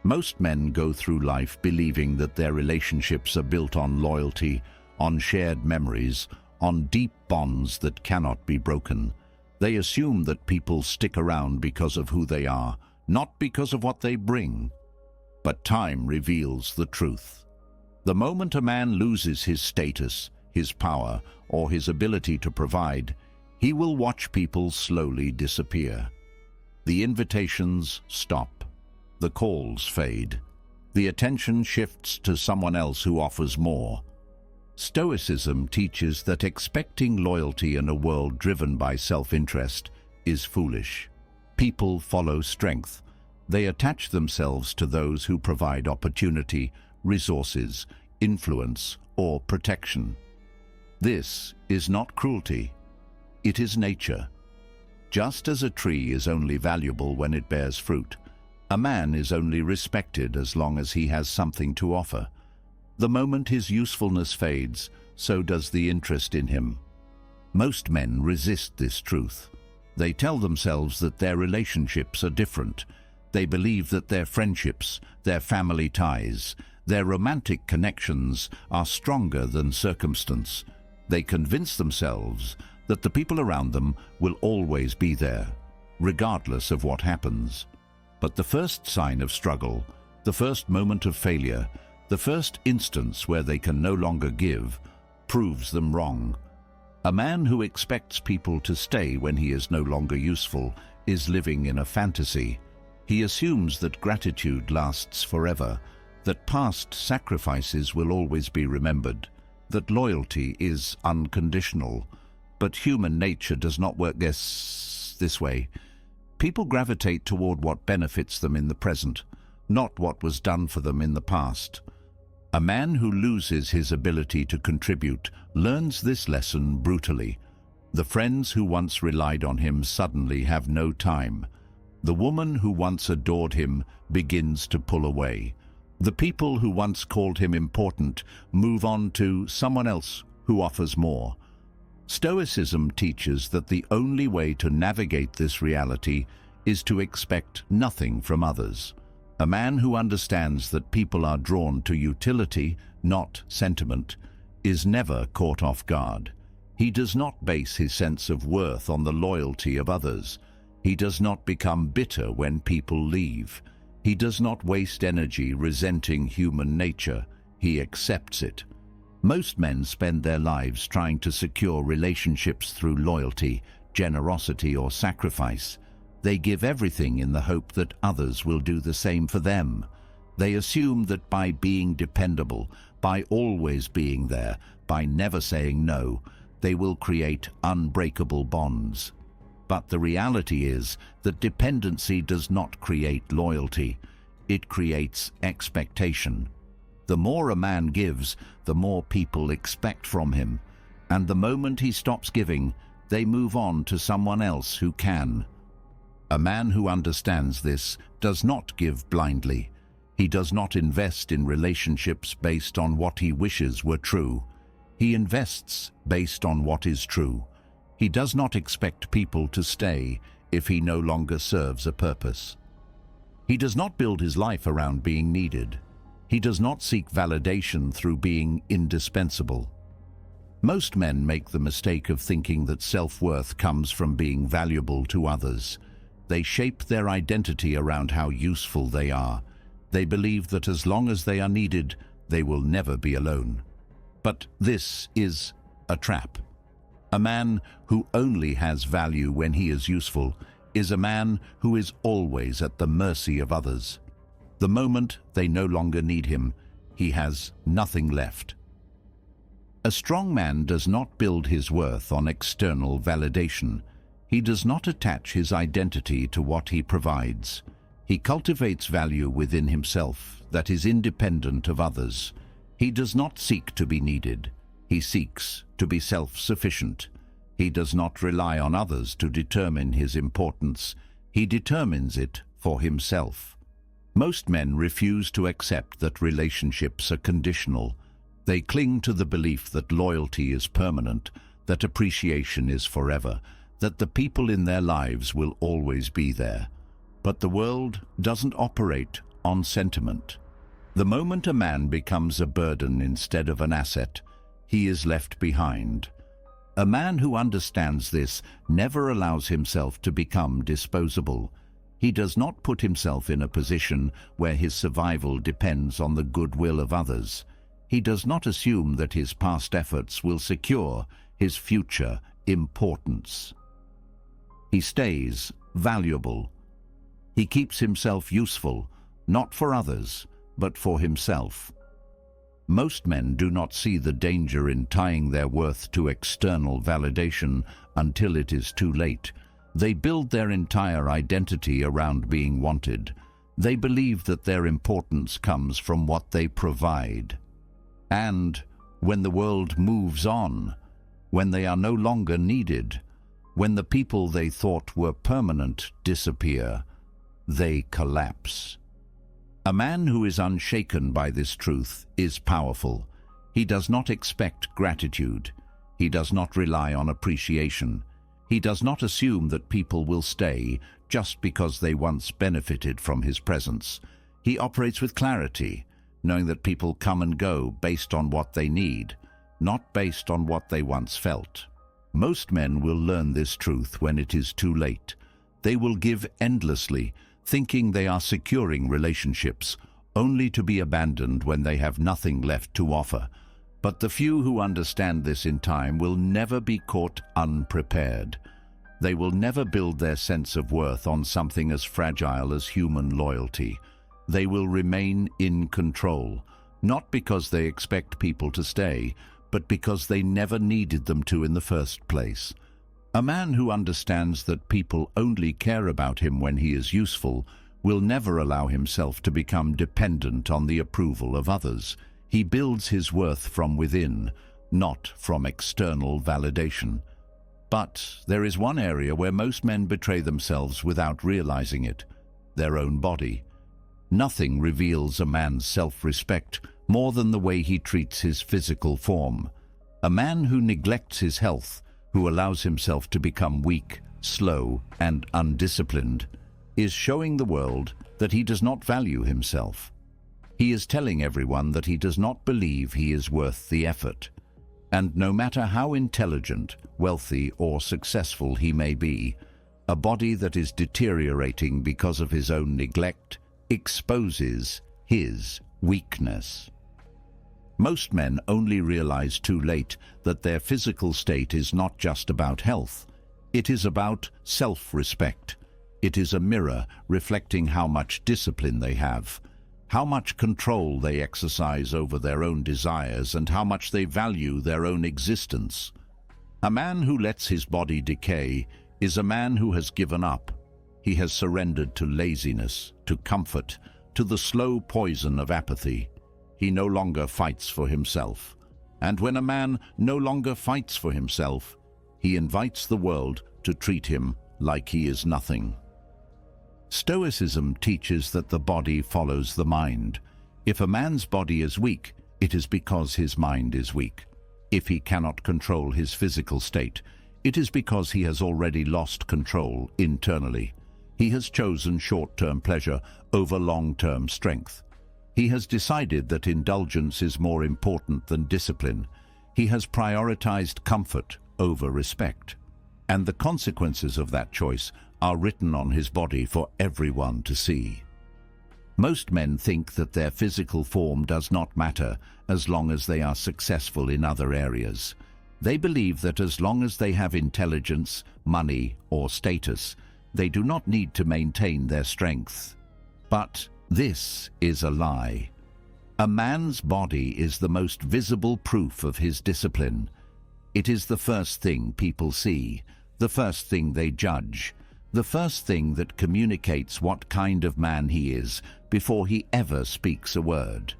Most men go through life believing that their relationships are built on loyalty, on shared memories, on deep bonds that cannot be broken. They assume that people stick around because of who they are, not because of what they bring. But time reveals the truth. The moment a man loses his status, his power, or his ability to provide, he will watch people slowly disappear. The invitations stop. The calls fade. The attention shifts to someone else who offers more. Stoicism teaches that expecting loyalty in a world driven by self-interest is foolish. People follow strength. They attach themselves to those who provide opportunity, resources, influence, or protection. This is not cruelty. It is nature. Just as a tree is only valuable when it bears fruit, a man is only respected as long as he has something to offer. The moment his usefulness fades, so does the interest in him. Most men resist this truth. They tell themselves that their relationships are different. They believe that their friendships, their family ties, their romantic connections are stronger than circumstance. They convince themselves that the people around them will always be there, regardless of what happens. But the first sign of struggle, the first moment of failure, the first instance where they can no longer give, proves them wrong. A man who expects people to stay when he is no longer useful is living in a fantasy. He assumes that gratitude lasts forever, that past sacrifices will always be remembered, that loyalty is unconditional. But human nature does not work this way. People gravitate toward what benefits them in the present, not what was done for them in the past. A man who loses his ability to contribute learns this lesson brutally. The friends who once relied on him suddenly have no time. The woman who once adored him begins to pull away. The people who once called him important move on to someone else who offers more. Stoicism teaches that the only way to navigate this reality is to expect nothing from others. A man who understands that people are drawn to utility, not sentiment, is never caught off guard. He does not base his sense of worth on the loyalty of others. He does not become bitter when people leave. He does not waste energy resenting human nature. He accepts it. Most men spend their lives trying to secure relationships through loyalty, generosity, or sacrifice. They give everything in the hope that others will do the same for them. They assume that by being dependable, by always being there, by never saying no, they will create unbreakable bonds. But the reality is that dependency does not create loyalty. It creates expectation. The more a man gives, the more people expect from him. And the moment he stops giving, they move on to someone else who can. A man who understands this does not give blindly. He does not invest in relationships based on what he wishes were true. He invests based on what is true. He does not expect people to stay if he no longer serves a purpose. He does not build his life around being needed. He does not seek validation through being indispensable. Most men make the mistake of thinking that self-worth comes from being valuable to others. They shape their identity around how useful they are. They believe that as long as they are needed, they will never be alone. But this is a trap. A man who only has value when he is useful is a man who is always at the mercy of others. The moment they no longer need him, he has nothing left. A strong man does not build his worth on external validation. He does not attach his identity to what he provides. He cultivates value within himself that is independent of others. He does not seek to be needed. He seeks to be self-sufficient. He does not rely on others to determine his importance. He determines it for himself. Most men refuse to accept that relationships are conditional. They cling to the belief that loyalty is permanent, that appreciation is forever, that the people in their lives will always be there. But the world doesn't operate on sentiment. The moment a man becomes a burden instead of an asset, he is left behind. A man who understands this never allows himself to become disposable. He does not put himself in a position where his survival depends on the goodwill of others. He does not assume that his past efforts will secure his future importance. He stays valuable. He keeps himself useful, not for others, but for himself. Most men do not see the danger in tying their worth to external validation until it is too late. They build their entire identity around being wanted. They believe that their importance comes from what they provide. And when the world moves on, when they are no longer needed, when the people they thought were permanent disappear, they collapse. A man who is unshaken by this truth is powerful. He does not expect gratitude. He does not rely on appreciation. He does not assume that people will stay just because they once benefited from his presence. He operates with clarity, knowing that people come and go based on what they need, not based on what they once felt. Most men will learn this truth when it is too late. They will give endlessly, thinking they are securing relationships, only to be abandoned when they have nothing left to offer. But the few who understand this in time will never be caught unprepared. They will never build their sense of worth on something as fragile as human loyalty. They will remain in control, not because they expect people to stay, but because they never needed them to in the first place. A man who understands that people only care about him when he is useful will never allow himself to become dependent on the approval of others. He builds his worth from within, not from external validation. But there is one area where most men betray themselves without realizing it: their own body. Nothing reveals a man's self-respect more than the way he treats his physical form. A man who neglects his health who allows himself to become weak, slow, and undisciplined, is showing the world that he does not value himself. He is telling everyone that he does not believe he is worth the effort. And no matter how intelligent, wealthy, or successful he may be, a body that is deteriorating because of his own neglect exposes his weakness. Most men only realize too late that their physical state is not just about health. It is about self-respect. It is a mirror reflecting how much discipline they have, how much control they exercise over their own desires, and how much they value their own existence. A man who lets his body decay is a man who has given up. He has surrendered to laziness, to comfort, to the slow poison of apathy. He no longer fights for himself. And when a man no longer fights for himself, he invites the world to treat him like he is nothing. Stoicism teaches that the body follows the mind. If a man's body is weak, it is because his mind is weak. If he cannot control his physical state, it is because he has already lost control internally. He has chosen short-term pleasure over long-term strength. He has decided that indulgence is more important than discipline. He has prioritized comfort over respect. And the consequences of that choice are written on his body for everyone to see. Most men think that their physical form does not matter as long as they are successful in other areas. They believe that as long as they have intelligence, money, or status, they do not need to maintain their strength. But this is a lie. A man's body is the most visible proof of his discipline. It is the first thing people see, the first thing they judge, the first thing that communicates what kind of man he is before he ever speaks a word.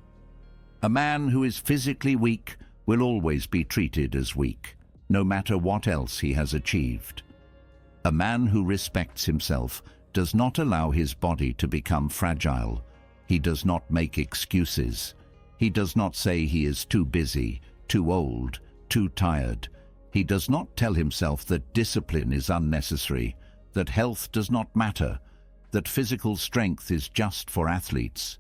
A man who is physically weak will always be treated as weak, no matter what else he has achieved. A man who respects himself does not allow his body to become fragile. He does not make excuses. He does not say he is too busy, too old, too tired. He does not tell himself that discipline is unnecessary, that health does not matter, that physical strength is just for athletes.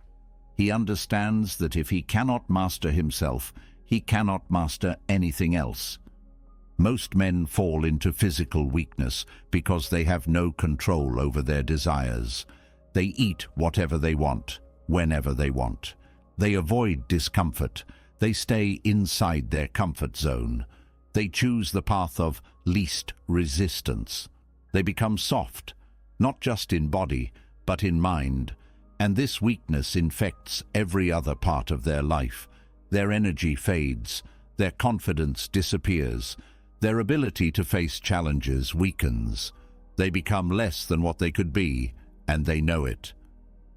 He understands that if he cannot master himself, he cannot master anything else. Most men fall into physical weakness because they have no control over their desires. They eat whatever they want, whenever they want. They avoid discomfort. They stay inside their comfort zone. They choose the path of least resistance. They become soft, not just in body, but in mind. And this weakness infects every other part of their life. Their energy fades. Their confidence disappears. Their ability to face challenges weakens. They become less than what they could be, and they know it.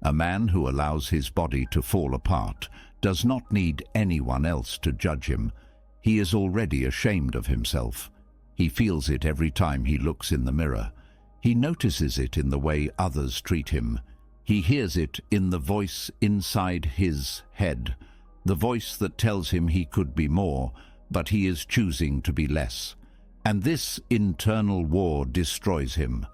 A man who allows his body to fall apart does not need anyone else to judge him. He is already ashamed of himself. He feels it every time he looks in the mirror. He notices it in the way others treat him. He hears it in the voice inside his head, the voice that tells him he could be more, but he is choosing to be less. And this internal war destroys him.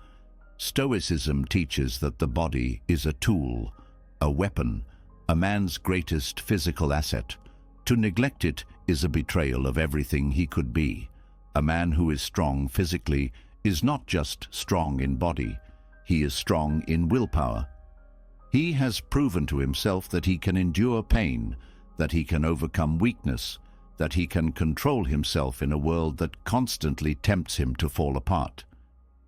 Stoicism teaches that the body is a tool, a weapon, a man's greatest physical asset. To neglect it is a betrayal of everything he could be. A man who is strong physically is not just strong in body, he is strong in willpower. He has proven to himself that he can endure pain, that he can overcome weakness, that he can control himself in a world that constantly tempts him to fall apart.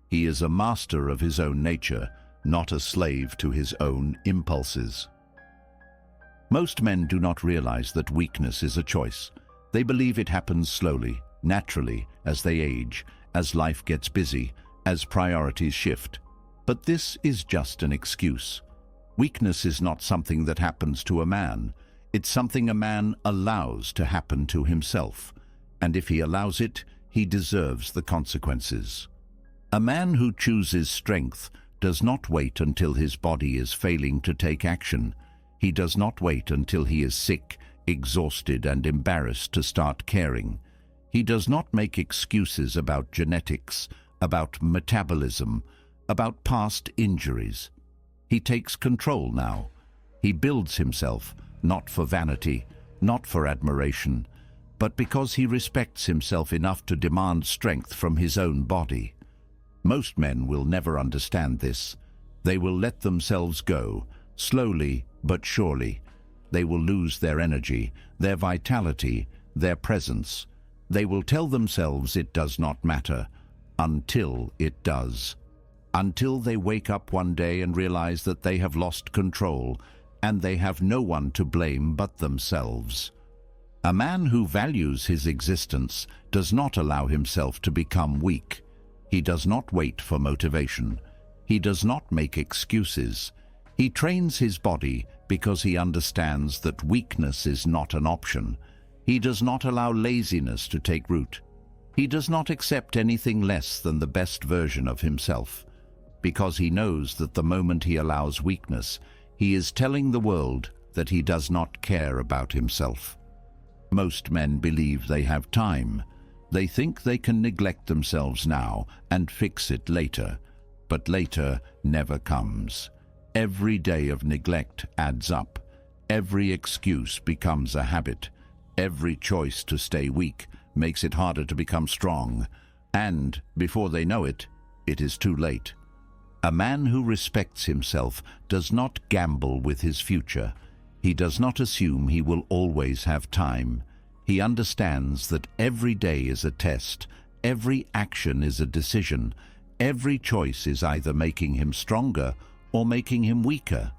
He is a master of his own nature, not a slave to his own impulses. Most men do not realize that weakness is a choice. They believe it happens slowly, naturally, as they age, as life gets busy, as priorities shift. But this is just an excuse. Weakness is not something that happens to a man. It's something a man allows to happen to himself, and if he allows it, he deserves the consequences. A man who chooses strength does not wait until his body is failing to take action. He does not wait until he is sick, exhausted, and embarrassed to start caring. He does not make excuses about genetics, about metabolism, about past injuries. He takes control now. He builds himself, not for vanity, not for admiration, but because he respects himself enough to demand strength from his own body. Most men will never understand this. They will let themselves go, slowly but surely. They will lose their energy, their vitality, their presence. They will tell themselves it does not matter, until it does. Until they wake up one day and realize that they have lost control, and they have no one to blame but themselves. A man who values his existence does not allow himself to become weak. He does not wait for motivation. He does not make excuses. He trains his body because he understands that weakness is not an option. He does not allow laziness to take root. He does not accept anything less than the best version of himself, because he knows that the moment he allows weakness, he is telling the world that he does not care about himself. Most men believe they have time. They think they can neglect themselves now and fix it later, but later never comes. Every day of neglect adds up. Every excuse becomes a habit. Every choice to stay weak makes it harder to become strong. And, before they know it, it is too late. A man who respects himself does not gamble with his future. He does not assume he will always have time. He understands that every day is a test, every action is a decision, every choice is either making him stronger or making him weaker.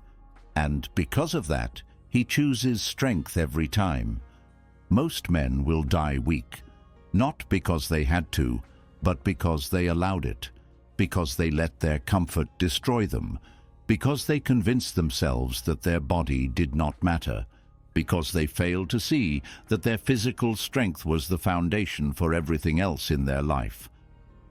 And because of that, he chooses strength every time. Most men will die weak, not because they had to, but because they allowed it, because they let their comfort destroy them, because they convinced themselves that their body did not matter, because they failed to see that their physical strength was the foundation for everything else in their life.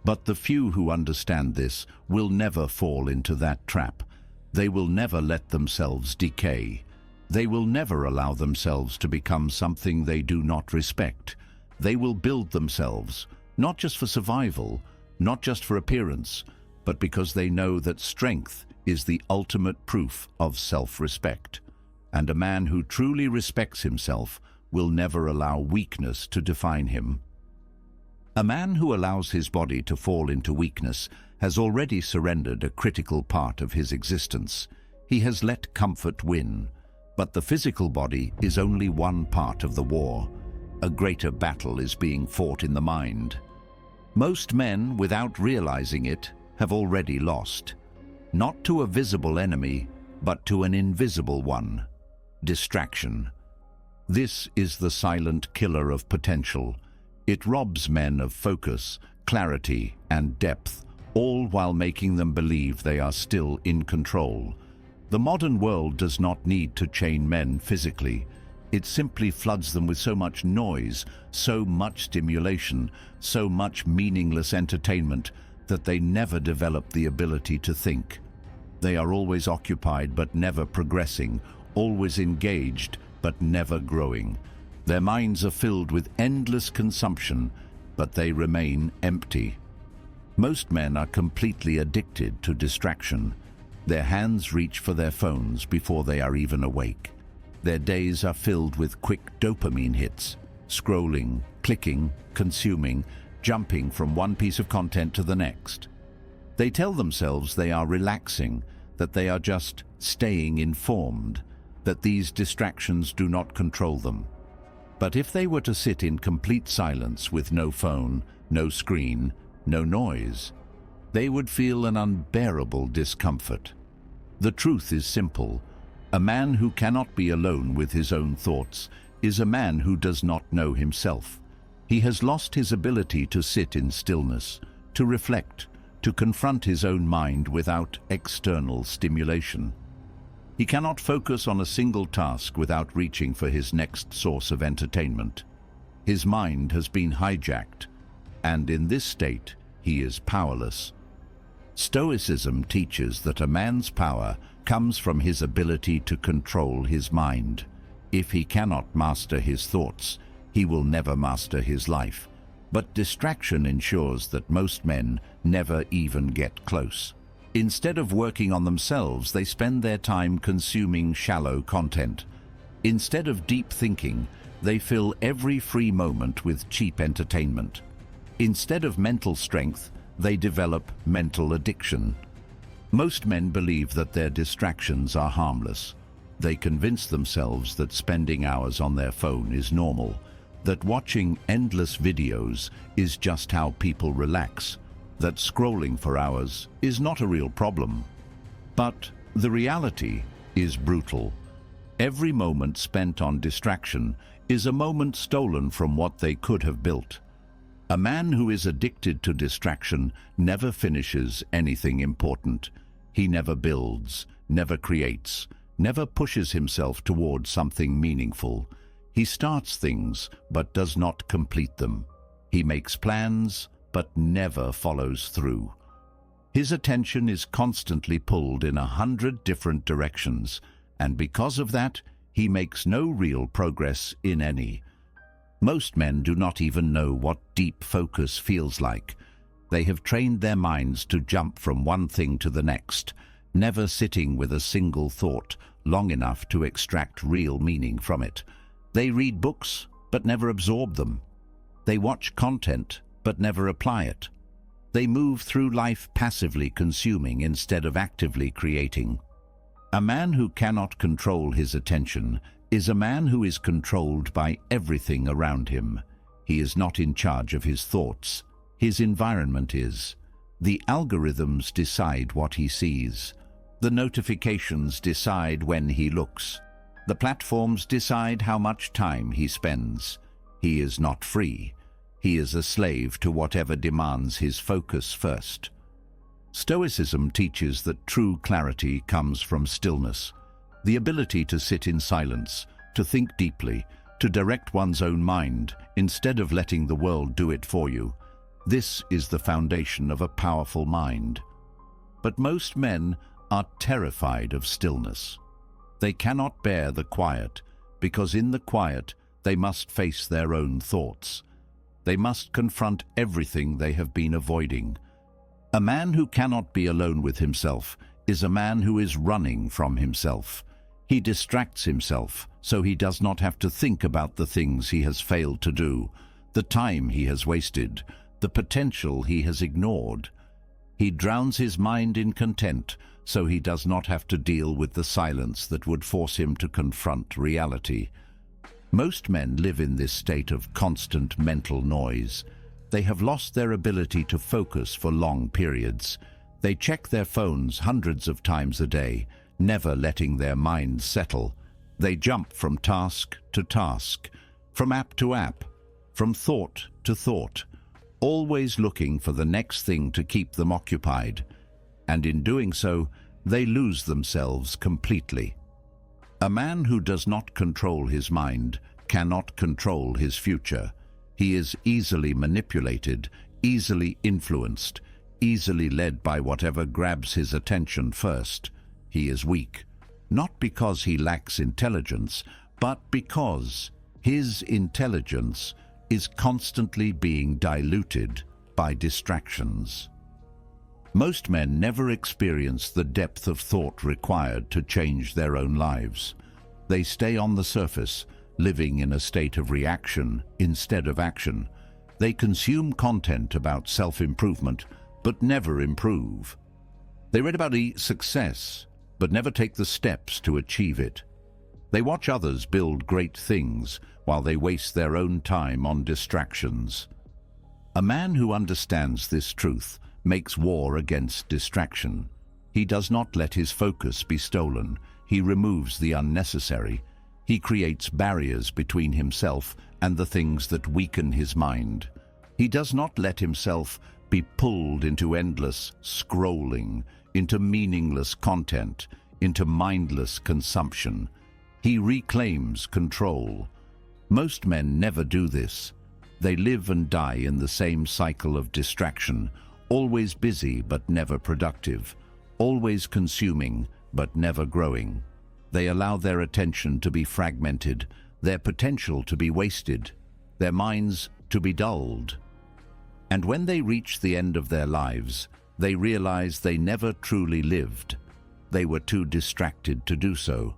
But the few who understand this will never fall into that trap. They will never let themselves decay. They will never allow themselves to become something they do not respect. They will build themselves, not just for survival, not just for appearance, but because they know that strength is the ultimate proof of self-respect. And a man who truly respects himself will never allow weakness to define him. A man who allows his body to fall into weakness has already surrendered a critical part of his existence. He has let comfort win. But the physical body is only one part of the war. A greater battle is being fought in the mind. Most men, without realizing it, have already lost. Not to a visible enemy, but to an invisible one. Distraction. This is the silent killer of potential. It robs men of focus, clarity, and depth, all while making them believe they are still in control. The modern world does not need to chain men physically. It simply floods them with so much noise, so much stimulation, so much meaningless entertainment that they never develop the ability to think. They are always occupied but never progressing, always engaged but never growing. Their minds are filled with endless consumption, but they remain empty. Most men are completely addicted to distraction. Their hands reach for their phones before they are even awake. Their days are filled with quick dopamine hits, scrolling, clicking, consuming, jumping from one piece of content to the next. They tell themselves they are relaxing, that they are just staying informed, that these distractions do not control them. But if they were to sit in complete silence with no phone, no screen, no noise, they would feel an unbearable discomfort. The truth is simple. A man who cannot be alone with his own thoughts is a man who does not know himself. He has lost his ability to sit in stillness, to reflect, to confront his own mind without external stimulation. He cannot focus on a single task without reaching for his next source of entertainment. His mind has been hijacked, and in this state, he is powerless. Stoicism teaches that a man's power comes from his ability to control his mind. If he cannot master his thoughts, he will never master his life. But distraction ensures that most men never even get close. Instead of working on themselves, they spend their time consuming shallow content. Instead of deep thinking, they fill every free moment with cheap entertainment. Instead of mental strength, they develop mental addiction. Most men believe that their distractions are harmless. They convince themselves that spending hours on their phone is normal, that watching endless videos is just how people relax, that scrolling for hours is not a real problem. But the reality is brutal. Every moment spent on distraction is a moment stolen from what they could have built. A man who is addicted to distraction never finishes anything important. He never builds, never creates, never pushes himself towards something meaningful. He starts things, but does not complete them. He makes plans, but never follows through. His attention is constantly pulled in 100 different directions, and because of that, he makes no real progress in any. Most men do not even know what deep focus feels like. They have trained their minds to jump from one thing to the next, never sitting with a single thought long enough to extract real meaning from it. They read books, but never absorb them. They watch content, but never apply it. They move through life passively consuming instead of actively creating. A man who cannot control his attention is a man who is controlled by everything around him. He is not in charge of his thoughts. His environment is. The algorithms decide what he sees. The notifications decide when he looks. The platforms decide how much time he spends. He is not free. He is a slave to whatever demands his focus first. Stoicism teaches that true clarity comes from stillness, the ability to sit in silence, to think deeply, to direct one's own mind instead of letting the world do it for you. This is the foundation of a powerful mind. But most men are terrified of stillness. They cannot bear the quiet, because in the quiet they must face their own thoughts. They must confront everything they have been avoiding. A man who cannot be alone with himself is a man who is running from himself. He distracts himself so he does not have to think about the things he has failed to do, the time he has wasted, the potential he has ignored. He drowns his mind in content so he does not have to deal with the silence that would force him to confront reality. Most men live in this state of constant mental noise. They have lost their ability to focus for long periods. They check their phones hundreds of times a day, never letting their minds settle. They jump from task to task, from app to app, from thought to thought, always looking for the next thing to keep them occupied. And in doing so, they lose themselves completely. A man who does not control his mind cannot control his future. He is easily manipulated, easily influenced, easily led by whatever grabs his attention first. He is weak, not because he lacks intelligence, but because his intelligence is constantly being diluted by distractions. Most men never experience the depth of thought required to change their own lives. They stay on the surface, living in a state of reaction instead of action. They consume content about self-improvement, but never improve. They read about success, but never take the steps to achieve it. They watch others build great things while they waste their own time on distractions. A man who understands this truth makes war against distraction. He does not let his focus be stolen. He removes the unnecessary. He creates barriers between himself and the things that weaken his mind. He does not let himself be pulled into endless scrolling, into meaningless content, into mindless consumption. He reclaims control. Most men never do this. They live and die in the same cycle of distraction, always busy but never productive, always consuming but never growing. They allow their attention to be fragmented, their potential to be wasted, their minds to be dulled. And when they reach the end of their lives, they realize they never truly lived. They were too distracted to do so.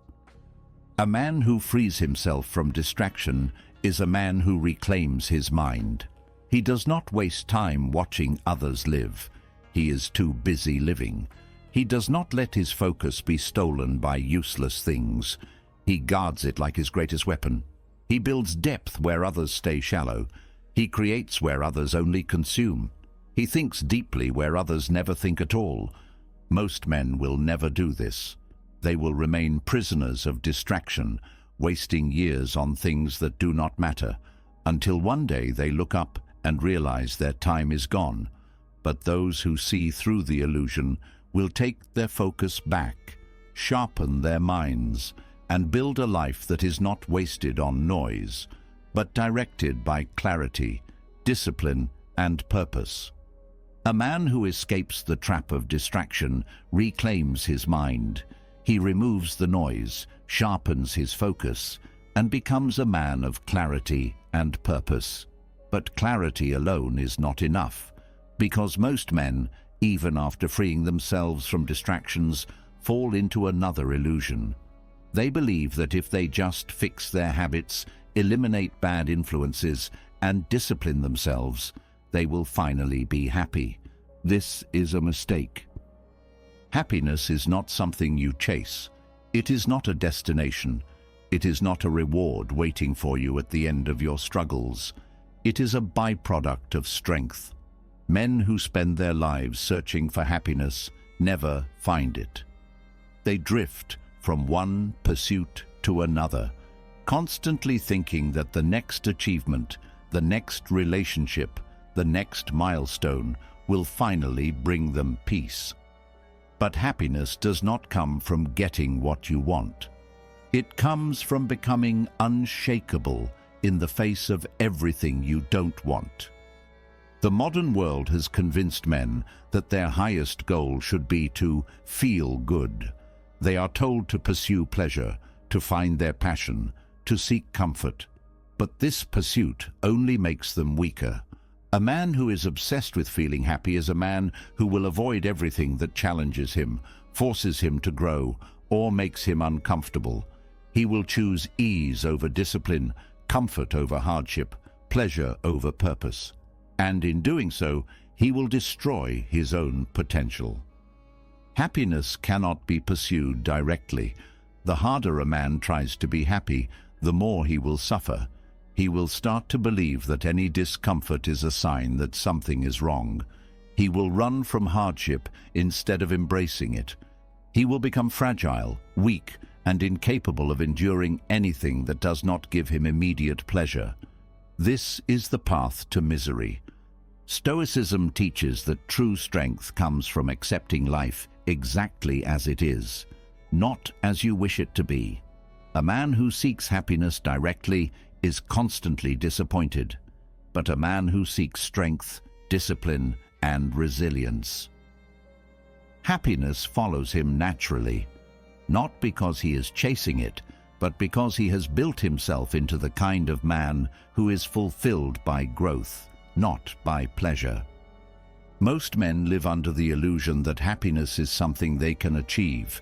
A man who frees himself from distraction is a man who reclaims his mind. He does not waste time watching others live. He is too busy living. He does not let his focus be stolen by useless things. He guards it like his greatest weapon. He builds depth where others stay shallow. He creates where others only consume. He thinks deeply where others never think at all. Most men will never do this. They will remain prisoners of distraction, wasting years on things that do not matter, until one day they look up and realize their time is gone. But those who see through the illusion will take their focus back, sharpen their minds, and build a life that is not wasted on noise, but directed by clarity, discipline, and purpose. A man who escapes the trap of distraction reclaims his mind. He removes the noise, sharpens his focus, and becomes a man of clarity and purpose. But clarity alone is not enough, because most men, even after freeing themselves from distractions, fall into another illusion. They believe that if they just fix their habits, eliminate bad influences, and discipline themselves, they will finally be happy. This is a mistake. Happiness is not something you chase. It is not a destination. It is not a reward waiting for you at the end of your struggles. It is a byproduct of strength. Men who spend their lives searching for happiness never find it. They drift from one pursuit to another, constantly thinking that the next achievement, the next relationship, the next milestone will finally bring them peace. But happiness does not come from getting what you want. It comes from becoming unshakable in the face of everything you don't want. The modern world has convinced men that their highest goal should be to feel good. They are told to pursue pleasure, to find their passion, to seek comfort. But this pursuit only makes them weaker. A man who is obsessed with feeling happy is a man who will avoid everything that challenges him, forces him to grow, or makes him uncomfortable. He will choose ease over discipline, comfort over hardship, pleasure over purpose. And in doing so, he will destroy his own potential. Happiness cannot be pursued directly. The harder a man tries to be happy, the more he will suffer. He will start to believe that any discomfort is a sign that something is wrong. He will run from hardship instead of embracing it. He will become fragile, weak, and incapable of enduring anything that does not give him immediate pleasure. This is the path to misery. Stoicism teaches that true strength comes from accepting life exactly as it is, not as you wish it to be. A man who seeks happiness directly is constantly disappointed, but a man who seeks strength, discipline, and resilience, happiness follows him naturally, not because he is chasing it, but because he has built himself into the kind of man who is fulfilled by growth, not by pleasure. Most men live under the illusion that happiness is something they can achieve.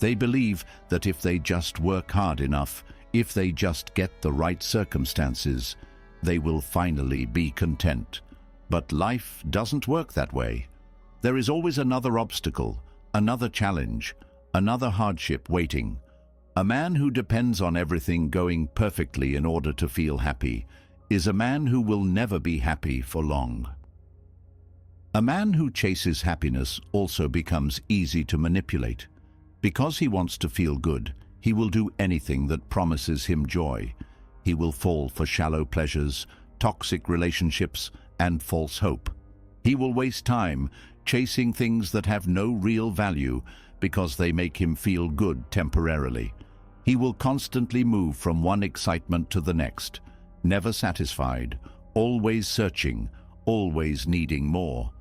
They believe that if they just work hard enough, if they just get the right circumstances, they will finally be content. But life doesn't work that way. There is always another obstacle, another challenge, another hardship waiting. A man who depends on everything going perfectly in order to feel happy is a man who will never be happy for long. A man who chases happiness also becomes easy to manipulate. Because he wants to feel good, he will do anything that promises him joy. He will fall for shallow pleasures, toxic relationships, and false hope. He will waste time chasing things that have no real value because they make him feel good temporarily. He will constantly move from one excitement to the next, never satisfied, always searching, always needing more.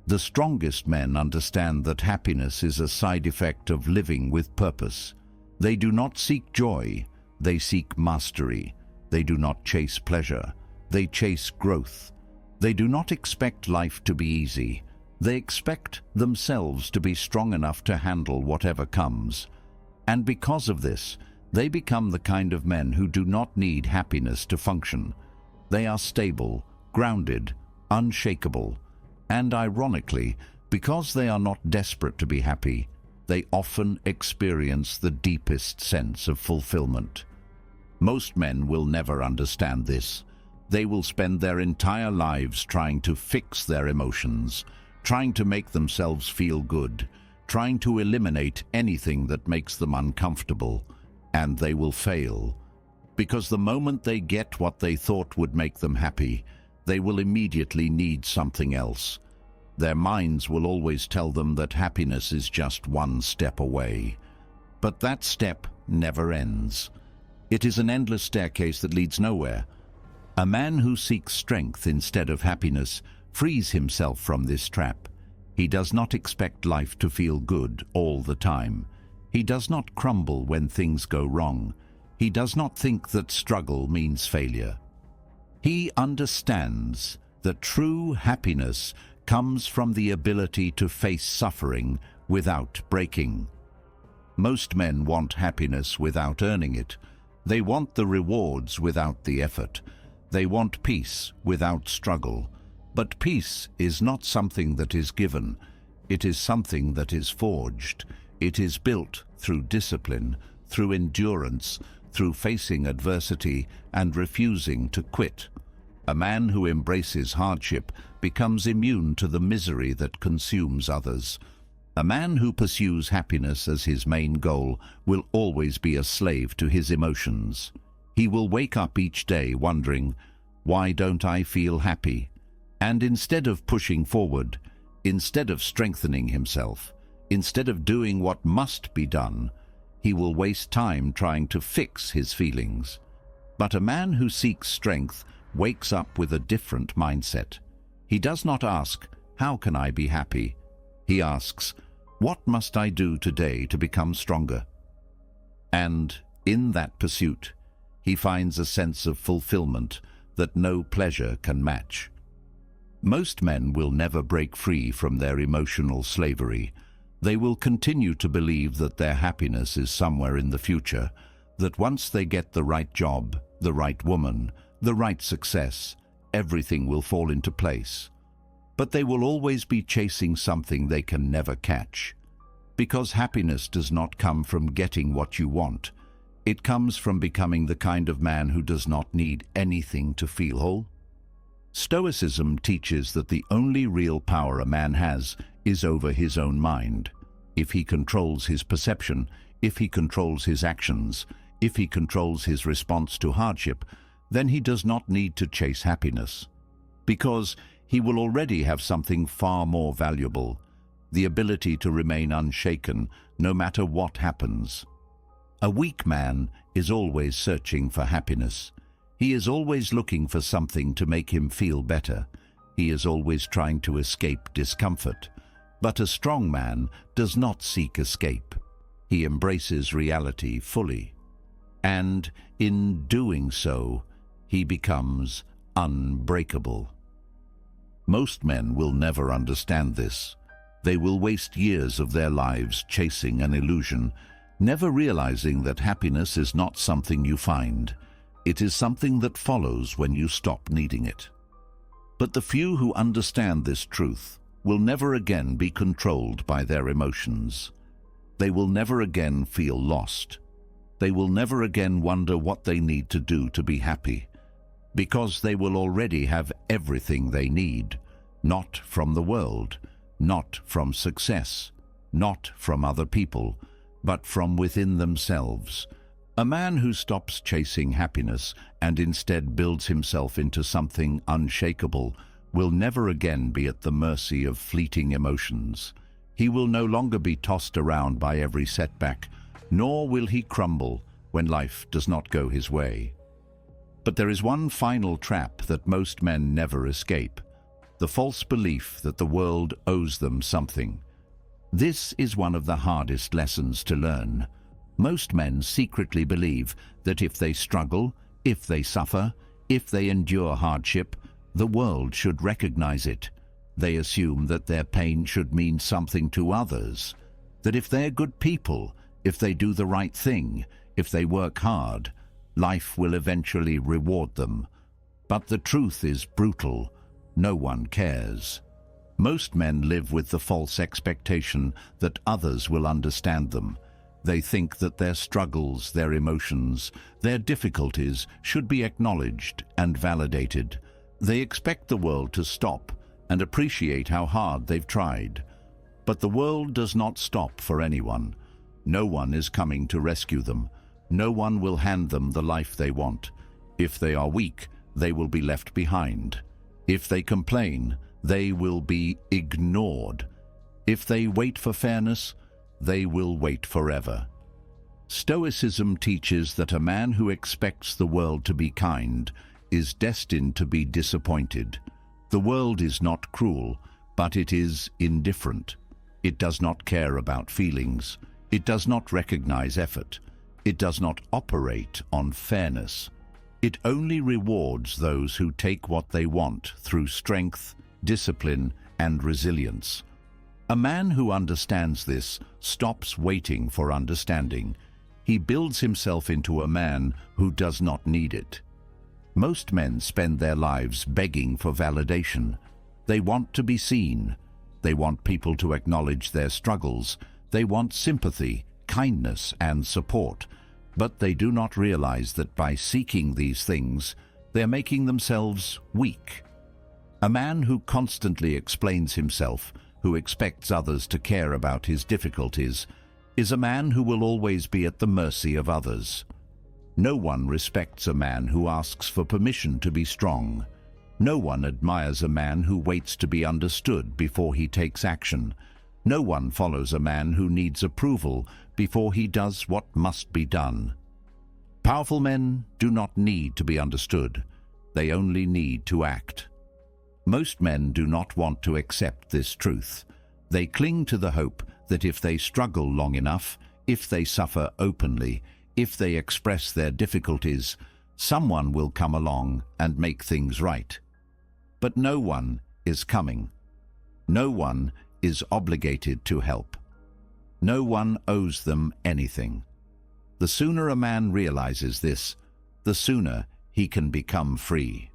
The strongest men understand that happiness is a side effect of living with purpose. They do not seek joy, they seek mastery. They do not chase pleasure, they chase growth. They do not expect life to be easy. They expect themselves to be strong enough to handle whatever comes. And because of this, they become the kind of men who do not need happiness to function. They are stable, grounded, unshakable, and ironically, because they are not desperate to be happy, they often experience the deepest sense of fulfillment. Most men will never understand this. They will spend their entire lives trying to fix their emotions, trying to make themselves feel good, trying to eliminate anything that makes them uncomfortable, and they will fail. Because the moment they get what they thought would make them happy, they will immediately need something else. Their minds will always tell them that happiness is just one step away. But that step never ends. It is an endless staircase that leads nowhere. A man who seeks strength instead of happiness frees himself from this trap. He does not expect life to feel good all the time. He does not crumble when things go wrong. He does not think that struggle means failure. He understands that true happiness comes from the ability to face suffering without breaking. Most men want happiness without earning it. They want the rewards without the effort. They want peace without struggle. But peace is not something that is given. It is something that is forged. It is built through discipline, through endurance, through facing adversity and refusing to quit. A man who embraces hardship becomes immune to the misery that consumes others. A man who pursues happiness as his main goal will always be a slave to his emotions. He will wake up each day wondering, "Why don't I feel happy?" And instead of pushing forward, instead of strengthening himself, instead of doing what must be done, he will waste time trying to fix his feelings. But a man who seeks strength wakes up with a different mindset. He does not ask, "How can I be happy?" He asks, "What must I do today to become stronger?" And in that pursuit, he finds a sense of fulfillment that no pleasure can match. Most men will never break free from their emotional slavery. They will continue to believe that their happiness is somewhere in the future, that once they get the right job, the right woman, the right success, everything will fall into place. But they will always be chasing something they can never catch. Because happiness does not come from getting what you want. It comes from becoming the kind of man who does not need anything to feel whole. Stoicism teaches that the only real power a man has is over his own mind. If he controls his perception, if he controls his actions, if he controls his response to hardship, then he does not need to chase happiness. Because he will already have something far more valuable, the ability to remain unshaken no matter what happens. A weak man is always searching for happiness. He is always looking for something to make him feel better. He is always trying to escape discomfort. But a strong man does not seek escape. He embraces reality fully. And in doing so, he becomes unbreakable. Most men will never understand this. They will waste years of their lives chasing an illusion, never realizing that happiness is not something you find. It is something that follows when you stop needing it. But the few who understand this truth will never again be controlled by their emotions. They will never again feel lost. They will never again wonder what they need to do to be happy, because they will already have everything they need, not from the world, not from success, not from other people, but from within themselves. A man who stops chasing happiness and instead builds himself into something unshakable will never again be at the mercy of fleeting emotions. He will no longer be tossed around by every setback, nor will he crumble when life does not go his way. But there is one final trap that most men never escape: the false belief that the world owes them something. This is one of the hardest lessons to learn. Most men secretly believe that if they struggle, if they suffer, if they endure hardship, the world should recognize it. They assume that their pain should mean something to others, that if they're good people, if they do the right thing, if they work hard, life will eventually reward them. But the truth is brutal. No one cares. Most men live with the false expectation that others will understand them. They think that their struggles, their emotions, their difficulties should be acknowledged and validated. They expect the world to stop and appreciate how hard they've tried. But the world does not stop for anyone. No one is coming to rescue them. No one will hand them the life they want. If they are weak, they will be left behind. If they complain, they will be ignored. If they wait for fairness, they will wait forever. Stoicism teaches that a man who expects the world to be kind is destined to be disappointed. The world is not cruel, but it is indifferent. It does not care about feelings. It does not recognize effort. It does not operate on fairness. It only rewards those who take what they want through strength, discipline, and resilience. A man who understands this stops waiting for understanding. He builds himself into a man who does not need it. Most men spend their lives begging for validation. They want to be seen. They want people to acknowledge their struggles. They want sympathy, kindness, and support. But they do not realize that by seeking these things, they are making themselves weak. A man who constantly explains himself, who expects others to care about his difficulties, is a man who will always be at the mercy of others. No one respects a man who asks for permission to be strong. No one admires a man who waits to be understood before he takes action. No one follows a man who needs approval before he does what must be done. Powerful men do not need to be understood. They only need to act. Most men do not want to accept this truth. They cling to the hope that if they struggle long enough, if they suffer openly, if they express their difficulties, someone will come along and make things right. But no one is coming. No one is obligated to help. No one owes them anything. The sooner a man realizes this, the sooner he can become free.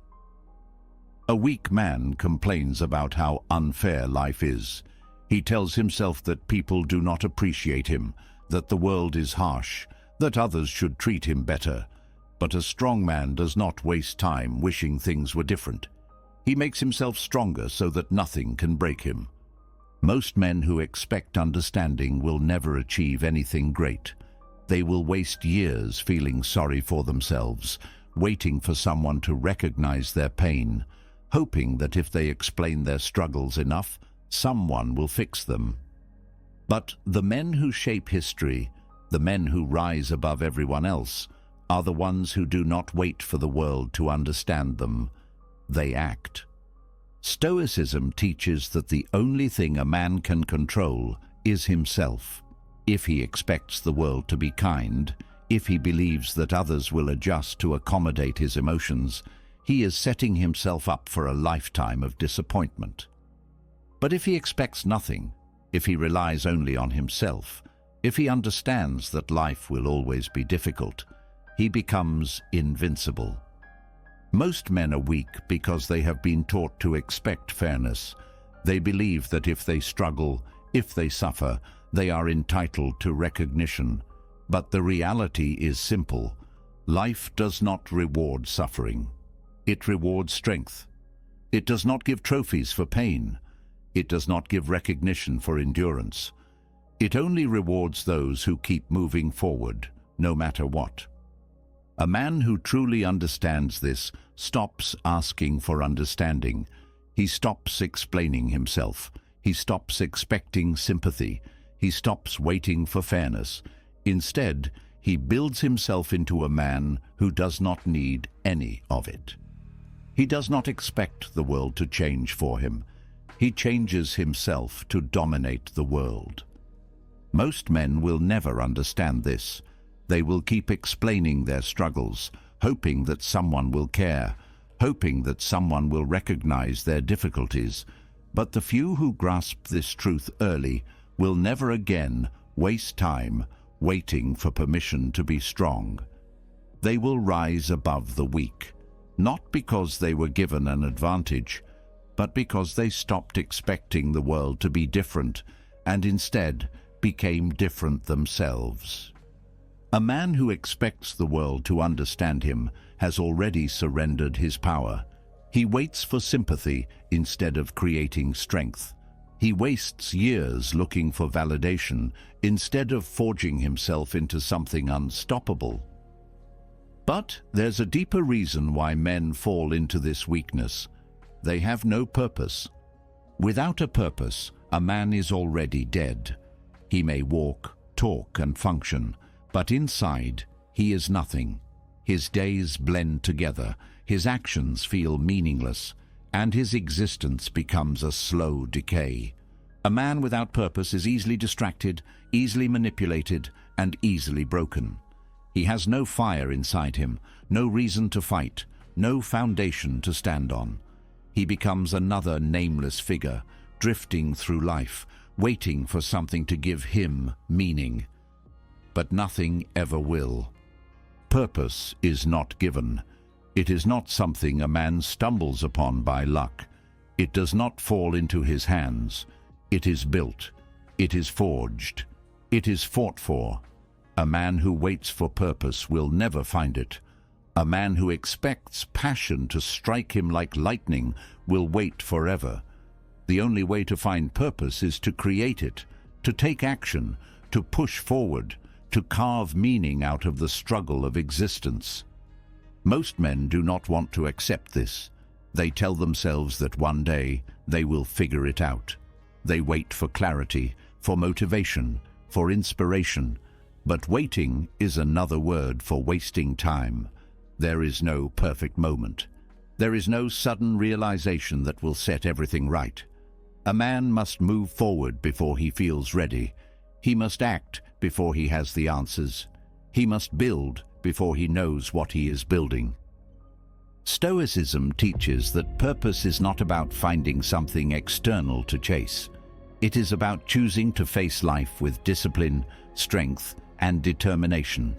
A weak man complains about how unfair life is. He tells himself that people do not appreciate him, that the world is harsh, that others should treat him better. But a strong man does not waste time wishing things were different. He makes himself stronger so that nothing can break him. Most men who expect understanding will never achieve anything great. They will waste years feeling sorry for themselves, waiting for someone to recognize their pain, hoping that if they explain their struggles enough, someone will fix them. But the men who shape history, the men who rise above everyone else, are the ones who do not wait for the world to understand them. They act. Stoicism teaches that the only thing a man can control is himself. If he expects the world to be kind, if he believes that others will adjust to accommodate his emotions, he is setting himself up for a lifetime of disappointment. But if he expects nothing, if he relies only on himself, if he understands that life will always be difficult, he becomes invincible. Most men are weak because they have been taught to expect fairness. They believe that if they struggle, if they suffer, they are entitled to recognition. But the reality is simple. Life does not reward suffering. It rewards strength. It does not give trophies for pain. It does not give recognition for endurance. It only rewards those who keep moving forward, no matter what. A man who truly understands this stops asking for understanding. He stops explaining himself. He stops expecting sympathy. He stops waiting for fairness. Instead, he builds himself into a man who does not need any of it. He does not expect the world to change for him. He changes himself to dominate the world. Most men will never understand this. They will keep explaining their struggles, hoping that someone will care, hoping that someone will recognize their difficulties. But the few who grasp this truth early will never again waste time waiting for permission to be strong. They will rise above the weak, not because they were given an advantage, but because they stopped expecting the world to be different and instead became different themselves. A man who expects the world to understand him has already surrendered his power. He waits for sympathy instead of creating strength. He wastes years looking for validation instead of forging himself into something unstoppable. But there's a deeper reason why men fall into this weakness. They have no purpose. Without a purpose, a man is already dead. He may walk, talk, and function, but inside, he is nothing. His days blend together, his actions feel meaningless, and his existence becomes a slow decay. A man without purpose is easily distracted, easily manipulated, and easily broken. He has no fire inside him, no reason to fight, no foundation to stand on. He becomes another nameless figure, drifting through life, waiting for something to give him meaning. But nothing ever will. Purpose is not given. It is not something a man stumbles upon by luck. It does not fall into his hands. It is built. It is forged. It is fought for. A man who waits for purpose will never find it. A man who expects passion to strike him like lightning will wait forever. The only way to find purpose is to create it, to take action, to push forward, to carve meaning out of the struggle of existence. Most men do not want to accept this. They tell themselves that one day they will figure it out. They wait for clarity, for motivation, for inspiration. But waiting is another word for wasting time. There is no perfect moment. There is no sudden realization that will set everything right. A man must move forward before he feels ready. He must act before he has the answers. He must build before he knows what he is building. Stoicism teaches that purpose is not about finding something external to chase. It is about choosing to face life with discipline, strength, and determination.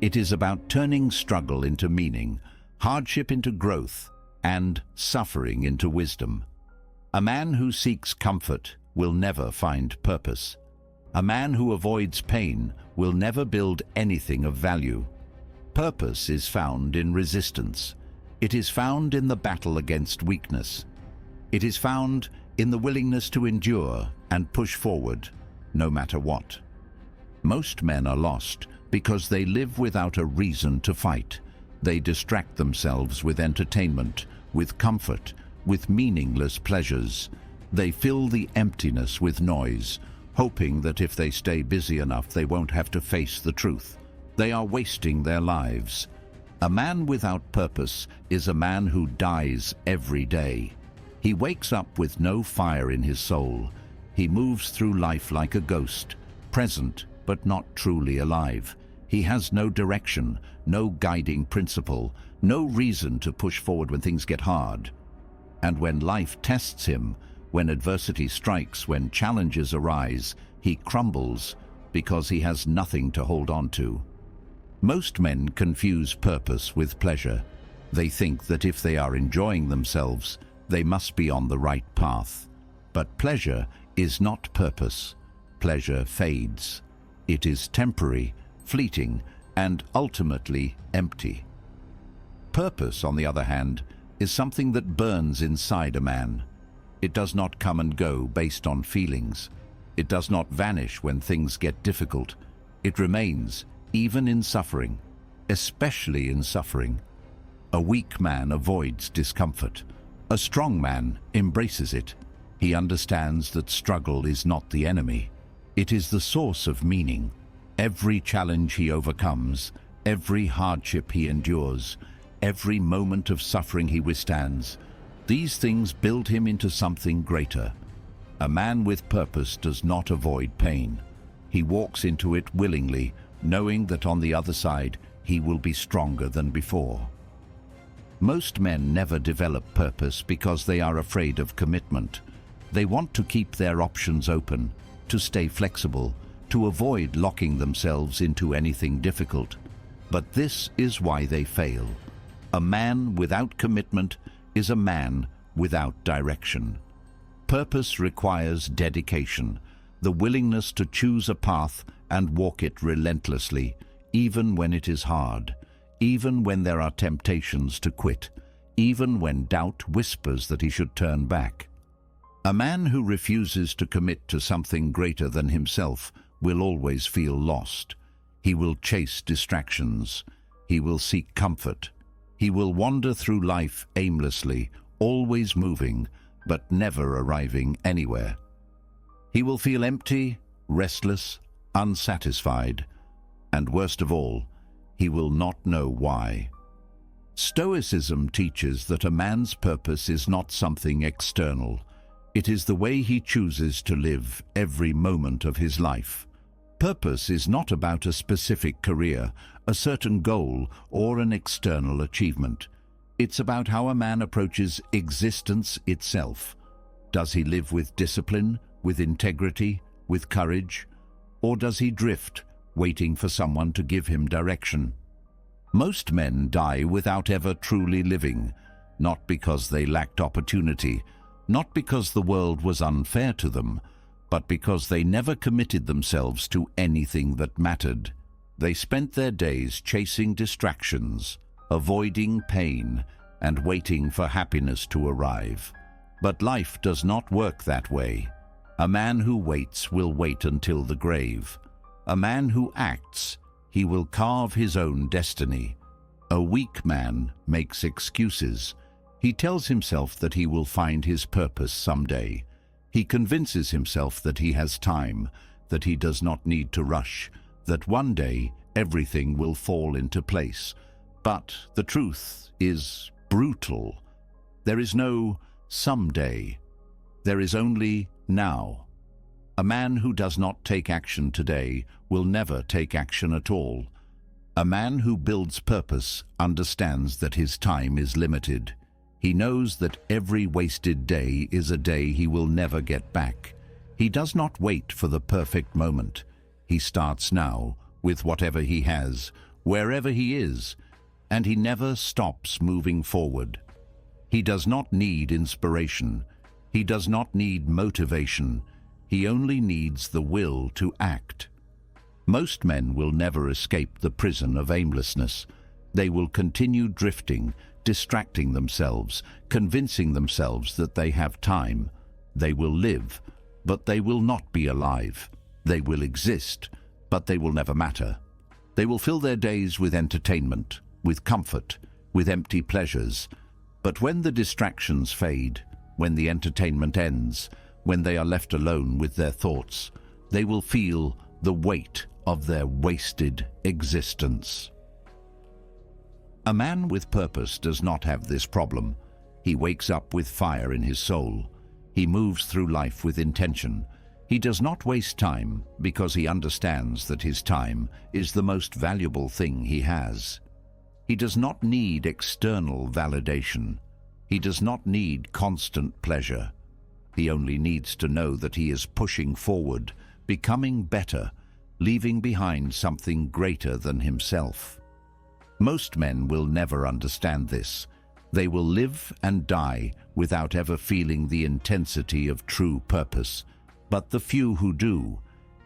It is about turning struggle into meaning, hardship into growth, and suffering into wisdom. A man who seeks comfort will never find purpose. A man who avoids pain will never build anything of value. Purpose is found in resistance. It is found in the battle against weakness. It is found in the willingness to endure and push forward, no matter what. Most men are lost because they live without a reason to fight. They distract themselves with entertainment, with comfort, with meaningless pleasures. They fill the emptiness with noise, hoping that if they stay busy enough they won't have to face the truth. They are wasting their lives. A man without purpose is a man who dies every day. He wakes up with no fire in his soul. He moves through life like a ghost, present but not truly alive. He has no direction, no guiding principle, no reason to push forward when things get hard. And when life tests him, when adversity strikes, when challenges arise, he crumbles because he has nothing to hold on to. Most men confuse purpose with pleasure. They think that if they are enjoying themselves, they must be on the right path. But pleasure is not purpose. Pleasure fades. It is temporary, fleeting, and ultimately empty. Purpose, on the other hand, is something that burns inside a man. It does not come and go based on feelings. It does not vanish when things get difficult. It remains, even in suffering, especially in suffering. A weak man avoids discomfort. A strong man embraces it. He understands that struggle is not the enemy. It is the source of meaning. Every challenge he overcomes, every hardship he endures, every moment of suffering he withstands, these things build him into something greater. A man with purpose does not avoid pain. He walks into it willingly, knowing that on the other side he will be stronger than before. Most men never develop purpose because they are afraid of commitment. They want to keep their options open, to stay flexible, to avoid locking themselves into anything difficult. But this is why they fail. A man without commitment is a man without direction. Purpose requires dedication, the willingness to choose a path and walk it relentlessly, even when it is hard, even when there are temptations to quit, even when doubt whispers that he should turn back. A man who refuses to commit to something greater than himself will always feel lost. He will chase distractions. He will seek comfort. He will wander through life aimlessly, always moving, but never arriving anywhere. He will feel empty, restless, unsatisfied, and worst of all, he will not know why. Stoicism teaches that a man's purpose is not something external. It is the way he chooses to live every moment of his life. Purpose is not about a specific career, a certain goal, or an external achievement. It's about how a man approaches existence itself. Does he live with discipline, with integrity, with courage? Or does he drift, waiting for someone to give him direction? Most men die without ever truly living, not because they lacked opportunity, not because the world was unfair to them, but because they never committed themselves to anything that mattered. They spent their days chasing distractions, avoiding pain, and waiting for happiness to arrive. But life does not work that way. A man who waits will wait until the grave. A man who acts, he will carve his own destiny. A weak man makes excuses. He tells himself that he will find his purpose someday. He convinces himself that he has time, that he does not need to rush, that one day everything will fall into place. But the truth is brutal. There is no someday. There is only now. A man who does not take action today will never take action at all. A man who builds purpose understands that his time is limited. He knows that every wasted day is a day he will never get back. He does not wait for the perfect moment. He starts now with whatever he has, wherever he is, and he never stops moving forward. He does not need inspiration. He does not need motivation. He only needs the will to act. Most men will never escape the prison of aimlessness. They will continue drifting, distracting themselves, convincing themselves that they have time. They will live, but they will not be alive. They will exist, but they will never matter. They will fill their days with entertainment, with comfort, with empty pleasures. But when the distractions fade, when the entertainment ends, when they are left alone with their thoughts, they will feel the weight of their wasted existence. A man with purpose does not have this problem. He wakes up with fire in his soul. He moves through life with intention. He does not waste time because he understands that his time is the most valuable thing he has. He does not need external validation. He does not need constant pleasure. He only needs to know that he is pushing forward, becoming better, leaving behind something greater than himself. Most men will never understand this. They will live and die without ever feeling the intensity of true purpose. But the few who do,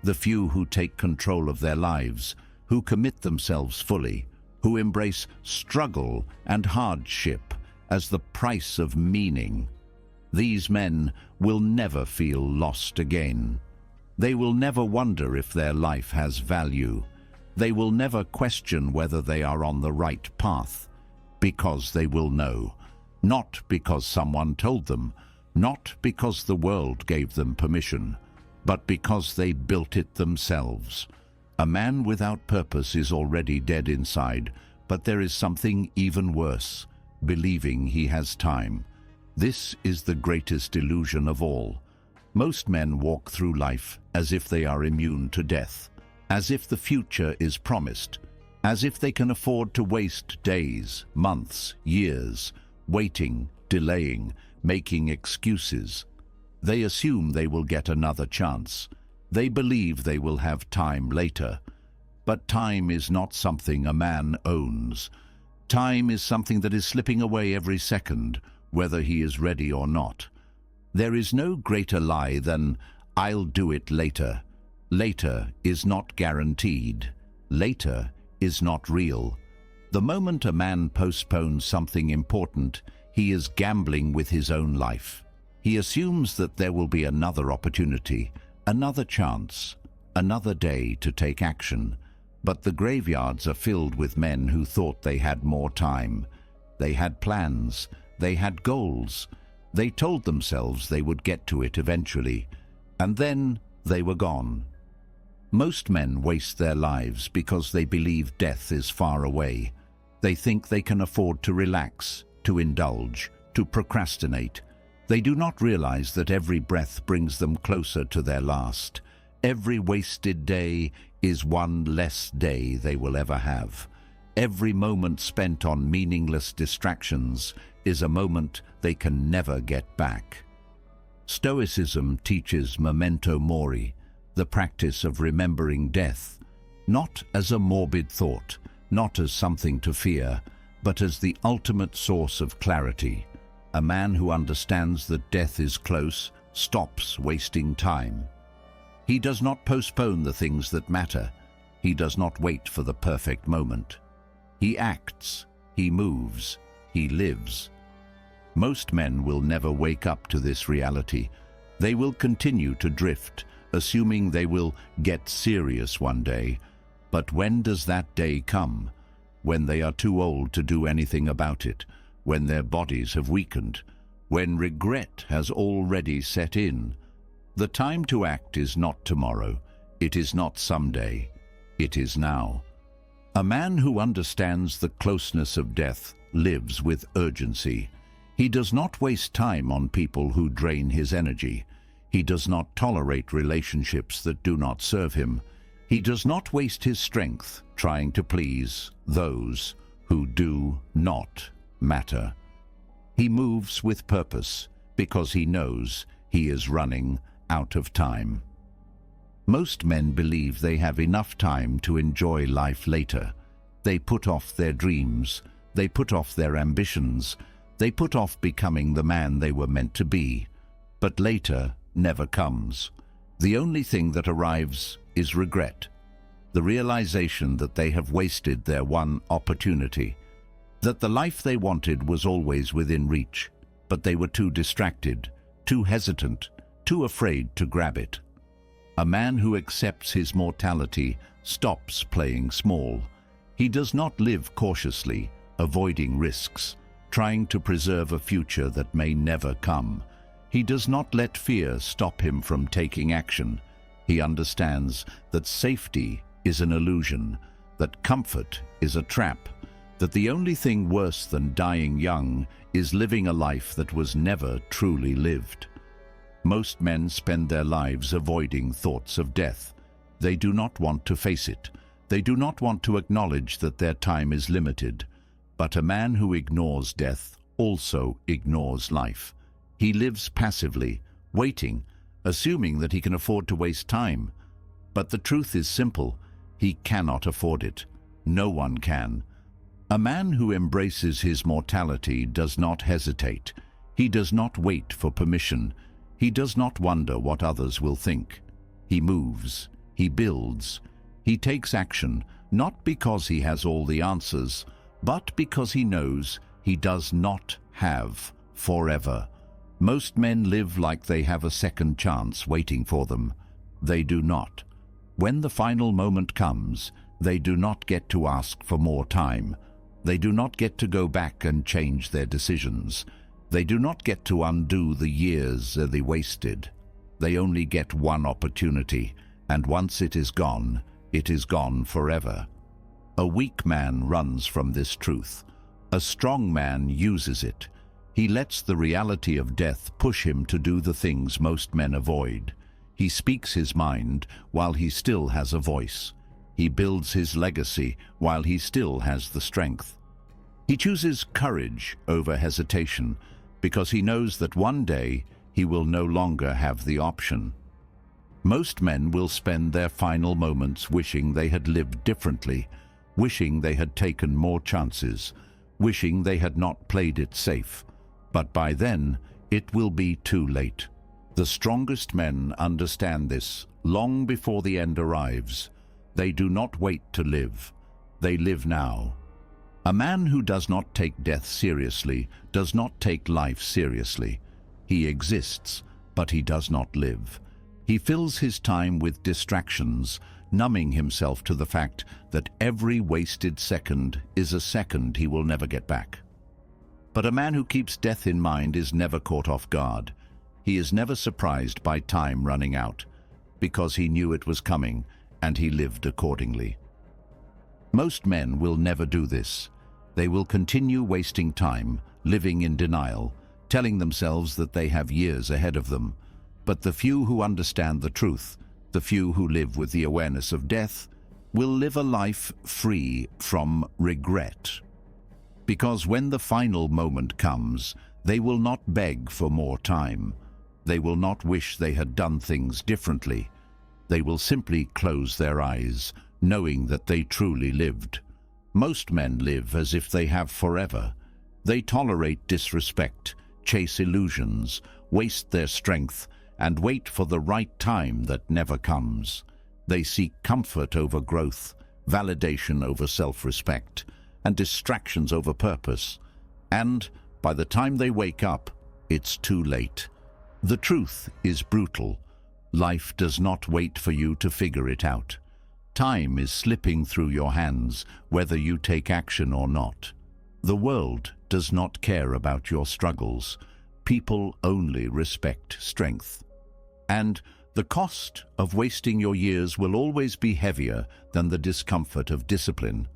the few who take control of their lives, who commit themselves fully, who embrace struggle and hardship as the price of meaning, these men will never feel lost again. They will never wonder if their life has value. They will never question whether they are on the right path, because they will know, not because someone told them, not because the world gave them permission, but because they built it themselves. A man without purpose is already dead inside, but there is something even worse, believing he has time. This is the greatest illusion of all. Most men walk through life as if they are immune to death, as if the future is promised. as if they can afford to waste days, months, years, waiting, delaying, making excuses. They assume they will get another chance. They believe they will have time later. But time is not something a man owns. Time is something that is slipping away every second, whether he is ready or not. There is no greater lie than, "I'll do it later." Later is not guaranteed. Later is not real. The moment a man postpones something important, he is gambling with his own life. He assumes that there will be another opportunity, another chance, another day to take action. But the graveyards are filled with men who thought they had more time. They had plans. They had goals. They told themselves they would get to it eventually. And then they were gone. Most men waste their lives because they believe death is far away. They think they can afford to relax, to indulge, to procrastinate. They do not realize that every breath brings them closer to their last. Every wasted day is one less day they will ever have. Every moment spent on meaningless distractions is a moment they can never get back. Stoicism teaches memento mori, the practice of remembering death, not as a morbid thought, not as something to fear, but as the ultimate source of clarity. A man who understands that death is close stops wasting time. He does not postpone the things that matter. He does not wait for the perfect moment. He acts, he moves, he lives. Most men will never wake up to this reality. They will continue to drift, assuming they will get serious one day. But when does that day come? When they are too old to do anything about it, when their bodies have weakened, when regret has already set in. The time to act is not tomorrow. It is not someday. It is now. A man who understands the closeness of death lives with urgency. He does not waste time on people who drain his energy. He does not tolerate relationships that do not serve him. He does not waste his strength trying to please those who do not matter. He moves with purpose because he knows he is running out of time. Most men believe they have enough time to enjoy life later. They put off their dreams. They put off their ambitions. They put off becoming the man they were meant to be. But later never comes. The only thing that arrives is regret. The realization that they have wasted their one opportunity. That the life they wanted was always within reach, but they were too distracted, too hesitant, too afraid to grab it. A man who accepts his mortality stops playing small. He does not live cautiously, avoiding risks, trying to preserve a future that may never come. He does not let fear stop him from taking action. He understands that safety is an illusion, that comfort is a trap, that the only thing worse than dying young is living a life that was never truly lived. Most men spend their lives avoiding thoughts of death. They do not want to face it. They do not want to acknowledge that their time is limited. But a man who ignores death also ignores life. He lives passively, waiting, assuming that he can afford to waste time. But the truth is simple. He cannot afford it. No one can. A man who embraces his mortality does not hesitate. He does not wait for permission. He does not wonder what others will think. He moves. He builds. He takes action, not because he has all the answers, but because he knows he does not have forever. Most men live like they have a second chance waiting for them. They do not. When the final moment comes, they do not get to ask for more time. They do not get to go back and change their decisions. They do not get to undo the years they wasted. They only get one opportunity, and once it is gone forever. A weak man runs from this truth. A strong man uses it. He lets the reality of death push him to do the things most men avoid. He speaks his mind while he still has a voice. He builds his legacy while he still has the strength. He chooses courage over hesitation because he knows that one day he will no longer have the option. Most men will spend their final moments wishing they had lived differently, wishing they had taken more chances, wishing they had not played it safe. But by then, it will be too late. The strongest men understand this long before the end arrives. They do not wait to live. They live now. A man who does not take death seriously does not take life seriously. He exists, but he does not live. He fills his time with distractions, numbing himself to the fact that every wasted second is a second he will never get back. But a man who keeps death in mind is never caught off guard. He is never surprised by time running out, because he knew it was coming and he lived accordingly. Most men will never do this. They will continue wasting time, living in denial, telling themselves that they have years ahead of them. But the few who understand the truth, the few who live with the awareness of death, will live a life free from regret. Because when the final moment comes, they will not beg for more time. They will not wish they had done things differently. They will simply close their eyes, knowing that they truly lived. Most men live as if they have forever. They tolerate disrespect, chase illusions, waste their strength, and wait for the right time that never comes. They seek comfort over growth, validation over self-respect, and distractions over purpose. And by the time they wake up, it's too late. The truth is brutal. Life does not wait for you to figure it out. Time is slipping through your hands, whether you take action or not. The world does not care about your struggles. People only respect strength. And the cost of wasting your years will always be heavier than the discomfort of discipline.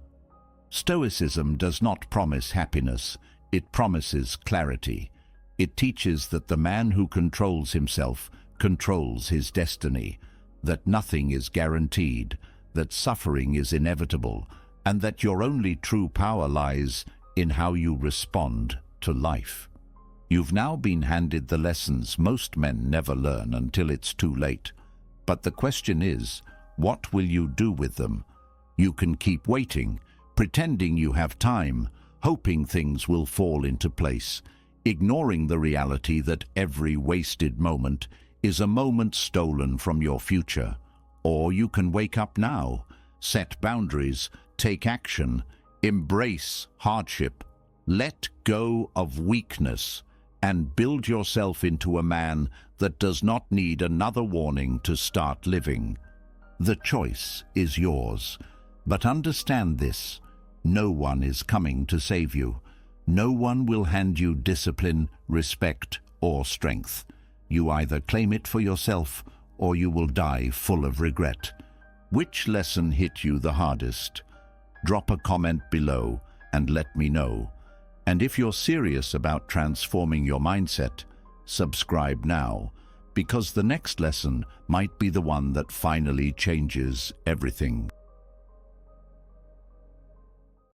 Stoicism does not promise happiness, it promises clarity. It teaches that the man who controls himself controls his destiny, that nothing is guaranteed, that suffering is inevitable, and that your only true power lies in how you respond to life. You've now been handed the lessons most men never learn until it's too late. But the question is, what will you do with them? You can keep waiting, pretending you have time, hoping things will fall into place, ignoring the reality that every wasted moment is a moment stolen from your future. Or you can wake up now, set boundaries, take action, embrace hardship, let go of weakness, and build yourself into a man that does not need another warning to start living. The choice is yours, but understand this: no one is coming to save you. No one will hand you discipline, respect, or strength. You either claim it for yourself, or you will die full of regret. Which lesson hit you the hardest? Drop a comment below and let me know. And if you're serious about transforming your mindset, subscribe now, because the next lesson might be the one that finally changes everything.